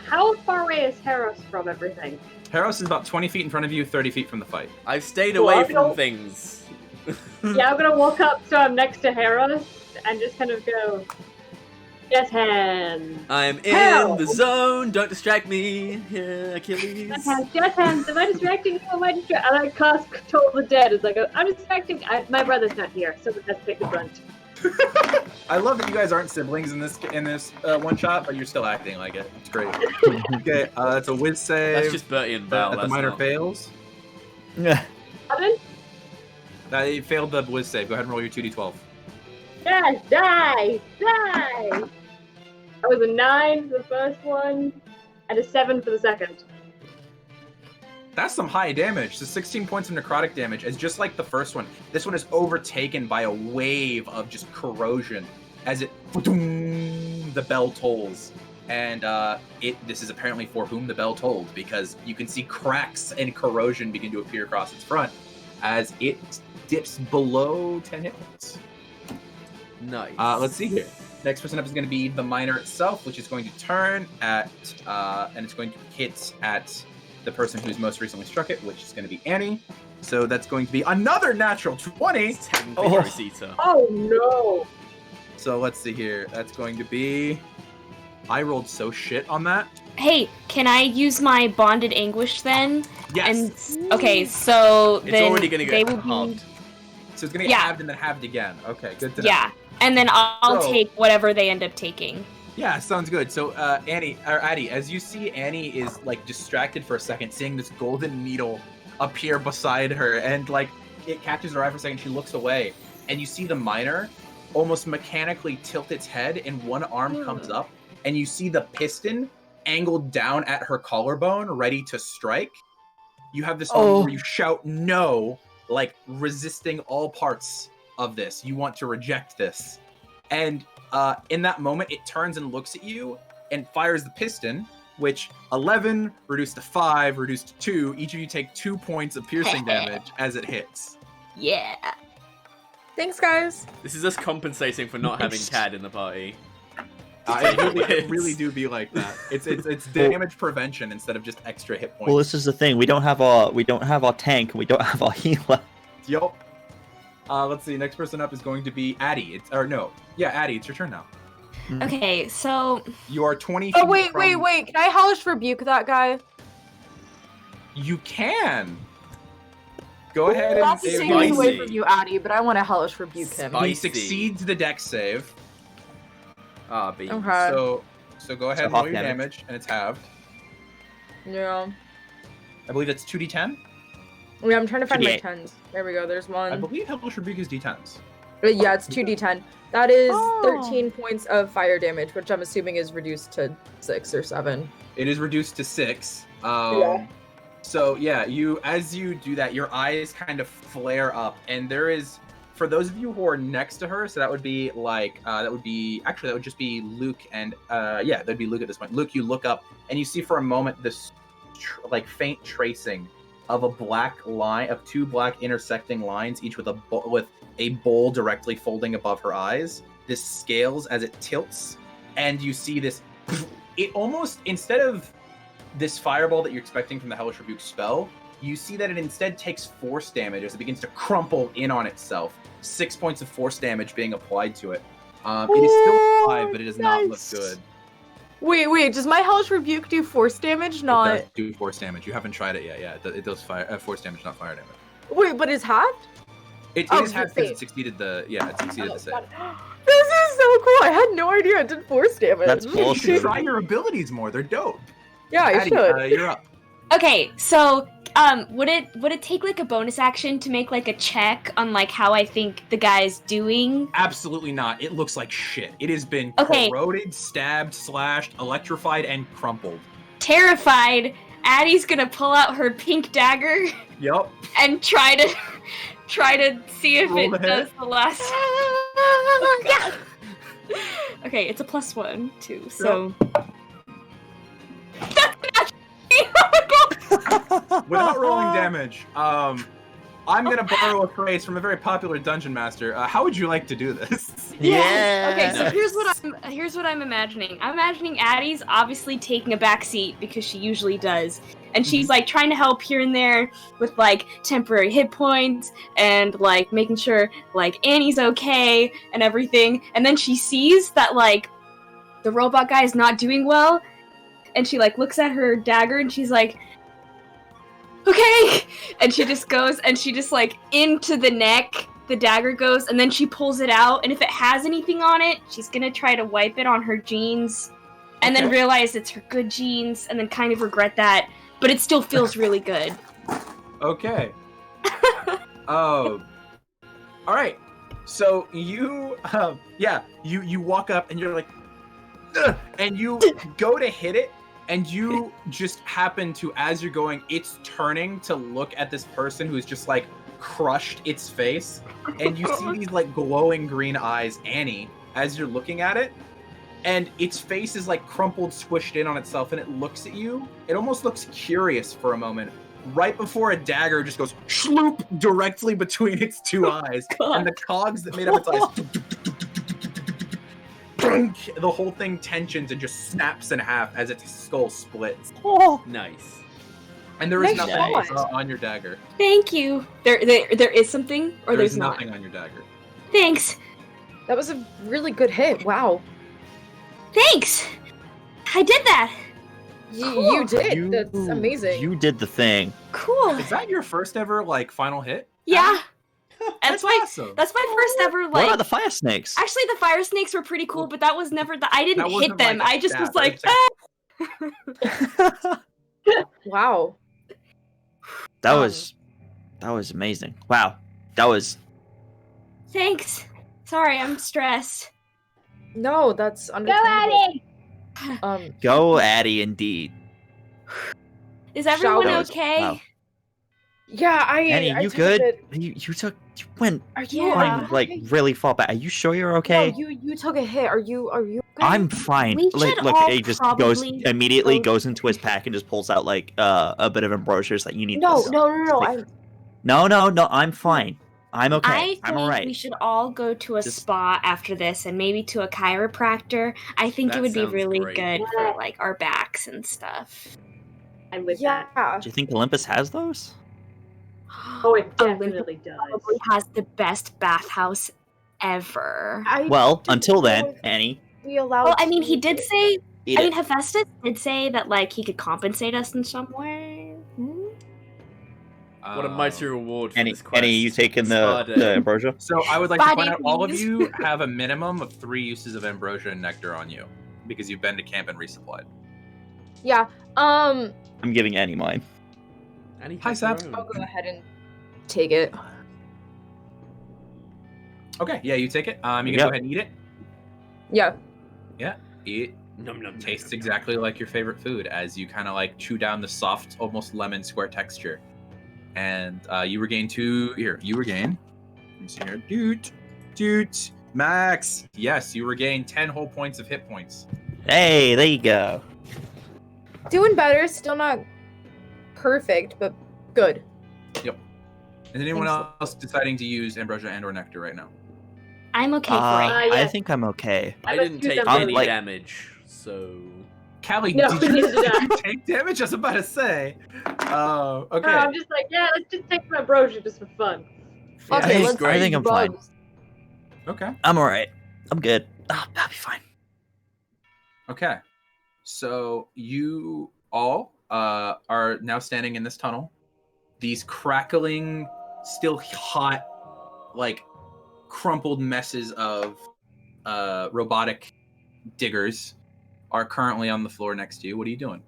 How far away is Heros from everything? Heros is about 20 feet in front of you, 30 feet from the fight. I've stayed Cool, away I'll from go- things. Yeah, I'm gonna walk up so I'm next to Heros and just kind of go, yes, hand. I'm in Hell! the zone. Don't distract me, Achilles. Yes, hands. Am I distracting you? Am I distracting? And I cast Toll the Dead as I go, I'm distracting. My brother's not here, so let's take the brunt. I love that you guys aren't siblings in this one shot, but you're still acting like it. It's great. Okay, that's a whiz save. That's just Bertie and Val. The That's minor not... fails. Pardon? You failed the whiz save. Go ahead and roll your 2d12. Yes, die! That was a 9 for the first one, and a 7 for the second. That's some high damage. So 16 points of necrotic damage. It's just like the first one. This one is overtaken by a wave of just corrosion as the bell tolls. And this is apparently for whom the bell tolled, because you can see cracks and corrosion begin to appear across its front as it dips below 10 hit points. Nice. Let's see here. Next person up is going to be the miner itself, which is going to turn at, and it's going to hit at the person who's most recently struck it, which is going to be Annie. So that's going to be another natural 20. Technically Rosita. Oh no! So let's see here. That's going to be... I rolled so shit on that. Hey, can I use my bonded anguish then? Yes. And okay, so It's then already gonna they get will be halved. So it's going to get halved and then halved again. Okay, good to know. yeah, and then I'll So- take whatever they end up taking. Yeah, sounds good. So, Addie, as you see, Annie is like distracted for a second, seeing this golden needle appear beside her, and like it catches her eye for a second. She looks away, and you see the miner almost mechanically tilt its head, and one arm comes up, and you see the piston angled down at her collarbone, ready to strike. You have this moment where you shout "no," like resisting all parts of this. You want to reject this, and in that moment, it turns and looks at you and fires the piston, which 11 reduced to 5, reduced to 2. Each of you take 2 points of piercing damage as it hits. Yeah. Thanks, guys. This is us compensating for not having Cad in the party. It really do be like that. It's damage prevention instead of just extra hit points. Well, this is the thing. We don't have our tank, and we don't have our healer. Yup. Let's see. Next person up is going to be Addie. Addie. It's your turn now. Okay, so You are 20 Oh feet wait. Can I hellish rebuke that guy? You can. Go ahead and Not to take this away spicy. from you, Addie, but I want to hellish rebuke him. Spicy. He succeeds the dex save. Ah, beans. Okay. So go ahead and half roll your damage. damage, and it's halved. Yeah. I believe it's 2d10. Yeah, I'm trying to find my 2d8. 10s. There we go. There's I one. believe Hellish Rebuke is d10s. Yeah, it's 2d10. That is Oh. 13 points of fire damage, which I'm assuming is reduced to 6 or 7. It is reduced to 6. Yeah. So yeah, as you do that, your eyes kind of flare up, and there is, for those of you who are next to her, so that would be like that would just be Luke and that'd be Luke at this point. Luke, you look up and you see for a moment this faint tracing of a black line, of 2 black intersecting lines, each with a bowl directly folding above her eyes. This scales as it tilts, and you see this. It almost, instead of this fireball that you're expecting from the Hellish Rebuke spell, you see that it instead takes force damage as it begins to crumple in on itself. 6 points of force damage being applied to it. It is still alive, but it does not look nice. good. Wait, does my hellish rebuke do force damage? It Not. does do force damage. You haven't tried it yet. Yeah, it does force damage, not fire damage. Wait, but it's halved? It Oh, is half good because save. it succeeded the save. God. This is so cool. I had no idea it did force damage. That's You bullshit. should try your abilities more. They're dope. Yeah, I Addie, should. you're up. okay, so would it take like a bonus action to make like a check on like how I think the guy's doing? Absolutely not. It looks like shit. It has been Okay. corroded, stabbed, slashed, electrified, and crumpled. Terrified, Addie's gonna pull out her pink dagger Yep. and try to see if Roll it the does hit. the last. Yeah. Okay, it's a +1 too. So. Without rolling damage, I'm gonna borrow a phrase from a very popular dungeon master. How would you like to do this? Yeah. Okay, so Nice. here's what I'm imagining. I'm imagining Addie's obviously taking a back seat because she usually does. And she's like trying to help here and there with like temporary hit points and like making sure like Annie's okay and everything. And then she sees that like the robot guy is not doing well, and she like looks at her dagger and she's like, okay, and she just goes and she just like into the neck the dagger goes, and then she pulls it out, and if it has anything on it, she's gonna try to wipe it on her jeans and then Okay. realize it's her good jeans and then kind of regret that, but it still feels really good. Okay. All right. So you, you walk up and you're like, "Ugh," and you go to hit it, and you just happen to, as you're going, it's turning to look at this person who's just like crushed its face, and you see these like glowing green eyes, Annie, as you're looking at it, and its face is like crumpled, squished in on itself, and it looks at you. It almost looks curious for a moment, right before a dagger just goes shloop directly between its 2 eyes, and the cogs that made up its eyes, the whole thing tensions and just snaps in half as its skull splits. Nice. And there is Nice nothing shot. on your dagger. Thank you. There is something, or There's there's not. nothing on your dagger. Thanks. That was a really good hit. Wow. Thanks. I did that. You did. That's amazing. You did the thing. Cool. Is that your first ever like final hit? Yeah. That's my awesome. That's my first ever What like. about the fire snakes? Actually, the fire snakes were pretty cool, but that was never the. I didn't That hit wasn't them. like a I just was stab, like, right? Wow. That was amazing. Wow. That was Thanks. Sorry, I'm stressed. No, that's Go, understandable. Addie! go Addie indeed. Is everyone That was- okay? wow. Yeah, Annie, I you took good? it. You went Are you Yeah. like okay? really far back. Are you sure you're okay? No, you took a hit. Are you okay? I'm fine. We Like, should look, all he just probably immediately go- goes into his pack and just pulls out like a bit of ambrosia. It's like you need No, this. no. No, I'm fine. I'm okay. I I'm think alright. we should all go to a Just- spa after this, and maybe to a chiropractor. I think That it would be sounds really great. good for like our backs and stuff. I'm with Yeah. that. Do you think Olympus has those? Oh, it Olympus definitely does. Probably has the best bathhouse ever. Well, didn't until know then, if Annie. we allowed. Well, I mean, to he did use it. say. Eat I it. mean, Hephaestus did say that like he could compensate us in some way. What a mighty reward for Annie, this quest. Annie, you taking Spa the day. ambrosia? So I would like to Body point out all of please. you have a minimum of 3 uses of ambrosia and nectar on you because you've been to camp and resupplied. Yeah. I'm giving Annie mine. Annie Hi, has her Sap. own. I'll go ahead and take it. Okay, yeah, you take it. You can Yep. go ahead and eat it. Yeah. It Nom, nom, nom, tastes nom, exactly like your favorite food as you kind of like chew down the soft, almost lemon square texture. And you regain 2. Here, you regain. Let me see here. Doot. Max. Yes, you regain 10 whole points of hit points. Hey, there you go. Doing better. Still not perfect, but good. Is anyone Thanks. else deciding to use ambrosia and or nectar right now? I'm okay for it. I yes. think I'm okay. I I didn't must use take them any like- damage, so Callie, No, did neither you, did I. did you take damage? I was about to say. Oh, okay. No, I'm just like, yeah, let's just take some ambrosia just for fun. yeah, Okay, it's let's great. I think I'm fine. Okay. I'm alright. I'm good. I'll be fine. Okay. So you all are now standing in this tunnel. These crackling, still hot, like crumpled messes of robotic diggers are currently on the floor next to you. What are you doing?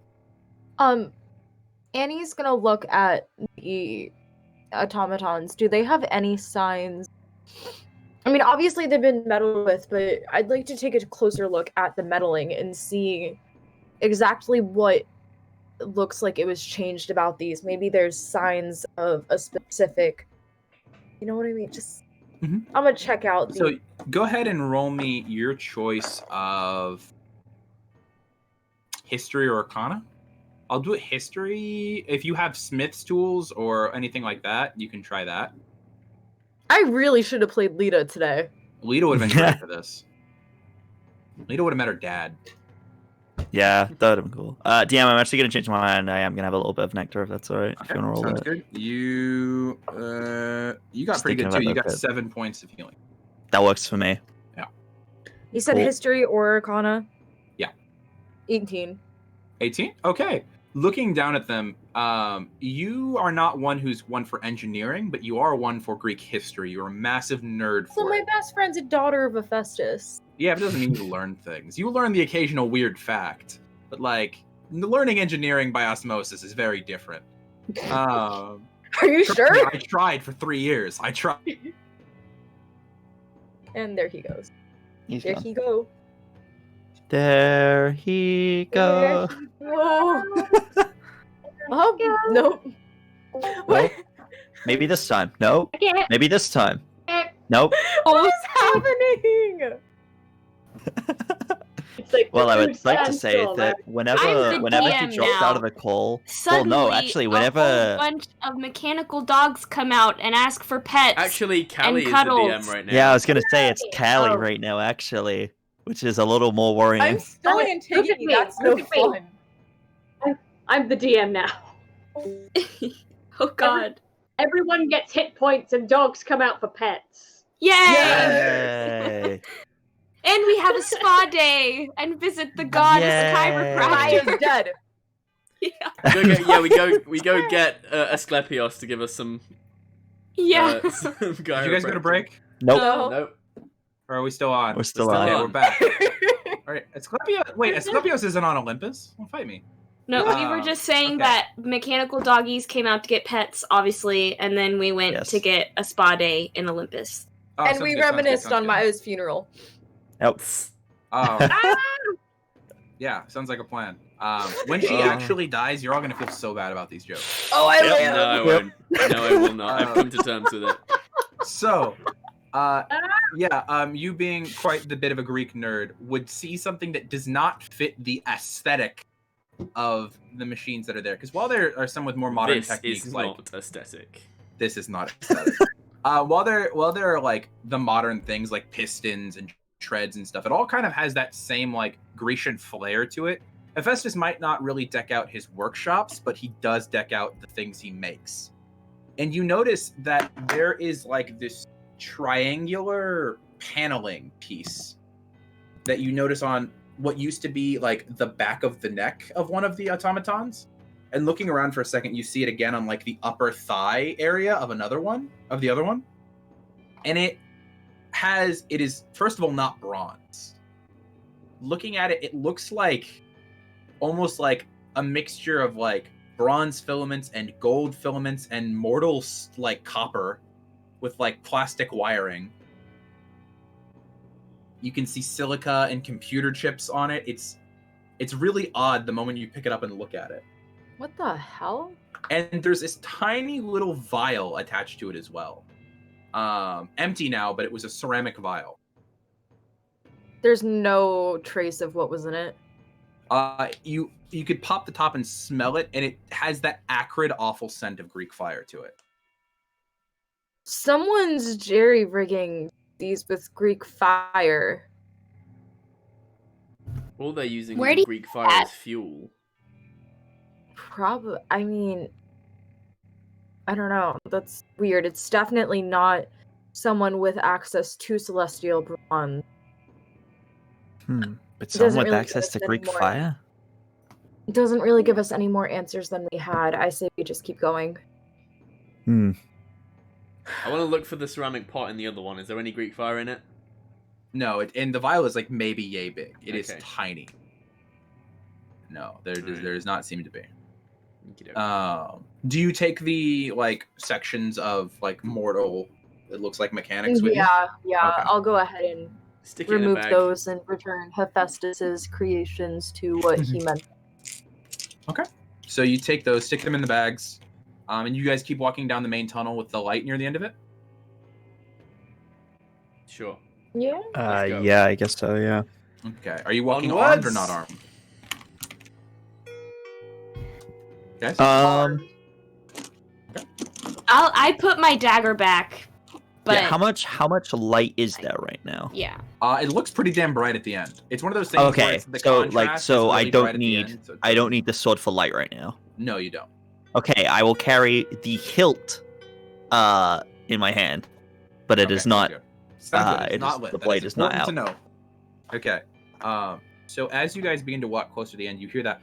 Annie's gonna look at the automatons. Do they have any signs? I mean, obviously they've been meddled with, but I'd like to take a closer look at the meddling and see exactly what looks like it was changed about these. Maybe there's signs of a specific, you know what I mean? Just Mhm. I'm gonna check out the So go ahead and roll me your choice of history or arcana. I'll do it history. If you have smith's tools or anything like that, you can try that. I really should have played Lita today. Lita would have been great for this. Lita would have met her dad. Yeah, that would have been cool. DM, I'm actually gonna change my mind. I am gonna have a little bit of nectar if that's alright. If you wanna roll sounds that. good. You got Just pretty thinking good too. about You that got bit. 7 points of healing. That works for me. You said Cool. history or arcana? Yeah. 18. 18? Okay. Looking down at them, you are not one for engineering, but you are one for Greek history. You're a massive nerd So for my it. best friend's a daughter of Hephaestus. Yeah, but it doesn't mean you learn things. You learn the occasional weird fact, but like learning engineering by osmosis is very different. Are you Trust sure? me, I tried for 3 years. I tried. And there he goes. He's There gone. he go. There he There go. he go. Oh, nope. What? Maybe this time. Nope. I can't. Maybe this time. Nope. What is happening? It's like Well, I the would like to say standstill. that I'm whenever the DM he drops now. out of the coal. Suddenly, well, no, actually, a whenever whole bunch of mechanical dogs come out and ask for pets. Actually, Callie is the cuddles. DM right now. yeah, I was gonna say it's Callie Oh. right now, actually, which is a little more worrying. I'm still Look at Antigone. me, That's no look at me. fun. I'm the DM now. Oh god. Everyone gets hit points and dogs come out for pets. Yay! Yay! And we have a spa day and visit the goddess Yay. chiropractor. is dead. Yeah. we go get Asclepios to give us some. Yeah. Some Did you guys go to break? Nope. No. Nope. Or are we still on? We're still We're on. still Okay, we're back. All right, Asclepios. Wait, Asclepios isn't on Olympus. Don't fight me. No, we were just saying okay. that mechanical doggies came out to get pets, obviously, and then we went Yes. to get a spa day in Olympus. Oh, And sounds we good, sounds good, reminisced sounds on good. Maya's funeral. Nope. Oh, yeah, sounds like a plan. When she Oh. actually dies, you're all gonna feel so bad about these jokes. Oh, I No, live. I won't. No, I will not. I've come to terms with it. So, you being quite the bit of a Greek nerd would see something that does not fit the aesthetic of the machines that are there. Because while there are some with more modern This techniques, is like not aesthetic. this is not aesthetic. While there are like the modern things like pistons and treads and stuff, it all kind of has that same like Grecian flair to it. Hephaestus might not really deck out his workshops, but he does deck out the things he makes. And you notice that there is like this triangular paneling piece that you notice on what used to be like the back of the neck of one of the automatons. And looking around for a second, you see it again on like the upper thigh area of the other one. And it is first of all not bronze. Looking at it, it looks like almost like a mixture of like bronze filaments and gold filaments and mortal like copper with like plastic wiring. You can see silica and computer chips on it. It's really odd the moment you pick it up and look at it. What the hell? And there's this tiny little vial attached to it as well. Empty now, but it was a ceramic vial. There's no trace of what was in it. You could pop the top and smell it, and it has that acrid, awful scent of Greek fire to it. Someone's jerry-rigging these with Greek fire. All they're using Where is do you Greek fire at? as fuel. Probably. I mean, I don't know. That's weird. It's definitely not someone with access to celestial bronze. But doesn't someone with really access to give us Greek any more. fire? It doesn't really give us any more answers than we had. I say we just keep going. Hmm. I want to look for the ceramic pot in the other one. Is there any Greek fire in it? No, and the vial is like maybe yay big. It is Okay. tiny. No, there Alright. does not seem to be. Okey-doke. Do you take the like sections of like mortal? It looks like mechanics with you? Yeah. Okay. I'll go ahead and Stick it in a remove bag. those and return Hephaestus's creations to what he meant. So you take those, stick them in the bags, and you guys keep walking down the main tunnel with the light near the end of it. Sure. Yeah. Let's go. Yeah, I guess so, yeah. Okay. Are you walking Onwards! armed or not armed? Guys? I put my dagger back, but Yeah, how much light is there right now? yeah. It looks pretty damn bright at the end. It's one of those things where Okay, it's the so contrast is I really bright don't at the need end, so it's- I don't need the sword for light right now. No, you don't. Okay, I will carry the hilt in my hand, but it Okay, is not. sounds good. Sounds good. it It's not is- lit. the That blade is not important to know. Okay. So as you guys begin to walk closer to the end, you hear that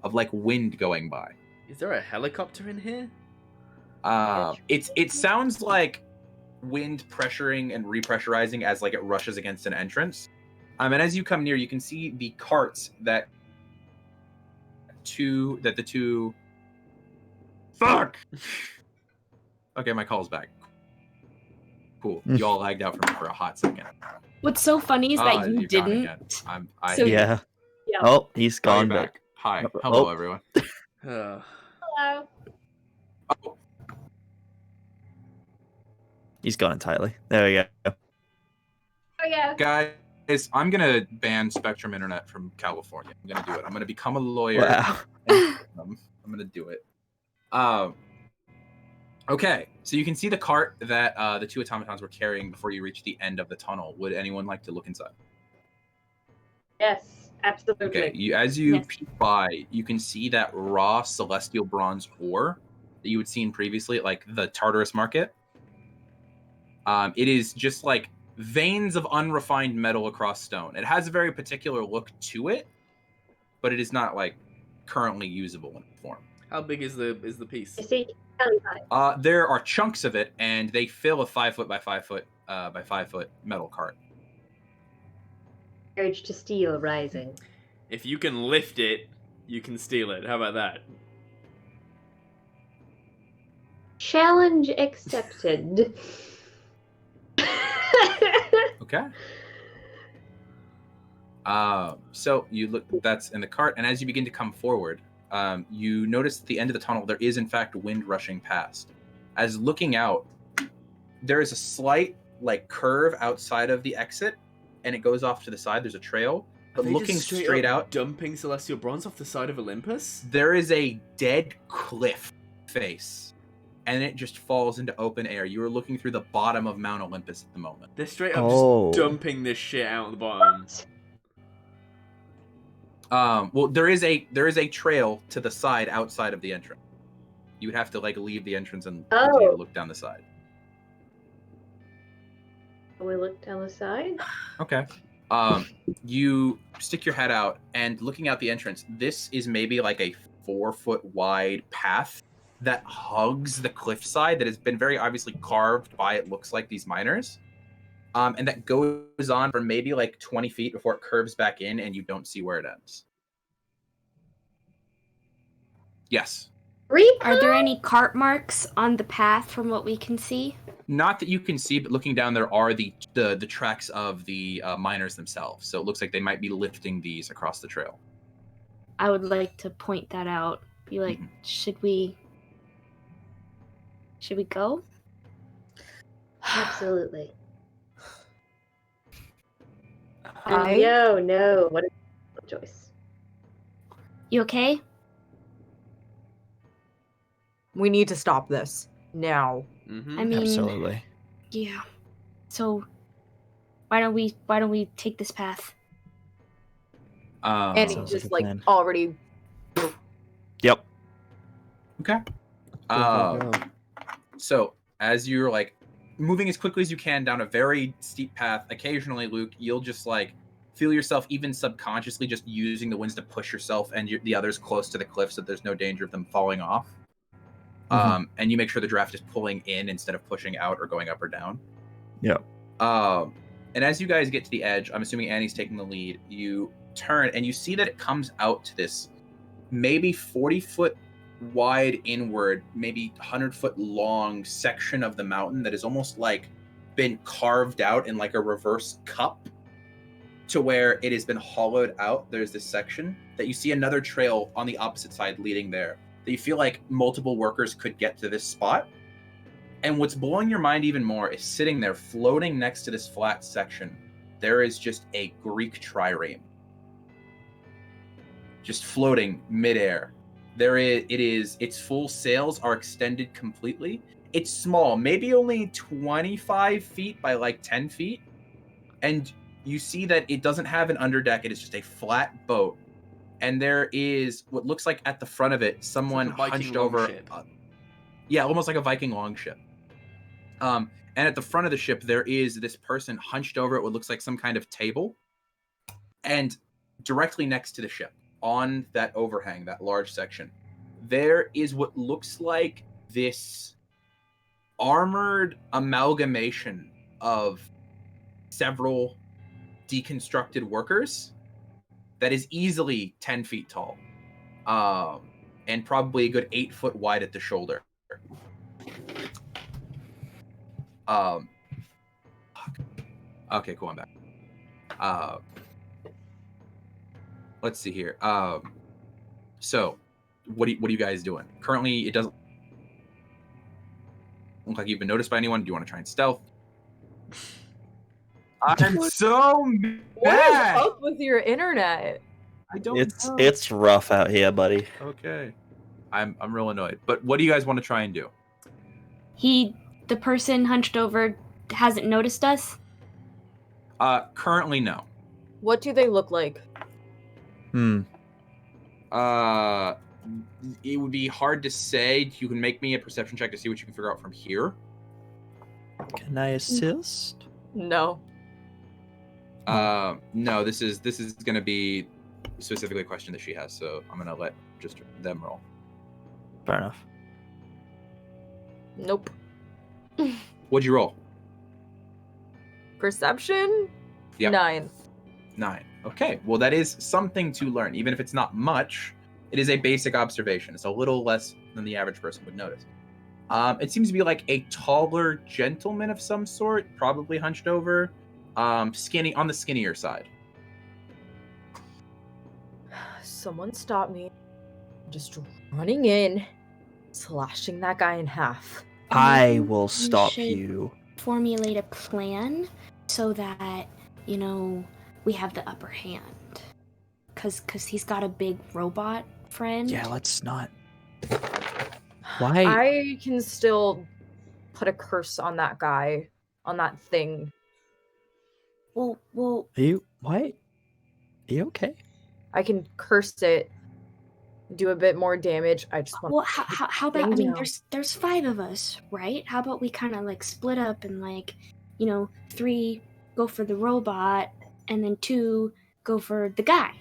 of like wind going by. Is there a helicopter in here? It sounds like wind pressuring and repressurizing as like it rushes against an entrance. And as you come near, you can see the carts that the two. Fuck. Okay, my call's back. Cool. You all lagged out from me for a hot second. What's so funny is that you you're gone again. didn't. I So- Yeah. Yeah. Oh, he's Oh, you're gone. But back. Hi. Hello, Oh. everyone. Uh, Hello. Oh, he's gone entirely. There we go. Oh yeah. guys, I'm gonna ban Spectrum Internet from California. I'm gonna do it. I'm gonna become a lawyer. Wow. I'm gonna do it. Okay, so you can see the cart that the two automatons were carrying before you reach the end of the tunnel. Would anyone like to look inside? Yes. Absolutely. Okay, as you Yes. peek by, you can see that raw celestial bronze ore that you had seen previously at like the Tartarus market. It is just like veins of unrefined metal across stone. It has a very particular look to it, but it is not like currently usable in form. How big is the piece? You see, There are chunks of it, and they fill a 5 foot by 5 foot by 5 foot metal cart. Urge to steal rising. If you can lift it, you can steal it. How about that? challenge accepted. Okay. So you look, that's in the cart, and as you begin to come forward, you notice at the end of the tunnel there is in fact wind rushing past. As looking out, there is a slight like curve outside of the exit, and it goes off to the side. There's a trail, but looking straight up out, dumping celestial bronze off the side of Olympus. there is a dead cliff face, and it just falls into open air. You are looking through the bottom of Mount Olympus at the moment. They're straight up Oh. just dumping this shit out of the bottom. Well, there is a trail to the side outside of the entrance. You would have to like leave the entrance and continue to look down the side. We look down the side. Okay. You stick your head out, and looking out the entrance, this is maybe like a 4 foot wide path that hugs the cliffside that has been very obviously carved by, it looks like, these miners. And that goes on for maybe like 20 feet before it curves back in, and you don't see where it ends. Yes. Are there any cart marks on the path from what we can see? Not that you can see, but looking down, there are the tracks of the miners themselves. So it looks like they might be lifting these across the trail. I would like to point that out. Be like, should we go? Absolutely. No. What is choice? You okay? We need to stop this now. Mm-hmm. I mean, Absolutely. yeah. So why don't we take this path? And he Sounds just like a like plan. already. Yep. Okay. So as you're like moving as quickly as you can down a very steep path, occasionally, Luke, you'll just like feel yourself even subconsciously just using the winds to push yourself and the others close to the cliff so there's no danger of them falling off. And you make sure the draft is pulling in instead of pushing out or going up or down. Yep. And as you guys get to the edge, I'm assuming Annie's taking the lead, you turn and you see that it comes out to this maybe 40-foot wide inward, maybe 100-foot long section of the mountain that is almost like been carved out in like a reverse cup to where it has been hollowed out. There's this section that you see another trail on the opposite side leading there, that you feel like multiple workers could get to this spot. And what's blowing your mind even more is sitting there floating next to this flat section, there is just a Greek trireme. Just floating midair. Its full sails are extended completely. It's small, maybe only 25 feet by like 10 feet. And you see that it doesn't have an underdeck. It is just a flat boat. And there is what looks like at the front of it, someone It's like a Viking hunched over. longship. Yeah, almost like a Viking longship. And at the front of the ship, there is this person hunched over at what looks like some kind of table. And directly next to the ship, on that overhang, that large section, there is what looks like this armored amalgamation of several deconstructed workers that is easily 10 feet tall, and probably a good 8 foot wide at the shoulder. Okay, cool, I'm back. Let's see here. So, what are you guys doing? Currently, it doesn't look like you've been noticed by anyone. Do you want to try and stealth? I'm so What is mad. up with your internet? I don't know. It's rough out here, buddy. Okay. I'm real annoyed. But what do you guys want to try and do? The person hunched over hasn't noticed us? Currently, no. What do they look like? It would be hard to say. You can make me a perception check to see what you can figure out from here. Can I assist? No. No, this is going to be specifically a question that she has, so I'm going to let just them roll. Fair enough. Nope. What'd you roll? Perception? Yep. 9. 9. Okay, well that is something to learn. Even if it's not much, it is a basic observation. It's a little less than the average person would notice. It seems to be like a taller gentleman of some sort, probably hunched over, skinny on the skinnier side. Someone stop me. I'm just running in, slashing that guy in half. I will We stop should you. formulate a plan so that, you know, we have the upper hand. Cause he's got a big robot friend. Yeah, let's not. Why? I can still put a curse on that guy, on that thing. Well, Are you? Why? Are you okay? I can curse it, do a bit more damage. I just want. well, how about? I thing mean, down. there's 5 of us, right? How about we kind of like split up and like, you know, 3 go for the robot, and then 2 go for the guy.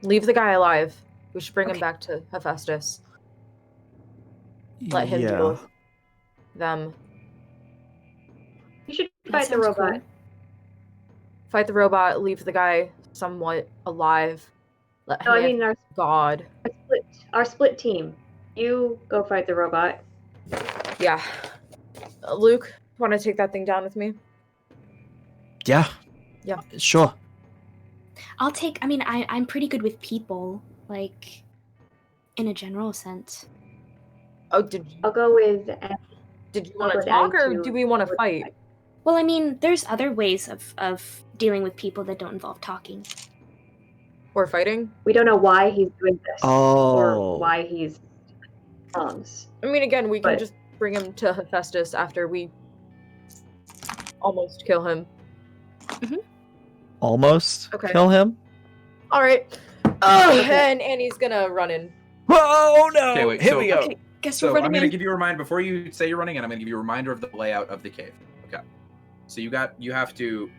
Leave the guy alive. We should bring him Okay. back to Hephaestus. Let him deal with them. You should That fight the sounds robot. cool. Fight the robot. Leave the guy somewhat alive. Let him No, I answer mean our God. split team. You go fight the robot. Yeah. Luke, want to take that thing down with me? Yeah. Yeah. Sure. I'll take. I mean, I'm pretty good with people, like, in a general sense. Oh, did I'll go with. you want I'll to go talk down or to- do we want to fight? Well, I mean, there's other ways of dealing with people that don't involve talking. Or fighting? We don't know why he's doing this Oh. or why he's tongues. I mean, again, we can But- just bring him to Hephaestus after we almost kill him. Almost Okay. kill him. All right. Oh, and Annie's gonna run in. Oh no! Okay, wait, Here so- we go. Okay, guess So we're I'm running going to in. give you a reminder before you say you're running, and I'm going to give you a reminder of the layout of the cave. Okay. So you have to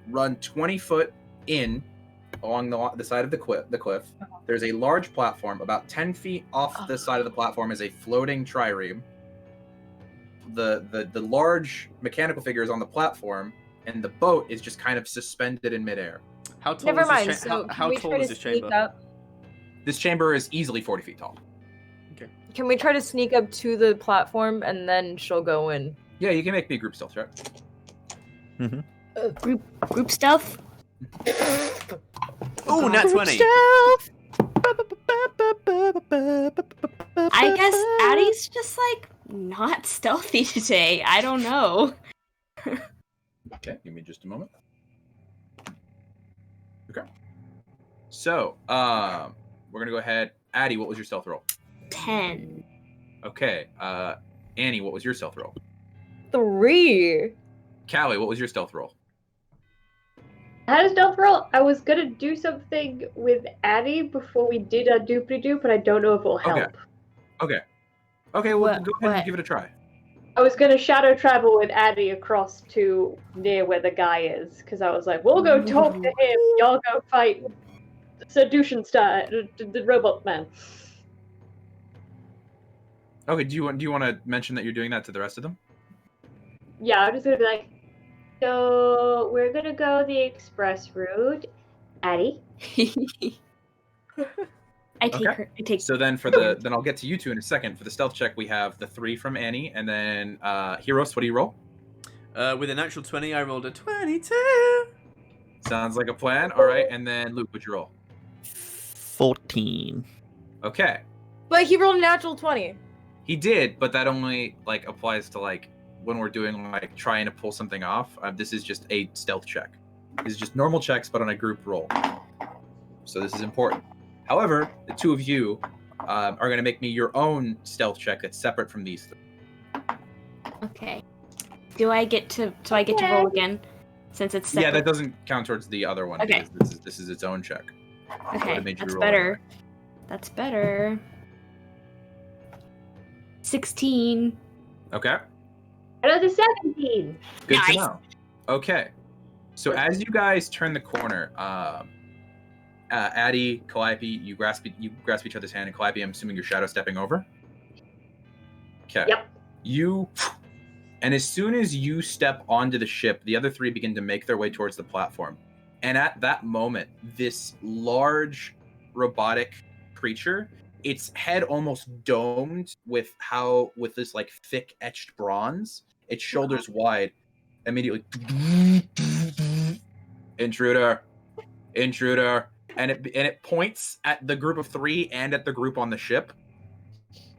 run 20 foot in along the side of the cliff. There's a large platform about 10 feet off the side of the platform is a floating trireme. The large mechanical figure is on the platform, and the boat is just kind of suspended in midair. How tall Never is mind. this So how can we tall try is to this sneak chamber? up? This chamber is easily 40 feet tall. Can we try to sneak up to the platform and then she'll go in? Yeah, you can make me a group stealth check. Group stealth. Oh, nat 20. I guess Addie's just like not stealthy today. I don't know. Okay, give me just a moment. Okay. So, we're gonna go ahead. Addie, what was your stealth roll? 10. Okay. Annie, what was your stealth roll? 3. Callie, what was your stealth roll? I had a stealth roll. I was gonna do something with Addie before we did a doopity-doo, but I don't know if it'll help. Okay. Okay, well, What- go ahead and what? give it a try. I was gonna shadow travel with Addie across to near where the guy is, because I was like, we'll go talk to him, y'all go fight seduction style, the robot man. Okay, do you want to mention that you're doing that to the rest of them? Yeah, I'm just gonna be like, so we're gonna go the express route. Addie? I take Okay. her. I take. So then then I'll get to you two in a second. For the stealth check, we have the 3 from Annie, and then Heroes, what do you roll? With an actual 20, I rolled a 22. Sounds like a plan. All right, and then Luke, what'd you roll? 14. Okay, But he rolled a natural 20. he did, but that only like applies to like when we're doing like trying to pull something off. This is just a stealth check. This is just normal checks, but on a group roll. So this is important. However, the two of you are going to make me your own stealth check that's separate from these three. Okay. Do I get to? So I get to roll again, since it's separate. Yeah, that doesn't count towards the other one. Okay. Because this is its own check. Okay, made you that's roll better. That's better. 16. Okay. Another 17. Good to Nice. know. Okay. So as you guys turn the corner, Addie, Calliope, you grasp each other's hand, and Calliope, I'm assuming you're shadow stepping over. Okay. Yep. And as soon as you step onto the ship, the other three begin to make their way towards the platform. And at that moment, this large robotic creature, its head almost domed with this like thick etched bronze, its shoulders wide, immediately intruder, and it points at the group of three and at the group on the ship.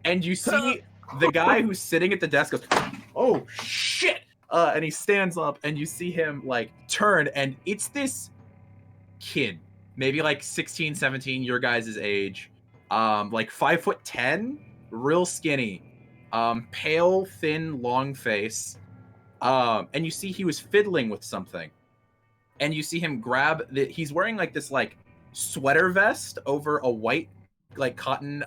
And you see the guy who's sitting at the desk goes, "Oh shit!" And he stands up, and you see him like turn, and it's this kid, maybe like 16, 17, your guys' age, like 5'10", real skinny, pale, thin, long face, and you see he was fiddling with something, and you see him he's wearing like this like sweater vest over a white like cotton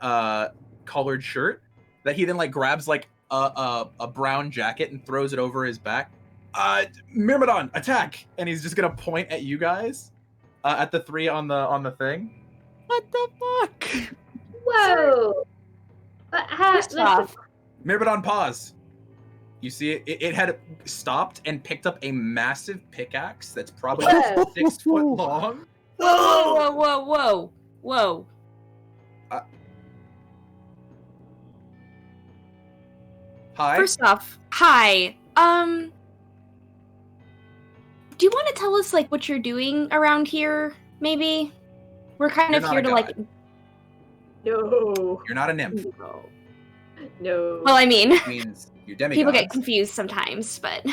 colored shirt that he then like grabs like a brown jacket and throws it over his back. Myrmidon, attack! And he's just gonna point at you guys, at the three on the thing. What the fuck? Whoa! First off, Myrmidon, pause. You see it had stopped and picked up a massive pickaxe that's probably Whoa. 6 foot long. Whoa. Hi. First off, hi. Do you want to tell us like what you're doing around here? Maybe we're kind You're of not here a to like. god. No. You're not a nymph. No. Well, I mean, It means you're demigods. people get confused sometimes, but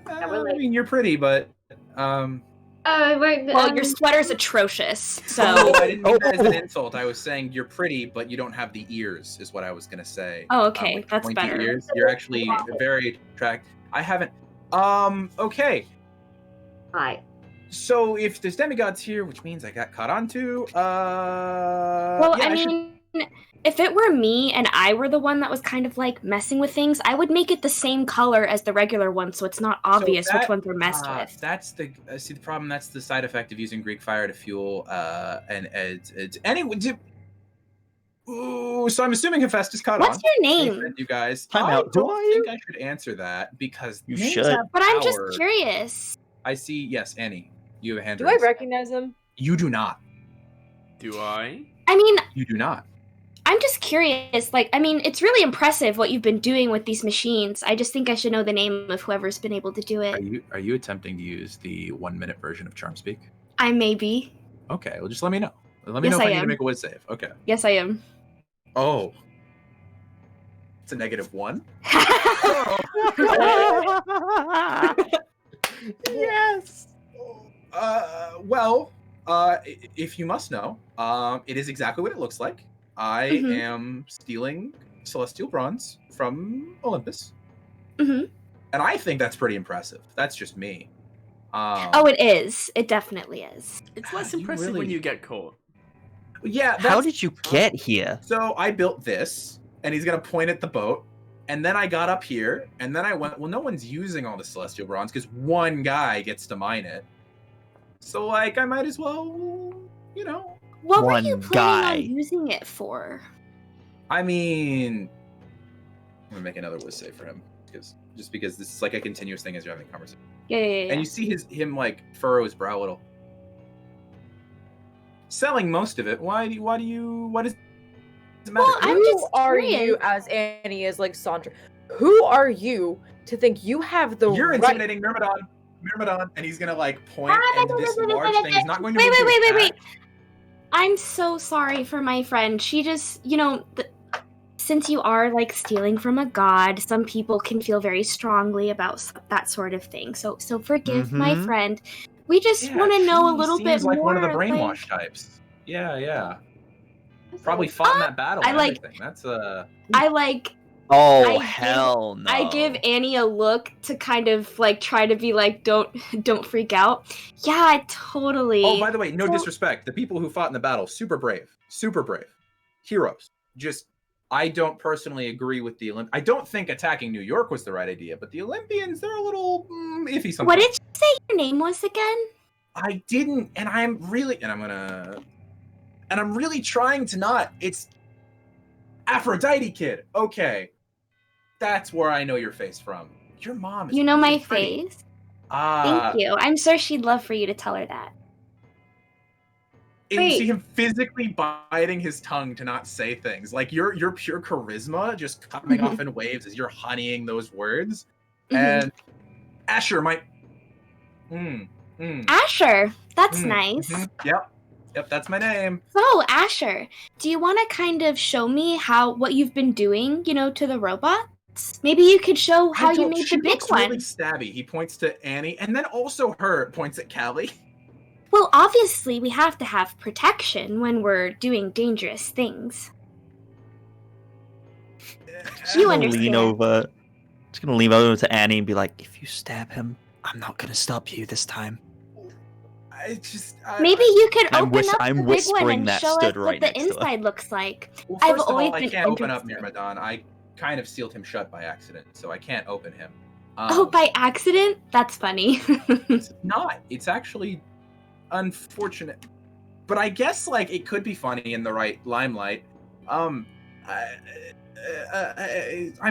I mean, you're pretty, but well, your sweater's atrocious. So I didn't mean that as an insult. I was saying you're pretty, but you don't have the ears, is what I was gonna say. Oh, okay, Like that's pointy better. Ears. You're actually very attractive. I haven't. Okay. Hi. So if there's demigods here, which means I got caught onto. well, yeah, I mean, if it were me and I were the one that was kind of like messing with things, I would make it the same color as the regular one, so it's not obvious which ones are messed with. That's the see the problem. That's the side effect of using Greek fire to fuel. And it's anyway. Ooh, so I'm assuming Hephaestus caught on. What's your name? And you guys, Time I out. Who don't are think you? I should answer that because You names should. have But I'm just power. curious. I see. Yes, Annie, you have a hand Do I raised. recognize him? You do not. Do I? I mean, You do not. I'm just curious. Like, I mean, it's really impressive what you've been doing with these machines. I just think I should know the name of whoever's been able to do it. Are you attempting to use the 1 minute version of Charm Speak? I may be. Okay, well just let me know. Let me Yes, know if I I need to am. make a whiz save. Okay. Yes, I am. Oh. It's a -1. Yes. Well, if you must know, it is exactly what it looks like. I Mhm. am stealing celestial bronze from Olympus. Mhm. And I think that's pretty impressive. That's just me. Oh, it is. It definitely is. It's less You impressive when really- you get caught. Yeah. How did you get here? So I built this, and he's gonna point at the boat, and then I got up here, and then I went, well, no one's using all the celestial bronze because one guy gets to mine it. So like, I might as well, you know. What were One you planning guy. on using it for? I mean, I'm gonna make another whiz save for him because this is like a continuous thing as you're having a conversation. Yeah. And you see him like furrow his brow a little. Selling most of it. Why does it matter? Well, I'm Who just are curious. you, as Annie is like Sandra? Who are you to think you have the You're right? intimidating Myrmidon, and he's gonna like point into this large thing. He's not going to Wait. move his Wait. back. I'm so sorry for my friend. She just, since you are like stealing from a god, some people can feel very strongly about that sort of thing. So forgive my Mhm. friend. We just Yeah, want to know a she little seems bit like more. one of the like- brainwash types. Yeah. Probably fought in that battle. I and like- everything. That's I like Oh, I hell no. I give Annie a look to kind of like try to be like, don't freak out. Yeah, totally. Oh, by the way, no So- disrespect. The people who fought in the battle, super brave, heroes. Just, I don't personally agree with the I don't think attacking New York was the right idea, but the Olympians, they're a little iffy sometimes. What did you say your name was again? I didn't, and I'm really trying to not. It's Aphrodite, kid. Okay, that's where I know your face from. Your mom is. You know my really pretty. face. Thank you. I'm sure she'd love for you to tell her that. And you Wait. see him physically biting his tongue to not say things. Like your pure charisma just coming off in waves as you're honeying those words. And Asher might. Asher, that's nice. Yep, that's my name. So, Asher, do you want to kind of show me what you've been doing, to the robots? Maybe you could show how you made she the big looks one. really stabby. He points to Annie, and then also her points at Callie. Well, obviously, we have to have protection when we're doing dangerous things. You understand. Lean over. Just gonna lean over to Annie and be like, if you stab him, I'm not gonna stop you this time. Maybe you could I'm open up I'm the big one whispering and that show stood us right what the next to her. inside looks like. Well, I've first of always all, I been can't open up interested. Myrmidon. I kind of sealed him shut by accident, so I can't open him. Oh, by accident? That's funny. It's not. It's actually unfortunate. But I guess, like, it could be funny in the right limelight. I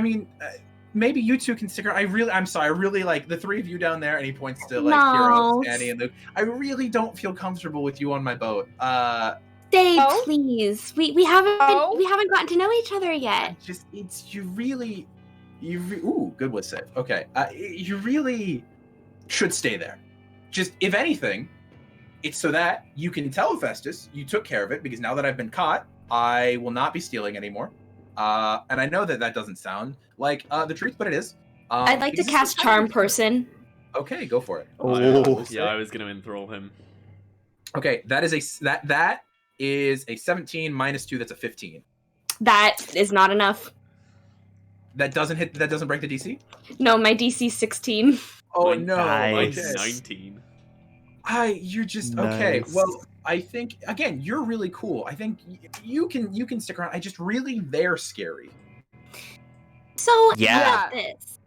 mean, maybe you two can stick around. I'm sorry, I really like the three of you down there, and he points to, like, No. Heroes, Annie, and Luke. I really don't feel comfortable with you on my boat. Stay, Oh? please. We haven't Oh? we haven't gotten to know each other yet. Ooh, good wood save. Okay, you really should stay there. Just, if anything, it's so that you can tell Hephaestus you took care of it, because now that I've been caught, I will not be stealing anymore. And I know that doesn't sound like the truth, but it is. I'd like to because it's cast the Charm truth. person. Okay, go for it. Oh. Yeah, I was gonna enthrall him. Okay, that is a 17 minus 2. That's a 15. That is not enough. That doesn't hit. That doesn't break the DC. No, my DC's 16. Oh Mine- no! Nice. Okay. 19. You're just okay. Nice. Well, I think again, you're really cool. I think you can stick around. They're scary. So, Yeah. how about this?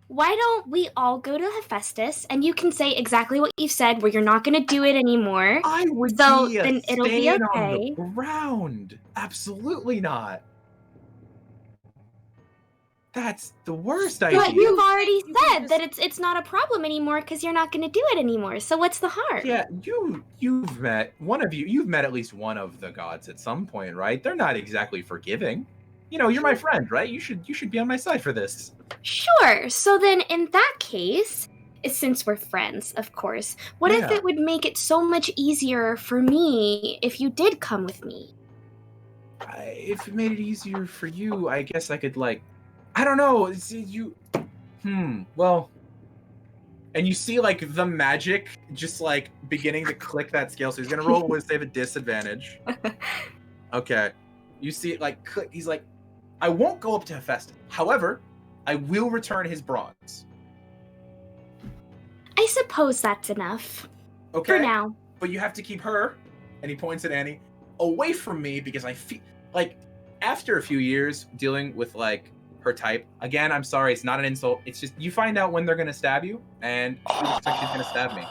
Why don't we all go to Hephaestus and you can say exactly what you said, where you're not going to do it anymore. I would So, be a then it'll be stand okay. on the ground. Absolutely not. That's the worst idea. But you've already said that it's not a problem anymore because you're not going to do it anymore. So what's the harm? Yeah, you've met you've met at least one of the gods at some point, right? They're not exactly forgiving. You're my friend, right? You should be on my side for this. Sure. So then in that case, since we're friends, of course, what if Yeah. it would make it so much easier for me if you did come with me? If it made it easier for you, I guess I could I don't know. Well, and you see the magic just beginning to click that scale. So he's gonna roll with save a disadvantage. Okay, you see it click. He's like, I won't go up to Hephaestus. However, I will return his bronze. I suppose that's enough Okay. for now. But you have to keep her, and he points at Annie, away from me because I feel after a few years dealing with her type. Again, I'm sorry, it's not an insult. It's just you find out when they're gonna stab you, and she looks like she's gonna stab me.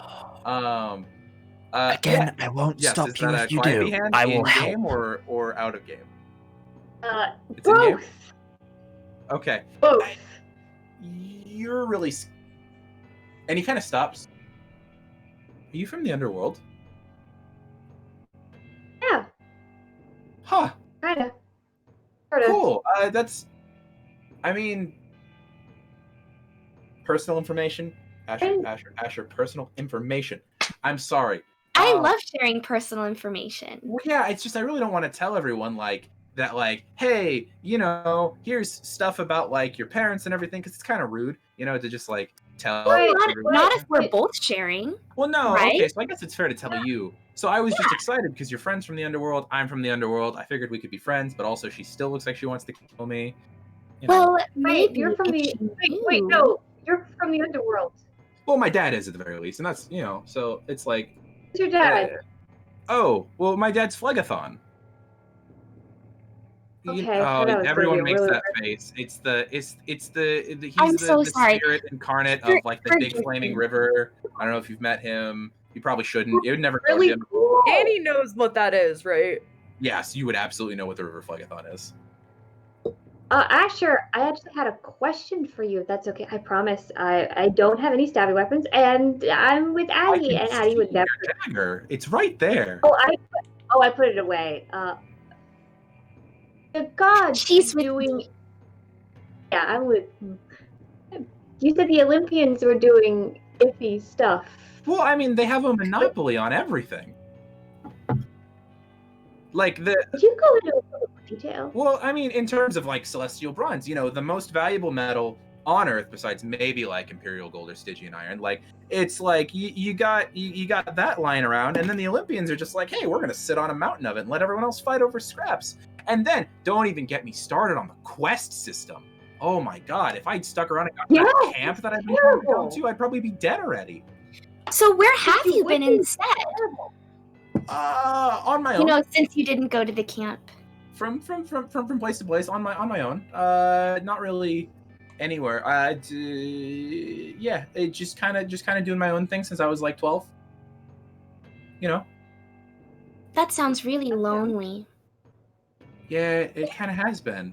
Again, I won't yes, stop is you that if a you Calliope do. hand I will in help. game or out of game? It's in Both. game. Okay, Both. you're really. And he kind of stops. Are you from the underworld? Yeah, Huh. kinda. Sorta. Cool. I mean, personal information. Asher, personal information. I'm sorry. I love sharing personal information. Well, yeah, it's just I really don't want to tell everyone that hey, here's stuff about your parents and everything, because it's kind of rude, to just tell. Right, everyone. Not if we're right. both sharing. Well, no, right? okay, so I guess it's fair to tell you. So I was just excited because your friend's from the underworld, I'm from the underworld. I figured we could be friends, but also she still looks like she wants to kill me. You know. Well, Wait, maybe you're from if the. you Wait, knew- no, you're from the underworld. Well, my dad is at the very least, and that's so it's like. Who's your dad? Oh, well, my dad's Phlegathon. Okay, I thought I was gonna Everyone be makes really that face. It's the he's I'm the so sorry. spirit incarnate of like the big Forgive flaming me. river. I don't know if you've met him. You probably shouldn't. It would never know Really him. cool. Annie knows what that is, right? Yes, you would absolutely know what the river Phlegathon is. Asher, I actually had a question for you. If that's okay. I promise. I don't have any stabby weapons, and I'm with I Addie, can and Addie would see never. your dagger. It's right there. I put it away. The gods She's with doing. me. Yeah, I'm with. You said the Olympians were doing iffy stuff. Well, I mean, they have a monopoly on everything. Like the Could you go into a little more detail? Well, I mean, in terms of like celestial bronze, the most valuable metal on Earth, besides maybe like imperial gold or Stygian iron, like it's like you got that lying around, and then the Olympians are just like, hey, we're gonna sit on a mountain of it and let everyone else fight over scraps. And then don't even get me started on the quest system. Oh my god, if I'd stuck around and got that camp that I've been trying to go to, I'd probably be dead already. So where have you been instead? On my own. Since you didn't go to the camp. From place to place on my own. Not really anywhere. It just kind of doing my own thing since I was like 12. That sounds really lonely. Yeah, it kind of has been.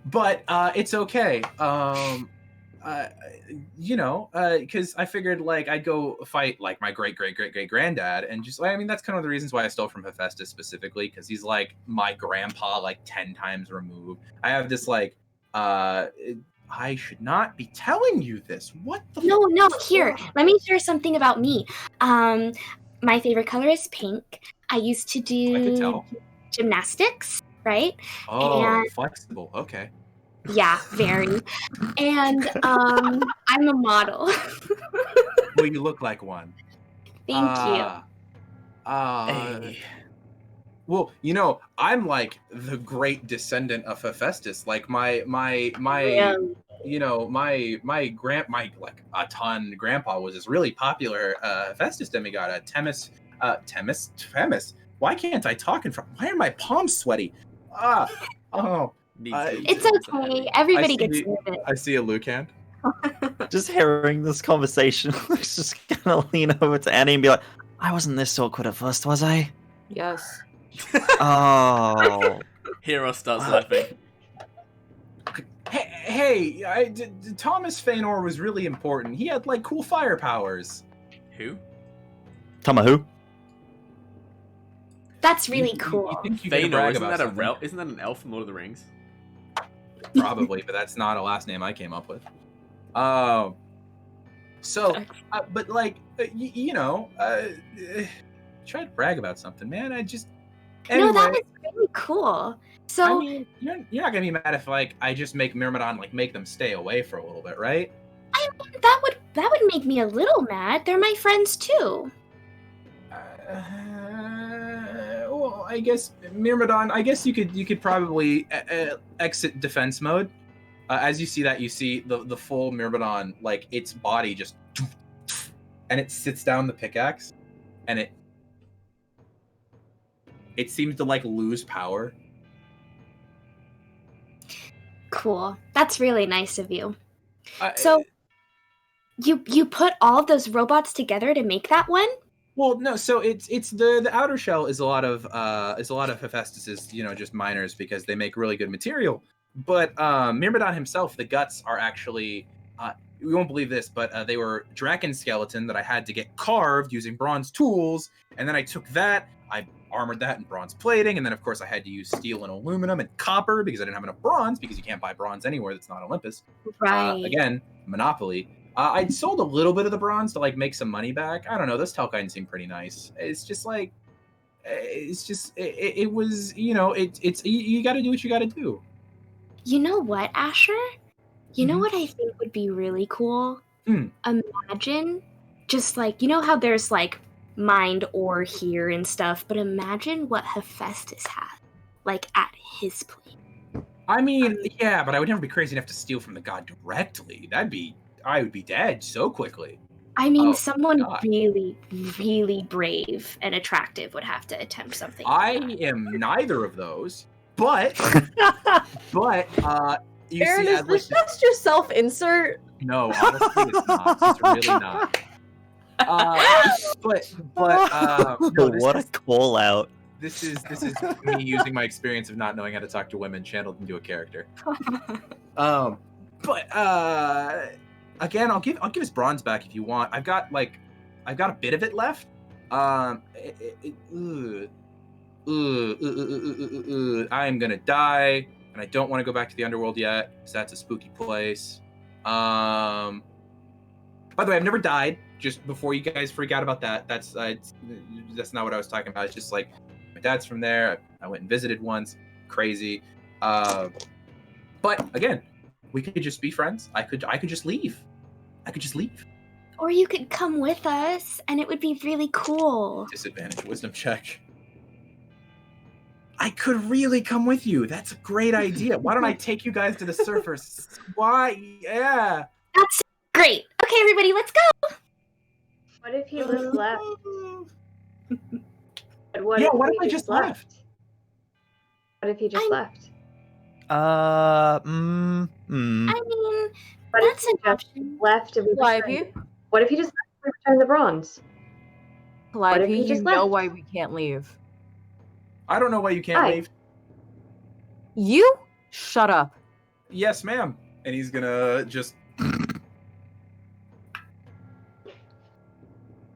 But it's okay. Because I figured like I'd go fight like my great granddad, and just that's kind of the reasons why I stole from Hephaestus specifically, because he's like my grandpa like 10 times removed. I have this like I should not be telling you this. What the No, here. Let me share something about me. My favorite color is pink. I used to I could do tell. gymnastics, right? Oh, And- flexible. Okay. Yeah, very. And I'm a model. Well, you look like one. Thank you. Hey. Well, I'm like the great descendant of Hephaestus. Like my Really? my grandpa was this really popular Hephaestus demigod, Themis. Why can't I talk in front? Why are my palms sweaty? It's okay. Everybody gets nervous. I see a Luke hand. Just hearing this conversation, I was just gonna lean over to Annie and be like, I wasn't this awkward at first, was I? Yes. Oh. Hero starts laughing. Hey, Thomas Feanor was really important. He had like cool fire powers. Who? Tama who? That's really You cool. think you can Feanor, brag isn't about that something? isn't that an elf from Lord of the Rings? Probably, but that's not a last name I came up with. But like, try to brag about something, man. No, that was really cool. So I mean, you're not gonna be mad if like I just make Myrmidon like make them stay away for a little bit, right? that would make me a little mad. They're my friends too. Well, I guess Myrmidon. I guess you could probably exit defense mode. As you see that, you see the full Myrmidon, like its body just, and it sits down the pickaxe, and it seems to like lose power. Cool. That's really nice of you. Uh, So you put all of those robots together to make that one? Well, no. So it's the outer shell is a lot of Hephaestus's, just miners, because they make really good material. But Myrmidon himself, the guts are actually, you won't believe this, but they were Draken skeleton that I had to get carved using bronze tools, and then I took that, I armored that in bronze plating, and then of course I had to use steel and aluminum and copper because I didn't have enough bronze, because you can't buy bronze anywhere that's not Olympus. Right. Again, monopoly. I'd sold a little bit of the bronze to like make some money back. I don't know. Those Telkine seem pretty nice. It's just like, it was, it's you got to do what you got to do. You know what, Asher? You know Mhm. what I think would be really cool? Hmm. Imagine just like, how there's like mind ore here and stuff, but imagine what Hephaestus had, like at his place. I mean, yeah, but I would never be crazy enough to steal from the god directly. I would be dead so quickly. I mean, Oh, someone God. really, really brave and attractive would have to attempt something. I am neither of those, but you Aaron, see, is this just your self-insert? no, honestly, it's not. It's really not. No, what a call out. This is me using my experience of not knowing how to talk to women channeled into a character. Again, I'll give his bronze back if you want. I've got a bit of it left. I'm gonna die, and I don't want to go back to the underworld yet, because that's a spooky place. By the way, I've never died. Just before you guys freak out about that, that's not what I was talking about. It's just like my dad's from there. I went and visited once. Crazy. But again, we could just be friends. I could just leave. Or you could come with us, and it would be really cool. Disadvantage wisdom check. I could really come with you. That's a great idea. Why don't I take you guys to the surface? Why? Yeah. That's great. Okay, everybody, let's go. What if he just left? What What if I just left? What if he just left? I mean, What that's if he an just option. left and we Calliope? returned? What if he just left and we returned the bronze? Calliope, he you just know left? why we can't leave. I don't know why you can't Hi. leave. You? Shut up. Yes, ma'am. And he's gonna just.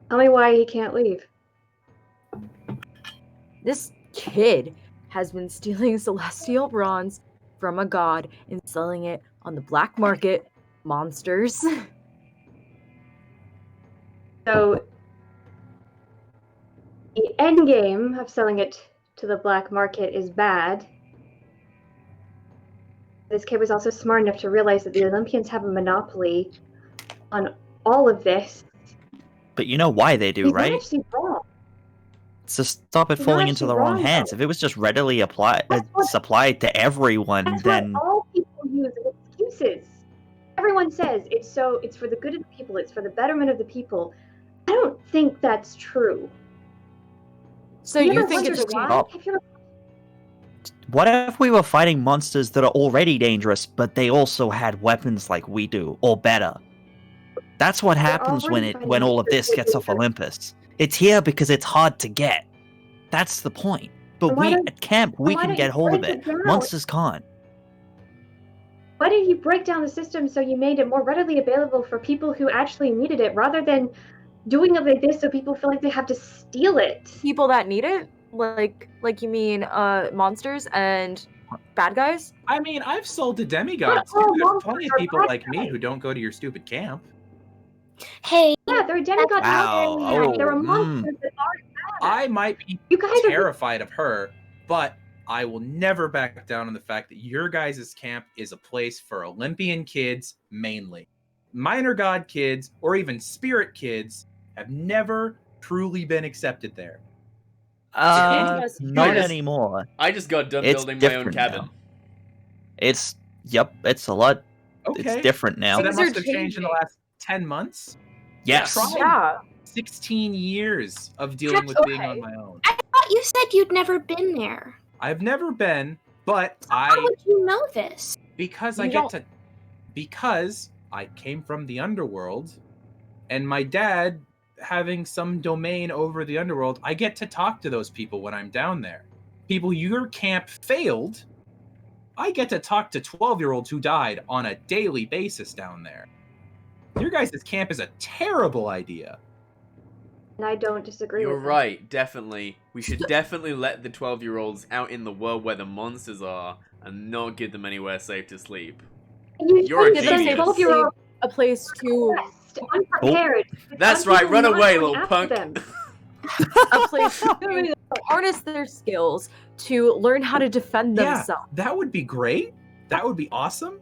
Tell me why he can't leave. This kid has been stealing celestial bronze from a god and selling it on the black market. Monsters. So, the end game of selling it to the black market is bad. This kid was also smart enough to realize that the Olympians have a monopoly on all of this. But you know why they do, He's not right? actually wrong. To stop it He's falling not into actually the wrong wrong, hands. though. If it was just readily That's what- supplied to everyone, That's then what all people use as excuses. Everyone says it's for the good of the people, it's for the betterment of the people. I don't think that's true. So You you ever think wonder it's why? Stop. Have you ever- what if we were fighting monsters that are already dangerous, but they also had weapons like we do, or better? That's what happens when already fighting when all of monsters this gets with off Olympus. It's here because it's hard to get. That's the point. But Then why we don't- at camp we why can don't get you hold of break it. it down? Monsters can't. Why didn't you break down the system so you made it more readily available for people who actually needed it, rather than doing it like this so people feel like they have to steal it? people that need it? Like you mean monsters and bad guys? I mean, I've sold to demigods Not all too. There's monsters plenty of are people bad like me guys. who don't go to your stupid camp. Hey, Yeah, there are demigods Wow. out there. There are Oh, monsters that aren't bad. I might be You guys are terrified of her, but I will never back down on the fact that your guys' camp is a place for Olympian kids mainly. Minor god kids, or even spirit kids, have never truly been accepted there. Interesting. Not Yes. anymore. I just got done It's building my own different cabin. now. It's a lot. Okay. It's different now. So that Things are must have changed in the changing. last 10 months? Yes. Try. Yeah. 16 years of dealing with being on my own. I thought you said you'd never been there. I've never been, but How would you know this? because You don't- because I came from the underworld, and my dad having some domain over the underworld, I get to talk to those people when I'm down there. People your camp failed, I get to talk to 12-year-olds who died on a daily basis down there. Your guys' camp is a terrible idea. And I don't disagree You're with that. right, definitely. We should definitely let the 12-year-olds out in the world where the monsters are and not give them anywhere safe to sleep. You're a Give them genius. 12-year-old a place to unprepared. That's Young right, people run not away, going little after punk. them. a place to harness their skills to learn how to defend Yeah. themselves. That would be great. That would be awesome.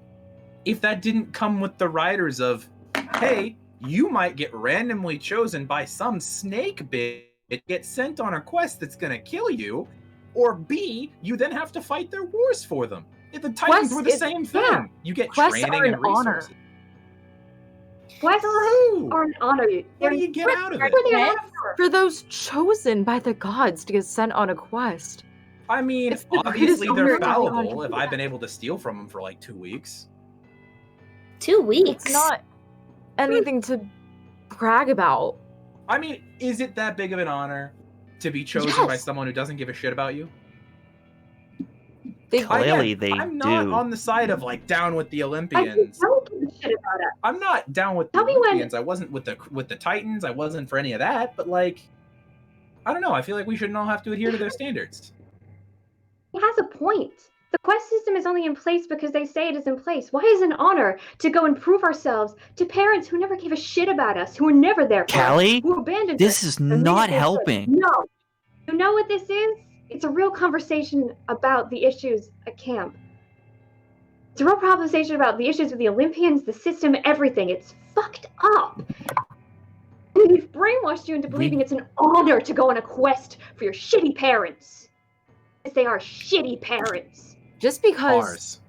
If that didn't come with the riders of, hey, you might get randomly chosen by some snake bitch, get sent on a quest that's gonna kill you, or B, you then have to fight their wars for them. The Titans Quest were the is- same thing. yeah. You get Quests training are and an honor. resources. Quests Who? are an honor. What do you get out of it? What are they an honor for? For those chosen by the gods to get sent on a quest. I mean, It's the obviously greatest they're honor anyone fallible can if do I've that. been able to steal from them for like 2 weeks. 2 weeks. It's not anything to brag about. I mean, is it that big of an honor to be chosen by Yes. someone who doesn't give a shit about you? They Clearly they I'm not do. on the side of like down with the I Olympians. don't give a shit about it. I'm not down with the Tell me when- Olympians. I wasn't with the Titans. I wasn't for any of that. But like, I don't know. I feel like we shouldn't all have to adhere to their standards. He has a point. The quest system is only in place because they say it is in place. Why is it an honor to go and prove ourselves to parents who never gave a shit about us, who were never there for us, Callie, who abandoned this us? is and made not it their choice? helping. No. You know what this is? It's a real conversation about the issues at camp. It's a real conversation about the issues with the Olympians, the system, everything. It's fucked up. And we've brainwashed you into believing it's an honor to go on a quest for your shitty parents. Yes, they are shitty parents. just because Ours.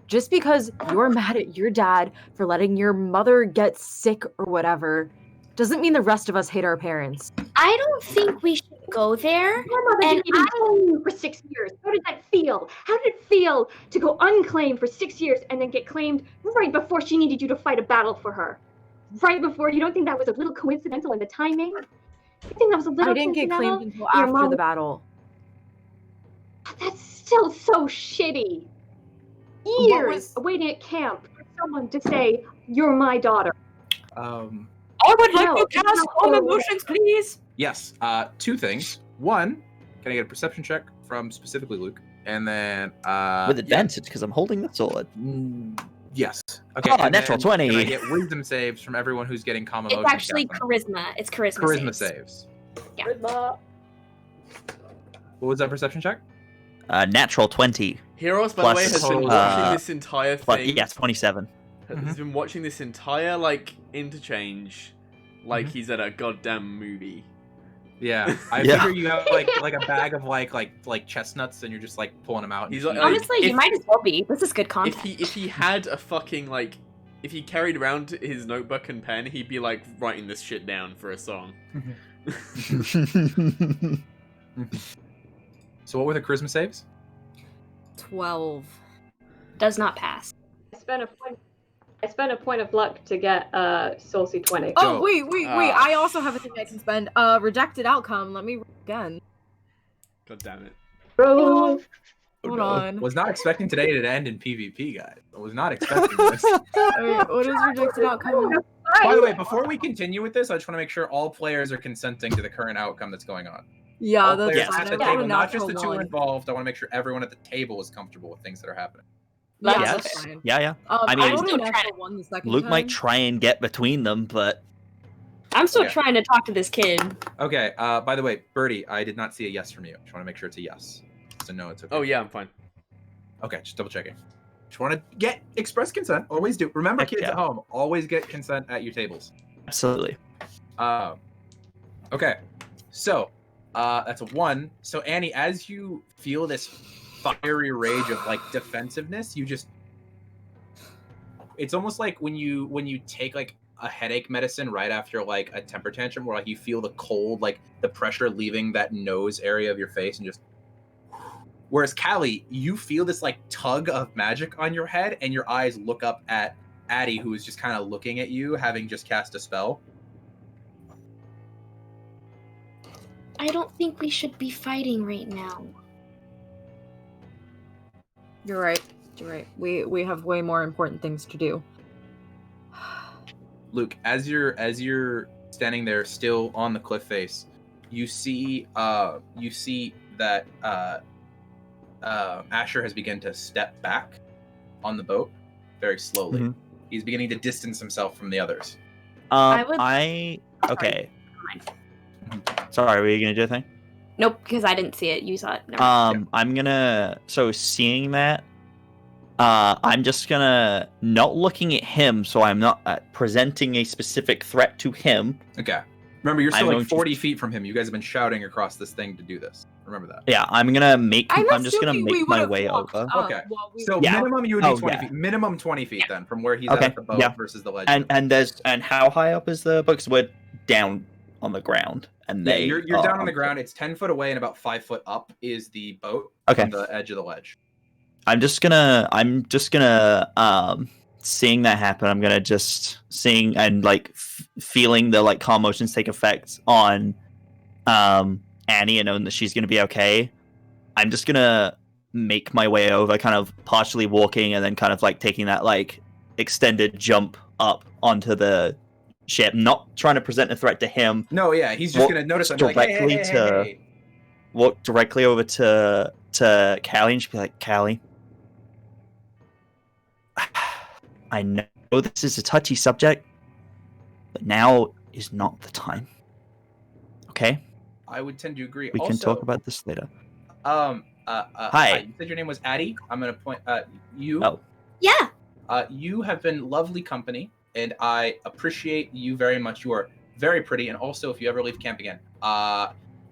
just because you're mad at your dad for letting your mother get sick or whatever doesn't mean the rest of us hate our parents. I don't think we should go there. Your mother And didn't even claim you for 6 years. How did that feel? How did it feel to go unclaimed for 6 years and then get claimed right before she needed you to fight a battle for her? Right before? You don't think that was a little coincidental in the timing? You think that was a little I didn't get coincidental? claimed until Your after mom- the battle. That's still so shitty. What Years was- waiting at camp for someone to say, "You're my daughter." I would like No, to it's cast not all horrible. emotions, please. Yes. 2 things. One, can I get a perception check from specifically Luke? And then With advantage, because I'm holding the sword. yes. Okay. Oh, and natural then 20. Can I get wisdom saves from everyone who's getting calm It's emotions? actually cast on charisma. It's charisma. them? Charisma saves. saves. What was that perception check? Natural 20. Heroes, by the way, Plus, has been uh, watching this entire But thing. yes, 27. Has been watching this entire like interchange, like Mhm. he's at a goddamn movie. Yeah. I Yeah. figure you have like a bag of like chestnuts and you're just like pulling them out. And He's eating like- them. Honestly, if- you might as well be. This is good If content. he had a fucking like, if he carried around his notebook and pen, he'd be like writing this shit down for a song. So what were the charisma saves? 12. Does not pass. I spent a point of luck to get Saucy 20. Oh, Go. wait. I also have a thing I can spend. Rejected outcome. Let me roll again. God damn it. Bro. Hold on. Was not expecting today to end in PvP, guys. I was not expecting this. Wait, what is rejected outcome? By the way, before we continue with this, I just want to make sure all players are consenting to the current outcome that's going on. Yeah, All that's players fine. at I the got a table, not just natural the 2 one. involved. I want to make sure everyone at the table is comfortable with things that are happening. Yeah, Yes. that's fine. yeah. I mean- rolled I'm still a natural one the second Luke time. might try and get between them, but I'm still Okay. trying to talk to this kid. Okay. By the way, Birdie, I did not see a yes from you. Just want to make sure it's a yes. So no, it's okay. Oh yeah, I'm fine. Okay, just double checking. Just want to get express consent. Always do. Remember, Heck kids yeah. at home, always get consent at your tables. absolutely. Okay. So, that's a 1. So Annie, as you feel this fiery rage of like defensiveness, you just it's almost like when you take like a headache medicine right after like a temper tantrum where like you feel the cold, like the pressure leaving that nose area of your face and just whereas Callie, you feel this like tug of magic on your head and your eyes look up at Addie, who is just kind of looking at you, having just cast a spell. I don't think we should be fighting right now. You're right. You're right. We have way more important things to do. Luke, as you're standing there still on the cliff face, you see that Asher has begun to step back on the boat very slowly. Mhm. He's beginning to distance himself from the others. Okay. Sorry, were you gonna do a thing? Nope, because I didn't see it. You saw it. Never mind. I'm gonna. So seeing that, I'm just gonna not looking at him, so I'm not presenting a specific threat to him. Okay. Remember, you're still I'm like going to- 40 feet from him. You guys have been shouting across this thing to do this. Remember that. Yeah, I'm just gonna assuming we make my would've way walked over. up Okay. while we So were- Yeah. minimum you would be Oh, 20 yeah. feet. Minimum 20 feet then, from where he's Okay, at the boat yeah. versus the ledge. And how high up is the boat? 'Cause we're down on the ground, and Yeah, they you're are down on the up. ground. It's 10 foot away and about 5 foot up is the boat Okay. from the edge of the ledge. I'm just gonna seeing that happen. I'm gonna just seeing and like feeling the like calm motions take effect on Annie and knowing that she's gonna be okay. I'm just gonna make my way over, kind of partially walking and then kind of like taking that like extended jump up onto the ship, not trying to present a threat to him. No, yeah, he's just Walk gonna notice I'm like, hey, hey, directly hey, to- hey. Walk directly over to Callie and just be like, Callie, I know this is a touchy subject, but now is not the time. Okay? I would tend to agree. We can talk about this later. Hi. You said your name was Addie. I'm gonna point. You. Oh. Yeah. You have been lovely company, and I appreciate you very much. You are very pretty, and also, if you ever leave camp again,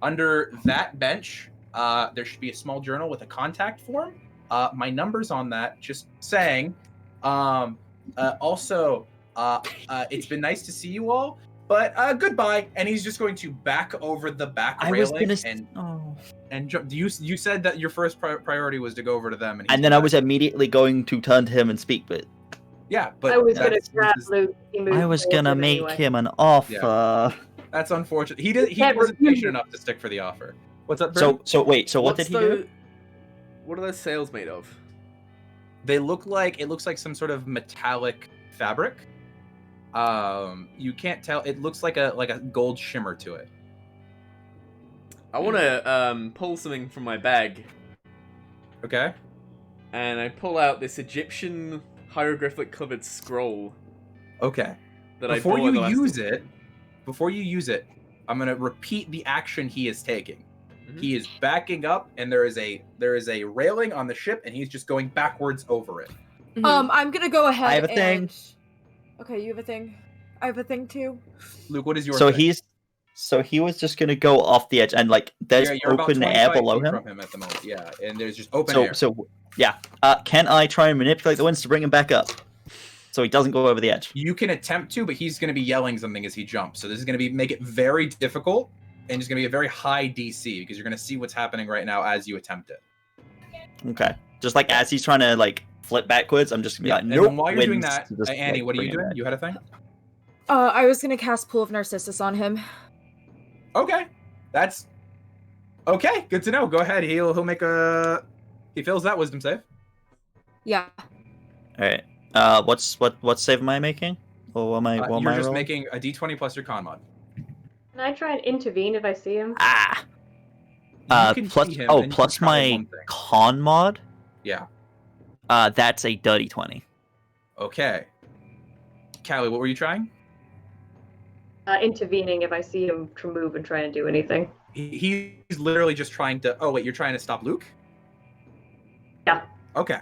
under that bench, there should be a small journal with a contact form. My number's on that. Just saying. Also, it's been nice to see you all. But goodbye. And he's just going to back over the back railing and jump. You said that your first priority was to go over to them, and then I was immediately going to turn to him and speak, but yeah, but I was gonna that's- grab this is- Luke. He moved I was forward gonna with make anyway. him an offer. That's unfortunate. He did. He can't wasn't refuse patient it. enough to stick for the offer. What's up, Bert? So what What's did he do? What are those sails made of? They look like some sort of metallic fabric. You can't tell. It looks like a gold shimmer to it. I want to pull something from my bag, Okay. and I pull out this Egyptian hieroglyphic covered scroll Okay. that Before I bought you the last use it, I'm gonna repeat the action he is taking. Mhm. He is backing up, and there is a railing on the ship, and he's just going backwards over it. I'm gonna go ahead. I have a thing. and... Okay, you have a thing. I have a thing too. Luke, what is your? So thing? he was just gonna go off the edge and like there's You're about open air 25 below feet him. from him at the moment. Yeah, and there's just open air. So yeah. Can I try and manipulate the winds to bring him back up, so he doesn't go over the edge? You can attempt to, but he's going to be yelling something as he jumps. So this is going to make it very difficult, and it's going to be a very high DC because you're going to see what's happening right now as you attempt it. Okay. Just like as he's trying to like flip backwards, I'm just gonna be like, And nope. then while you're doing winds that, to just, Annie, like, what are bring you him doing? back. You had a thing? I was gonna cast Pool of Narcissus on him. Okay, that's okay. Good to know. Go ahead. He'll make a. He fails that wisdom save. Yeah. All right. What save am I making? Or what am I? What am You're I just rolling? making a D20 plus your con mod. Can I try and intervene if I see him? Ah. You can Plus see him, oh and you plus can try my one thing. con mod. Yeah. That's a dirty 20. Okay. Callie, what were you trying? Intervening if I see him to move and try and do anything. He's literally just trying to. Oh wait, you're trying to stop Luke? Yeah. Okay.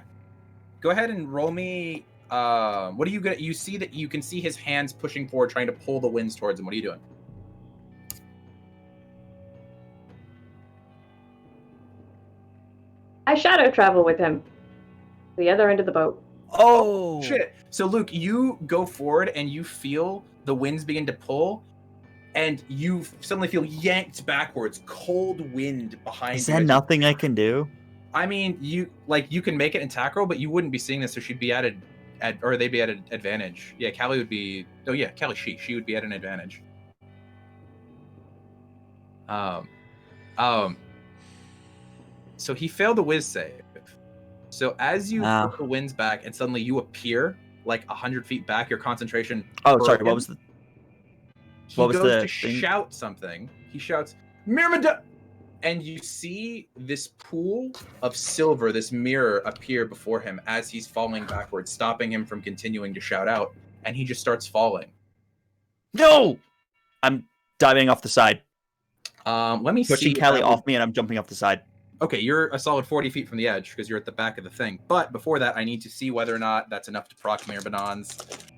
Go ahead and roll me. What are you gonna? You see that you can see his hands pushing forward, trying to pull the winds towards him. What are you doing? I shadow travel with him. To the other end of the boat. Oh Shit. So Luke, you go forward and you feel the winds begin to pull, and you suddenly feel yanked backwards. Cold wind behind Is you. there as you- nothing I can do? I mean, you can make it attack roll, but you wouldn't be seeing this, so she'd be or they'd be at an advantage. Yeah, Callie would be. Oh yeah, Callie, she would be at an advantage. So he failed the whiz save. So as you Ah. put the winds back, and suddenly you appear like 100 feet back, your concentration. Oh, sorry. broken. What was the? He what was goes the to thing? shout something. He shouts, "Myrmidon!" And you see this pool of silver, this mirror, appear before him as he's falling backwards, stopping him from continuing to shout out. And he just starts falling. No! I'm diving off the side, Let me see. pushing if Callie that would- off me, and I'm jumping off the side. Okay, you're a solid 40 feet from the edge because you're at the back of the thing. But before that, I need to see whether or not that's enough to proc Myrmidon's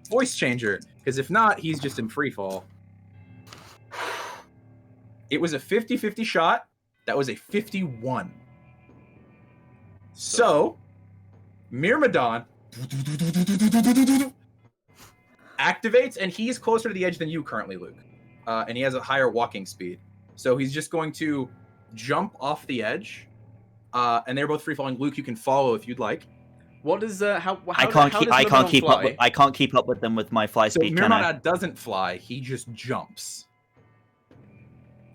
voice changer. Because if not, he's just in free fall. It was a 50-50 shot. That was a 51. So, Myrmidon activates, and he's closer to the edge than you currently, Luke. And he has a higher walking speed. So he's just going to jump off the edge. And they're both free falling. Luke, you can follow if you'd like. What does how I can't keep up with them with my fly speed. So Myrmidon doesn't fly. He just jumps.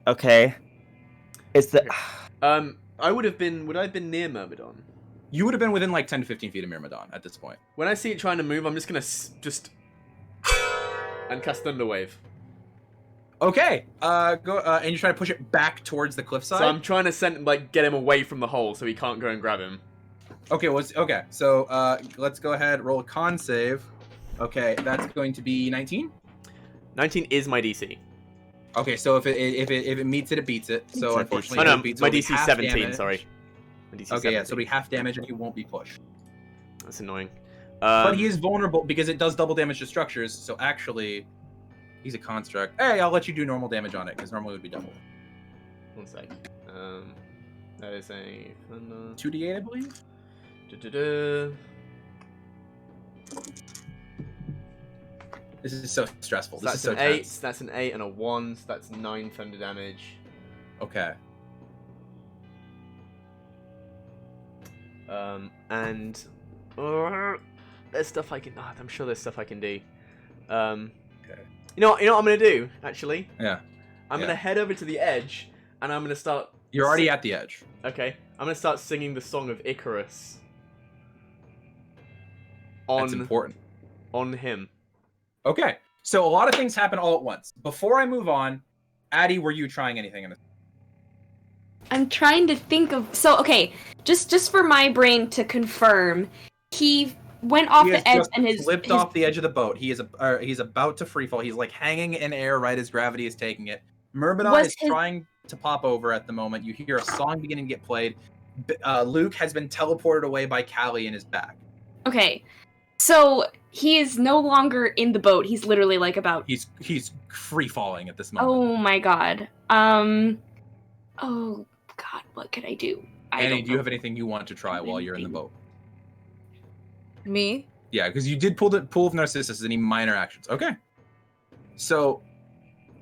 Okay. Is the would I have been near Myrmidon? You would have been within like 10 to 15 feet of Myrmidon at this point. When I see it trying to move, I'm just gonna and cast Thunderwave. Okay. Go. And you try to push it back towards the cliffside. So I'm trying to get him away from the hole so he can't go and grab him. Okay. Okay. So let's go ahead. Roll a con save. Okay, that's going to be 19. 19 is my DC. Okay, so if it meets it, it beats it. So unfortunately, no, it beats, my so DC is 17. damage. Sorry. My DC okay, 17. yeah, so it'll be half damage and he won't be pushed. That's annoying. But he is vulnerable because it does double damage to structures. So actually, he's a construct. Hey, I'll let you do normal damage on it because normally it would be double. 1 sec. That is a 2d8, I believe. This is so stressful. So This that's is so an 8. tense. That's an 8 and a 1. So that's 9 thunder damage. Okay. And there's stuff I can. Oh, I'm sure there's stuff I can do. Okay. You know what I'm gonna do? Actually. Yeah. I'm gonna head over to the edge, and I'm gonna start. You're already at the edge. Okay. I'm gonna start singing the song of Icarus. That's important. On him. Okay. So a lot of things happen all at once. Before I move on, Addie, were you trying anything in this? I'm trying to think of. So okay, just for my brain to confirm, he went off the edge and slipped off the edge of the boat. He's about to free fall. He's like hanging in air right as gravity is taking it. Myrmidon is trying to pop over at the moment. You hear a song beginning to get played. Luke has been teleported away by Callie in his back. Okay, so he is no longer in the boat. He's literally like about. He's free falling at this moment. Oh my god. Oh god, what could I do? Annie, do you have anything you want to try while you're in the boat? Me? Yeah, because you did pull the Pool of Narcissus. Any minor actions? Okay. So,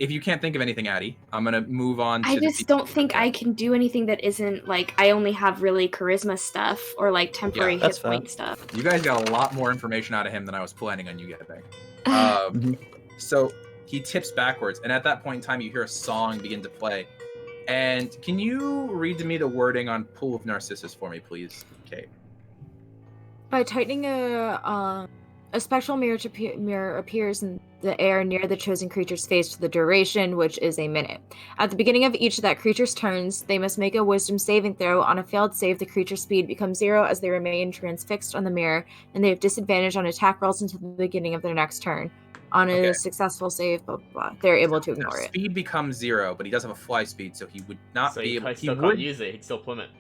if you can't think of anything, Addie, I'm gonna move on. I just don't think I can do anything that isn't like I only have really charisma stuff or like temporary hit point stuff. You guys got a lot more information out of him than I was planning on you getting. So he tips backwards, and at that point in time, you hear a song begin to play. And can you read to me the wording on Pool of Narcissus for me, please, Kate? By tightening a spectral mirror appears in the air near the chosen creature's face for the duration, which is a minute. At the beginning of each of that creature's turns, they must make a wisdom saving throw. On a failed save, the creature's speed becomes 0 as they remain transfixed on the mirror, and they have disadvantage on attack rolls until the beginning of their next turn. On a successful save, blah, blah, blah. They're able to ignore it. Speed becomes 0, but he does have a fly speed, so he would not be able to. He can't use it. He'd still plummet.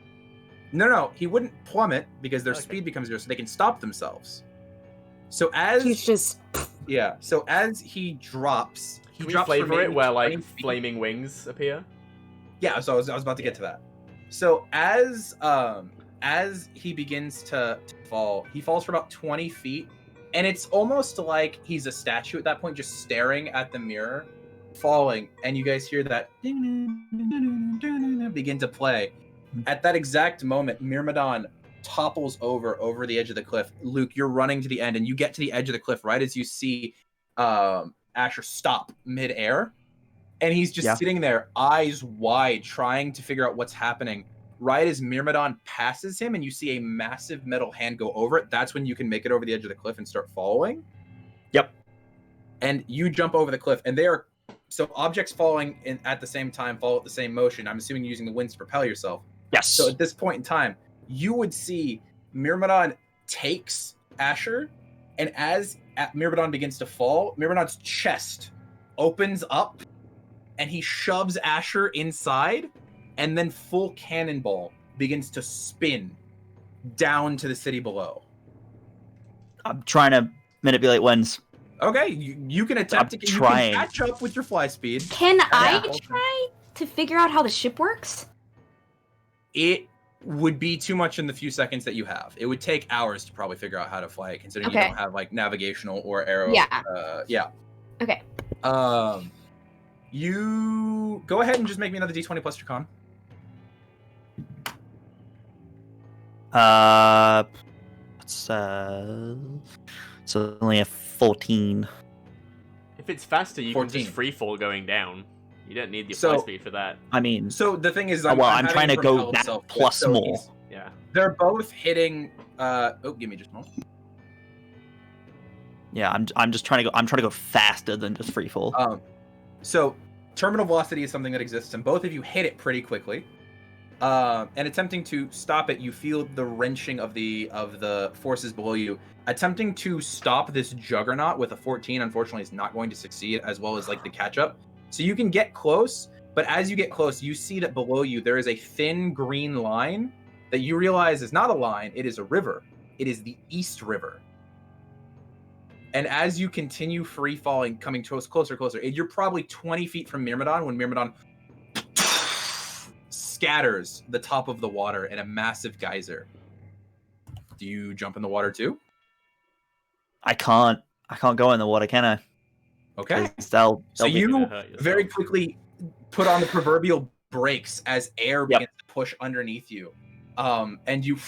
No, he wouldn't plummet because their speed becomes 0, so they can stop themselves. So as he's just so as he drops, Can we flavor it where like flaming wings appear? Yeah, so I was about to get to that. So as he begins to fall, he falls for about 20 feet, and it's almost like he's a statue at that point, just staring at the mirror, falling, and you guys hear that begin to play. At that exact moment, Myrmidon topples over the edge of the cliff. Luke, you're running to the end, and you get to the edge of the cliff right as you see Asher stop midair, and he's just sitting there, eyes wide, trying to figure out what's happening. Right as Myrmidon passes him, and you see a massive metal hand go over it, that's when you can make it over the edge of the cliff and start following. Yep. And you jump over the cliff, and they are so objects falling at the same time follow at the same motion. I'm assuming you're using the winds to propel yourself. Yes. So at this point in time, you would see Myrmidon takes Asher, and as Myrmidon begins to fall, Myrmidon's chest opens up, and he shoves Asher inside, and then full cannonball begins to spin down to the city below. I'm trying to manipulate winds. Okay, you can attempt to catch up with your fly speed. Can I try? to figure out how the ship works? It would be too much in the few seconds that you have. It would take hours to probably figure out how to fly it, considering you Okay. don't have like navigational or arrow. Yeah. Yeah. Okay. You go ahead and just make me another d20 plus your con. It's only a 14. If it's faster, you 14. can just free fall going down. You don't need the fly speed for that. I mean, So the thing is, I'm having trying to it from go Hell that itself, plus so more. Yeah. They're both hitting. Give me just a moment. Yeah, I'm just trying to go. I'm trying to go faster than just free fall. So terminal velocity is something that exists, and both of you hit it pretty quickly. And attempting to stop it, you feel the wrenching of the forces below you. Attempting to stop this juggernaut with a 14, unfortunately, is not going to succeed, as well as like the catch up. So you can get close, but as you get close, you see that below you there is a thin green line that you realize is not a line; it is a river. It is the East River. And as you continue free falling, coming closer, you're probably 20 feet from Myrmidon when Myrmidon scatters the top of the water in a massive geyser. Do you jump in the water too? I can't go in the water, can I? Okay. 'Cause they'll So be- you gonna hurt yourself. very quickly put on the proverbial brakes as air Yep. begins to push underneath you. And you,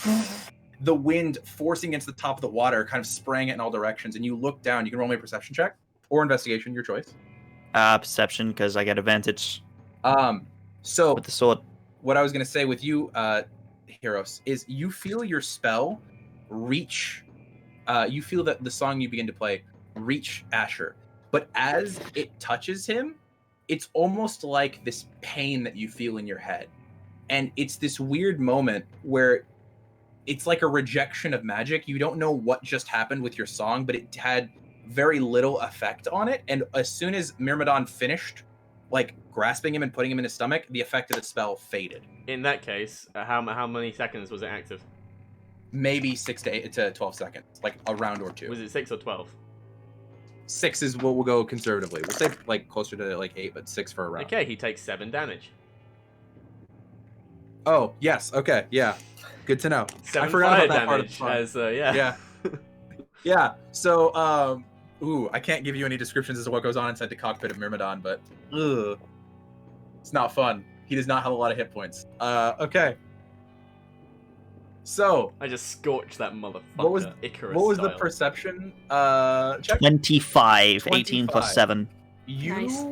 the wind forcing against the top of the water, kind of spraying it in all directions. And you look down. You can roll me a perception check or investigation, your choice. perception, because I get advantage So with the sword. what I was going to say with you, Heros, is you feel your spell reach. You feel that the song you begin to play reach Asher. But as it touches him, it's almost like this pain that you feel in your head. And it's this weird moment where it's like a rejection of magic. You don't know what just happened with your song, but it had very little effect on it. And as soon as Myrmidon finished, like, grasping him and putting him in his stomach, the effect of the spell faded. In that case, how many seconds was it active? Maybe 6 to 8 to 12 seconds, like a round or two. Was it 6 or 12? 6 is what we'll go conservatively. We'll say like closer to like 8, but 6 for a round. Okay, he takes 7 damage. Oh, yes. Okay. Yeah. Good to know. 7 I forgot fire about that part of the damage. song. As yeah. Yeah. Yeah. So, I can't give you any descriptions as to what goes on inside the cockpit of Myrmidon, but it's not fun. He does not have a lot of hit points. Okay. So, I just scorched that motherfucker. What was- Icarus what was the style. perception check? 25, 18 25. plus 7. You, Nice.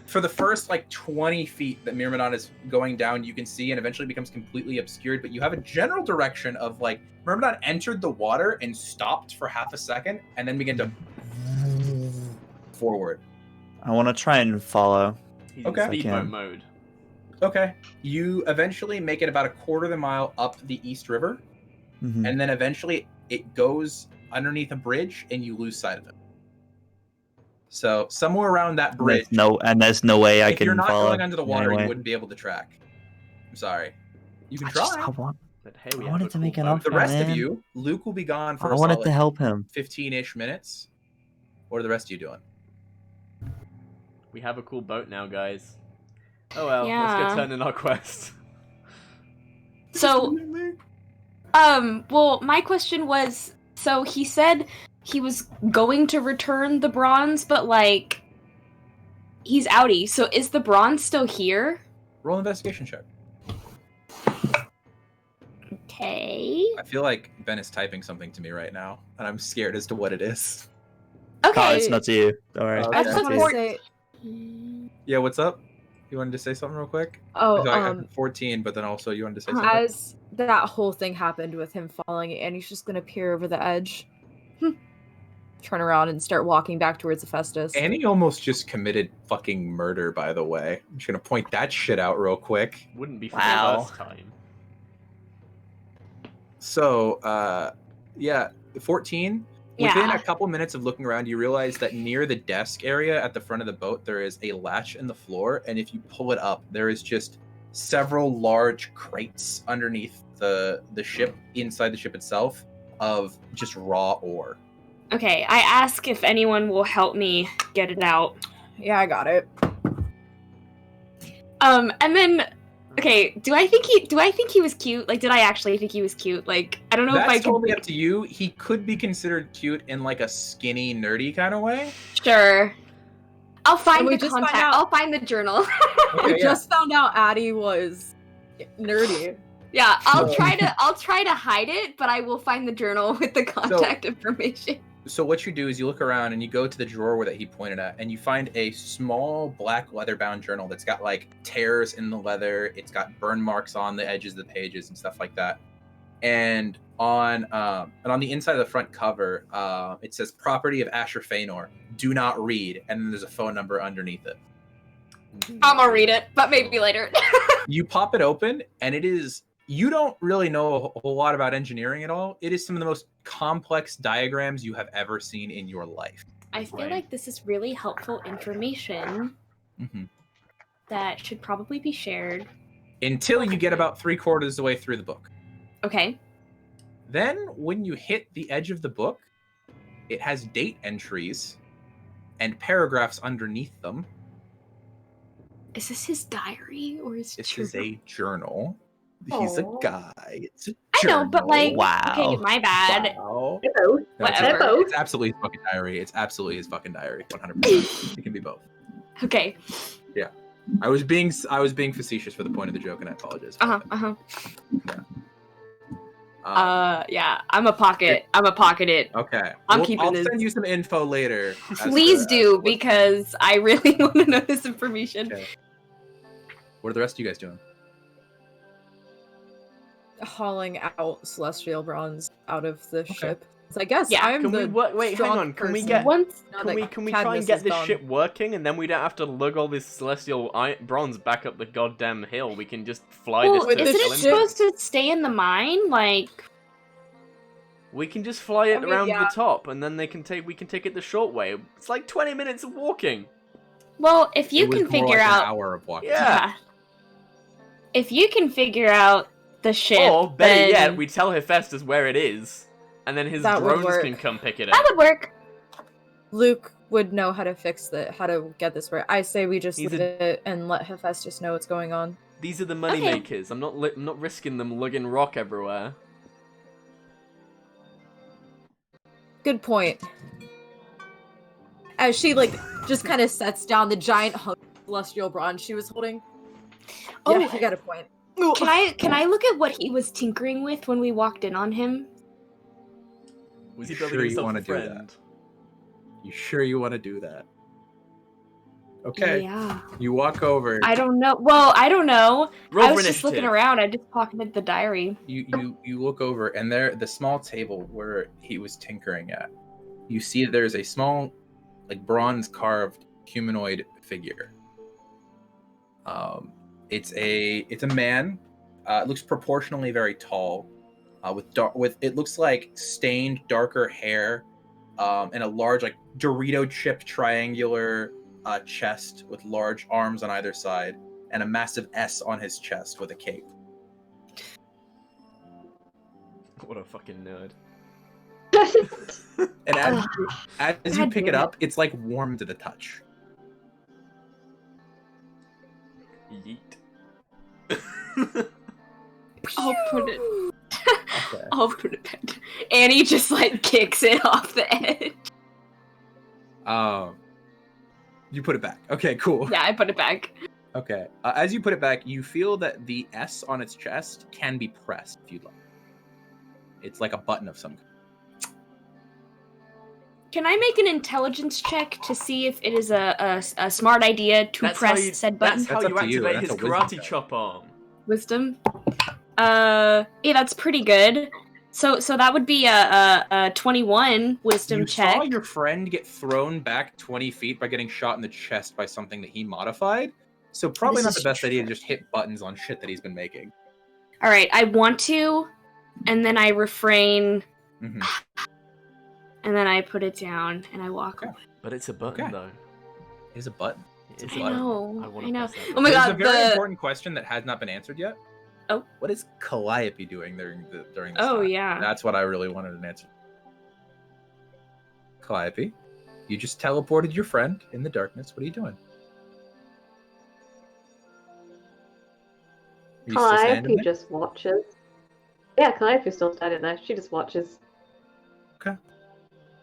for the first like 20 feet that Myrmidon is going down, you can see and eventually becomes completely obscured, but you have a general direction of like Myrmidon entered the water and stopped for half a second and then began to forward. I want to try and follow. He's Okay. in speedboat Okay. mode. Okay. You eventually make it about a quarter of the mile up the East River, Mhm. and then eventually it goes underneath a bridge and you lose sight of it. So somewhere around that bridge, There's no way I if can you're not follow. going under the water, anyway. you wouldn't be able to track. I'm sorry. You can I try. But hey, we I have wanted a to cool make an boat. offer. The rest of man. you, Luke will be gone for I a wanted solid to help him. 15-ish minutes. What are the rest of you doing? We have a cool boat now, guys. Oh well, let's Yeah. go turn in our quest. So, well, my question was, so he said he was going to return the bronze, but like, he's outie. So is the bronze still here? Roll an investigation check. Okay. I feel like Ben is typing something to me right now, and I'm scared as to what it is. Oh, Okay. it's not to you. Don't worry. Oh, I okay. just want to Support- say, Yeah, what's up? You wanted to say something real quick? oh, I got 14, but then also you wanted to say something? as that whole thing happened with him falling, and he's just gonna peer over the edge, turn around, and start walking back towards Hephaestus. Annie almost just committed fucking murder, by the way. I'm just gonna point that shit out real quick. Wouldn't be for Wow. the first time. So, yeah, 14. Within Yeah. a couple minutes of looking around, you realize that near the desk area at the front of the boat, there is a latch in the floor, and if you pull it up, there is just several large crates underneath the ship, inside the ship itself, of just raw ore. Okay, I ask if anyone will help me get it out. Yeah, I got it. And then, okay, do I think he was cute? Like, did I actually think he was cute? Like, I don't know if I That's can. totally up to you. He could be considered cute in like a skinny, nerdy kind of way. Sure. I'll find we the just find contact. out- I'll find the journal. Okay, We just found out Addie was nerdy. Yeah, I'll try to hide it, but I will find the journal with the contact information. So what you do is you look around and you go to the drawer that he pointed at, and you find a small black leather-bound journal that's got like tears in the leather. It's got burn marks on the edges of the pages and stuff like that. And on the inside of the front cover, it says "Property of Asher Feanor. Do not read," and then there's a phone number underneath it. I'm gonna read it, but maybe later. You pop it open, and it is. You don't really know a whole lot about engineering at all. It is some of the most complex diagrams you have ever seen in your life. I feel like this is really helpful information that should probably be shared. Until you get about 3/4 of the way through the book. Okay. Then, when you hit the edge of the book, it has date entries and paragraphs underneath them. Is this his diary or his This journal? is a journal. He's a guy. It's a I know, but like, Wow. okay, my bad. Wow. Both. No, it's Whatever. okay. It's absolutely his fucking diary. It's absolutely his fucking diary. 100%. It can be both. Okay. I was being facetious for the point of the joke, and I apologize. Yeah. I'm a pocket it. Okay. I'm keeping I'll this. send you some info later. as Please to- do, because I really want to know this information. Okay. What are the rest of you guys doing? Hauling out celestial bronze out of the ship. So I guess Yeah, I'm Can we the wait? Hang strong on. Can we person. get? Once now Can that we try Cadmus and get is this gone. ship working, and then we don't have to lug all this celestial bronze back up the goddamn hill? We can just fly well, this to isn't isn't it Olympus. supposed to stay in the mine? Like, We can just fly it I mean, around yeah. the top, and then we can take it the short way. It's like 20 minutes of walking. well, if you It was can more figure like out, an hour of walking. Yeah. if you can figure out the ship, Or better then yet, we tell Hephaestus where it is, and then his That would drones work. can come pick it that up. would work. Luke would know how to fix how to get this right. I say we just He's leave it and let Hephaestus know what's going on. These are the money Okay. makers. I'm not risking them lugging rock everywhere. Good point. As she just kind of sets down the giant hunk of celestial bronze she was holding. Oh. Yeah, you got a point. Can I look at what he was tinkering with when we walked in on him? Was he You building sure you himself wanna a do that? friend? You sure you want to do that? Okay. Yeah. You walk over. I don't know. Well, I don't know. Roll I for was just looking initiative. around. I just pocketed the diary. You look over, and there, the small table where he was tinkering at, you see there's a small, bronze carved humanoid figure. It's a man. It looks proportionally very tall, with it looks like stained darker hair, and a large Dorito chip triangular chest with large arms on either side, and a massive S on his chest with a cape. What a fucking nerd. And as you God pick it damn it. up, it's warm to the touch. Yeet. I'll put it. Okay. I'll put it back. Annie just kicks it off the edge. You put it back. Okay, cool. Yeah, I put it back. Okay. As you put it back, you feel that the S on its chest can be pressed if you'd like. It's like a button of some kind. Can I make an intelligence check to see if it is a smart idea to press said button? That's how That's you up to you. activate That's his a wisdom karate check. chop arm. Wisdom. Yeah, that's pretty good. So that would be a 21 wisdom You check. saw your friend get thrown back 20 feet by getting shot in the chest by something that he modified. So probably This not is the best idea to true. just hit buttons on shit that he's been making. All right, I want to, and then I refrain, Mhm. and then I put it down and I walk Okay. away. But it's a button, Okay. though. It is a button. It's a I button. know. I, I know. press that Oh my There's god, a very the important question that has not been answered yet. Oh. What is Calliope doing during this oh time? yeah. That's what I really wanted an answer. Calliope, you just teleported your friend in the darkness. What are you doing? you still standing Calliope there? just watches. Yeah, Calliope's still standing there. She just watches.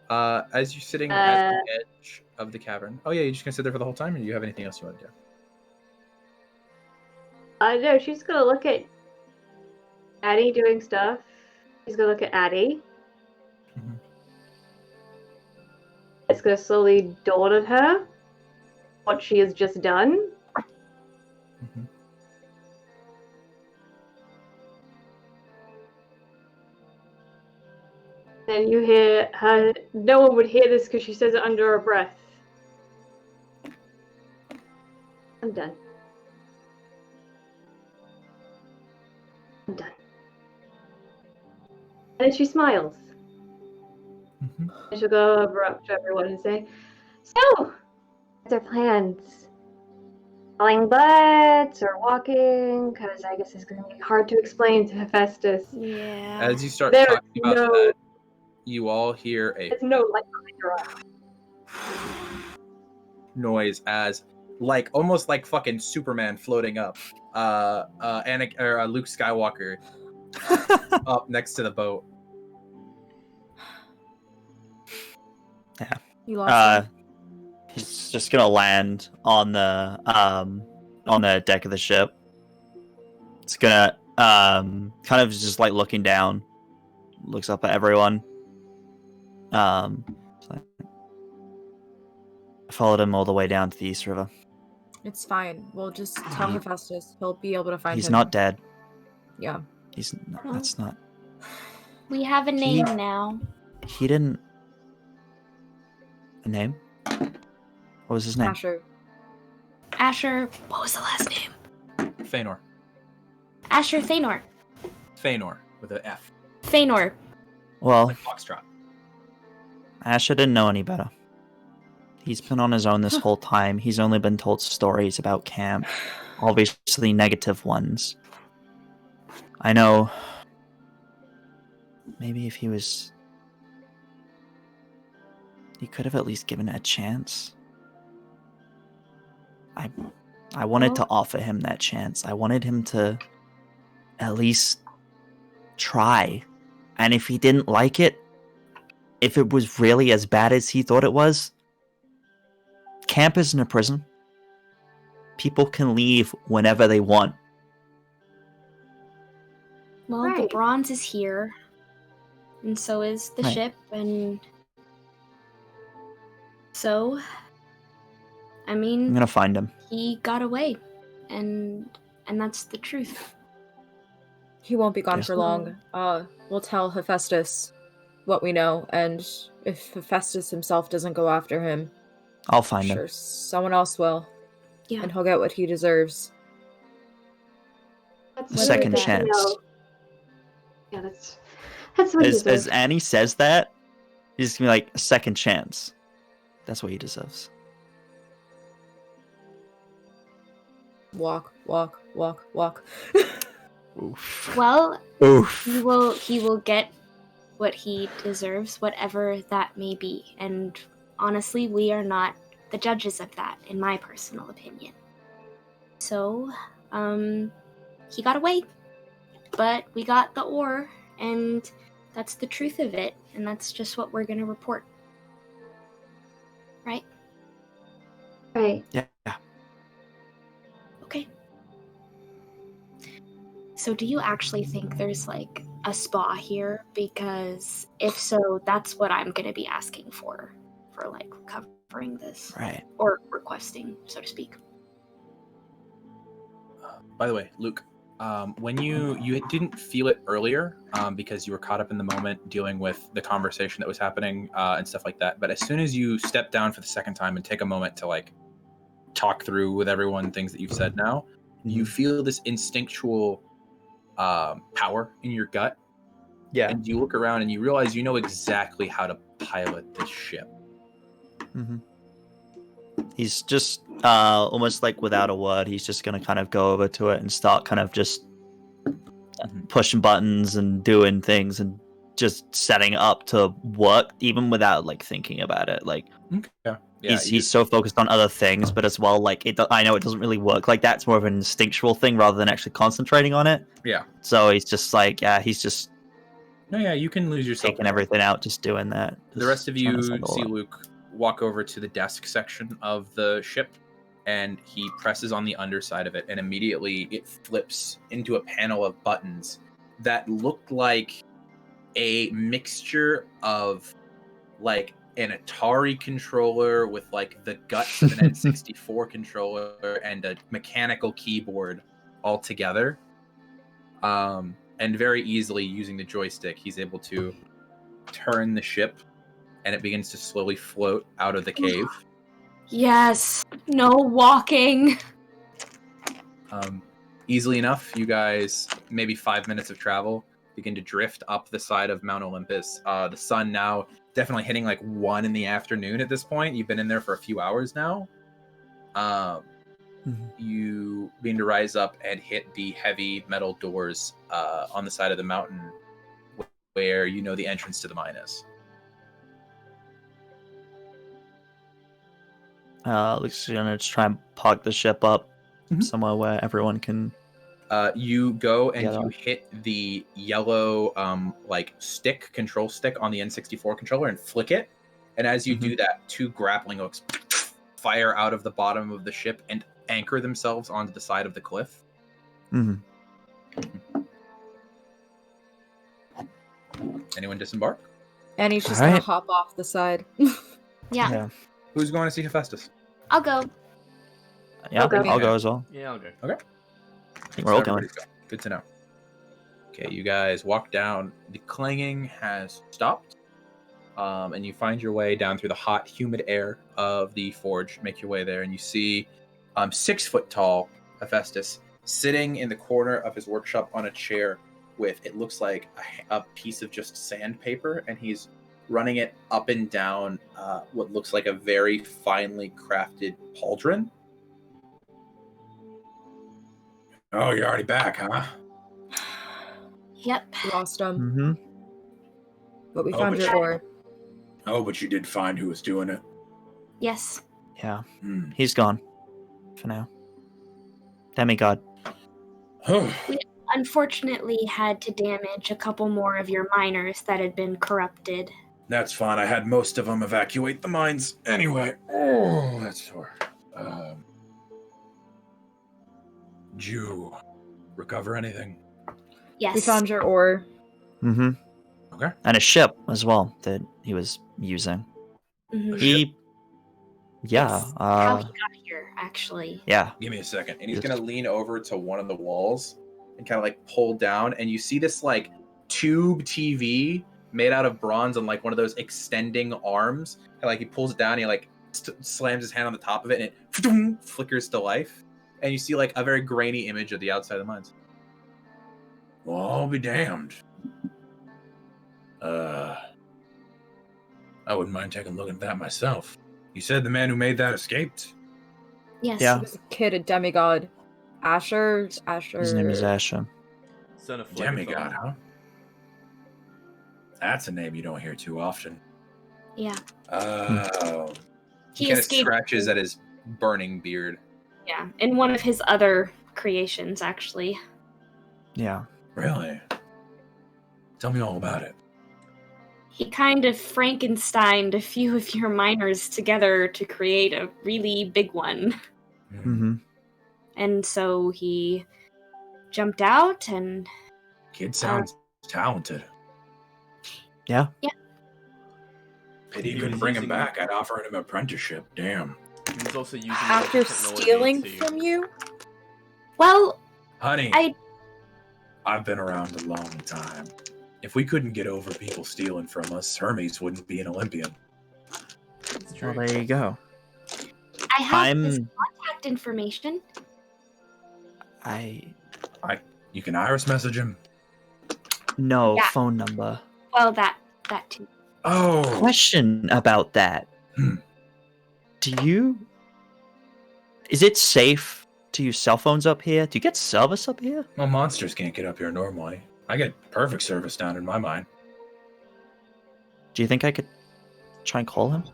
As you're sitting at the edge of the cavern. Oh yeah, you're just gonna sit there for the whole time, or do you have anything else you want to do? No, she's gonna look at Addie doing stuff. She's gonna look at Addie. Mhm. It's gonna slowly dawn on her what she has just done. Mhm. Then you hear her. No one would hear this because she says it under her breath. I'm done. I'm done. And then she smiles. Mhm. And she'll go over up to everyone and say, "So, what's our plans? Calling butts or walking? Because I guess it's going to be hard to explain to Hephaestus. Yeah. As you start There's talking about no, that, you all hear a there's no light behind your eyes. noise as, like, almost like fucking Superman floating up. Luke Skywalker up next to the boat. You lost him? He's just gonna land on the deck of the ship. It's gonna kind of just like looking down, looks up at everyone. It's like, I followed him all the way down to the East River. It's fine. We'll just tell Hephaestus. He'll be able to find He's him. not dead. Yeah. He's not, that's not. We have a name now. He didn't. A name? What was his name? Asher. Asher. What was the last name? Fëanor. Asher Thanor. Fëanor with an F. Thanor. Well, Like Foxtrot. Asher didn't know any better. He's been on his own this whole time. He's only been told stories about camp, obviously negative ones. I know. Maybe if he was... He could have at least given it a chance. I wanted to offer him that chance. I wanted him to at least try. And if he didn't like it, if it was really as bad as he thought it was, camp isn't a prison. People can leave whenever they want. Well, the Right. bronze is here. And so is the Right. ship, and so I I'm mean gonna find him. he got away. And that's the truth. He won't be gone Yes. for long. We'll tell Hephaestus what we know, and if Hephaestus himself doesn't go after him, I'll find him. sure someone else will. Yeah. And he'll get what he deserves. That's A what second we chance. know. Yeah, that's what he As deserves. Annie says that, he's gonna be like, a second chance. That's what he deserves. Walk, walk, walk, walk. Oof. Well, Oof. he will get what he deserves, whatever that may be. And honestly, we are not the judges of that, in my personal opinion. So, he got away. But we got the ore, and that's the truth of it, and that's just what we're gonna report. Right? Right. Yeah. Okay. So do you actually think there's like a spa here? Because if so, that's what I'm gonna be asking for like covering this. Right. Or requesting, so to speak. By the way, Luke, when you didn't feel it earlier because you were caught up in the moment dealing with the conversation that was happening and stuff like that. But as soon as you step down for the second time and take a moment to like talk through with everyone things that you've said now, you feel this instinctual power in your gut. Yeah. And you look around and you realize you know exactly how to pilot this ship. Mm-hmm. He's just almost like without a word, he's just gonna kind of go over to it and start kind of just pushing buttons and doing things and just setting up to work even without like thinking about it. Like, Okay. Yeah, he's so focused on other things, but as well, like I know it doesn't really work like that. It's more of an instinctual thing rather than actually concentrating on it. Yeah. So he's just like, he's just No, yeah, you can lose yourself. taking everything out, just doing that. The rest of you see see Luke walk over to the desk section of the ship, and he presses on the underside of it, and immediately it flips into a panel of buttons that look like a mixture of like an Atari controller with like the guts of an N64 controller and a mechanical keyboard all together. And very easily using the joystick, he's able to turn the ship, and it begins to slowly float out of the cave. Yes. No walking. Easily enough, you guys, maybe 5 minutes of travel, begin to drift up the side of Mount Olympus. The sun now definitely hitting like 1 in the afternoon at this point. You've been in there for a few hours now. You begin to rise up and hit the heavy metal doors on the side of the mountain where you know the entrance to the mine is. Luke's gonna just try and park the ship up somewhere where everyone can. You go and Yeah. you hit the yellow like control stick on the N64 controller and flick it. And as you do that, 2 grappling hooks fire out of the bottom of the ship and anchor themselves onto the side of the cliff. Anyone disembark? And he's just Alright. gonna hop off the side. Yeah. Who's going to see Hephaestus? I'll go. Yeah, Okay. I'll go as well. Yeah, I'll go. Okay. We're all So going. everybody's go. Good to know. Okay, you guys walk down. The clanging has stopped. And you find your way down through the hot, humid air of the forge. Make your way there, and you see 6 foot tall Hephaestus sitting in the corner of his workshop on a chair with, it looks like a piece of just sandpaper, and he's running it up and down what looks like a very finely crafted pauldron. Oh, you're already back, huh? Yep. Lost him, but we Oh, found but your you- ore. Oh, but you did find who was doing it. Yes. Yeah, Hmm. he's gone for now. Demigod. Oh, Unfortunately, had to damage a couple more of your miners that had been corrupted. that's fine. I had most of them evacuate the mines anyway. Oh, that's sore. Did you recover anything? Yes. We found your ore. Okay. And a ship as well that he was using. Mhm. Yeah. How he got here, actually. Yeah. Give me a second. And he's going to lean over to one of the walls and kind of like pull down. And you see this like tube TV made out of bronze and like one of those extending arms. And like he pulls it down and he like slams his hand on the top of it and it flickers to life. And you see like a very grainy image of the outside of the mines. Well, I'll be damned. I wouldn't mind taking a look at that myself. You said the man who made that escaped? Yes. Yeah. He was a kid, a demigod. Asher. His name is Asher. Son of Demigod, huh? That's a name you don't hear too often. Yeah. Oh. He He kind of escaped. scratches at his burning beard. Yeah. In one of his other creations, actually. Yeah. Really? Tell me all about it. He kind of Frankensteined a few of your miners together to create a really big one. And so he jumped out and... Kid sounds talented. Yeah. Yeah. Pity you He couldn't was bring him using- back. I'd offer him an apprenticeship. Damn. He was also using After technology stealing to- from you? Well, Honey, I- I've been around a long time. If we couldn't get over people stealing from us, Hermes wouldn't be an Olympian. It's Well, true. there you go. I have his I'm. contact information. You can iris message him. No Yeah. phone number. Well, that too. Oh, Question about that. Hmm. Is it safe to use cell phones up here? Do you get service up here? well, monsters can't get up here normally. I get perfect service down in my mine. Do you think I could try and call him?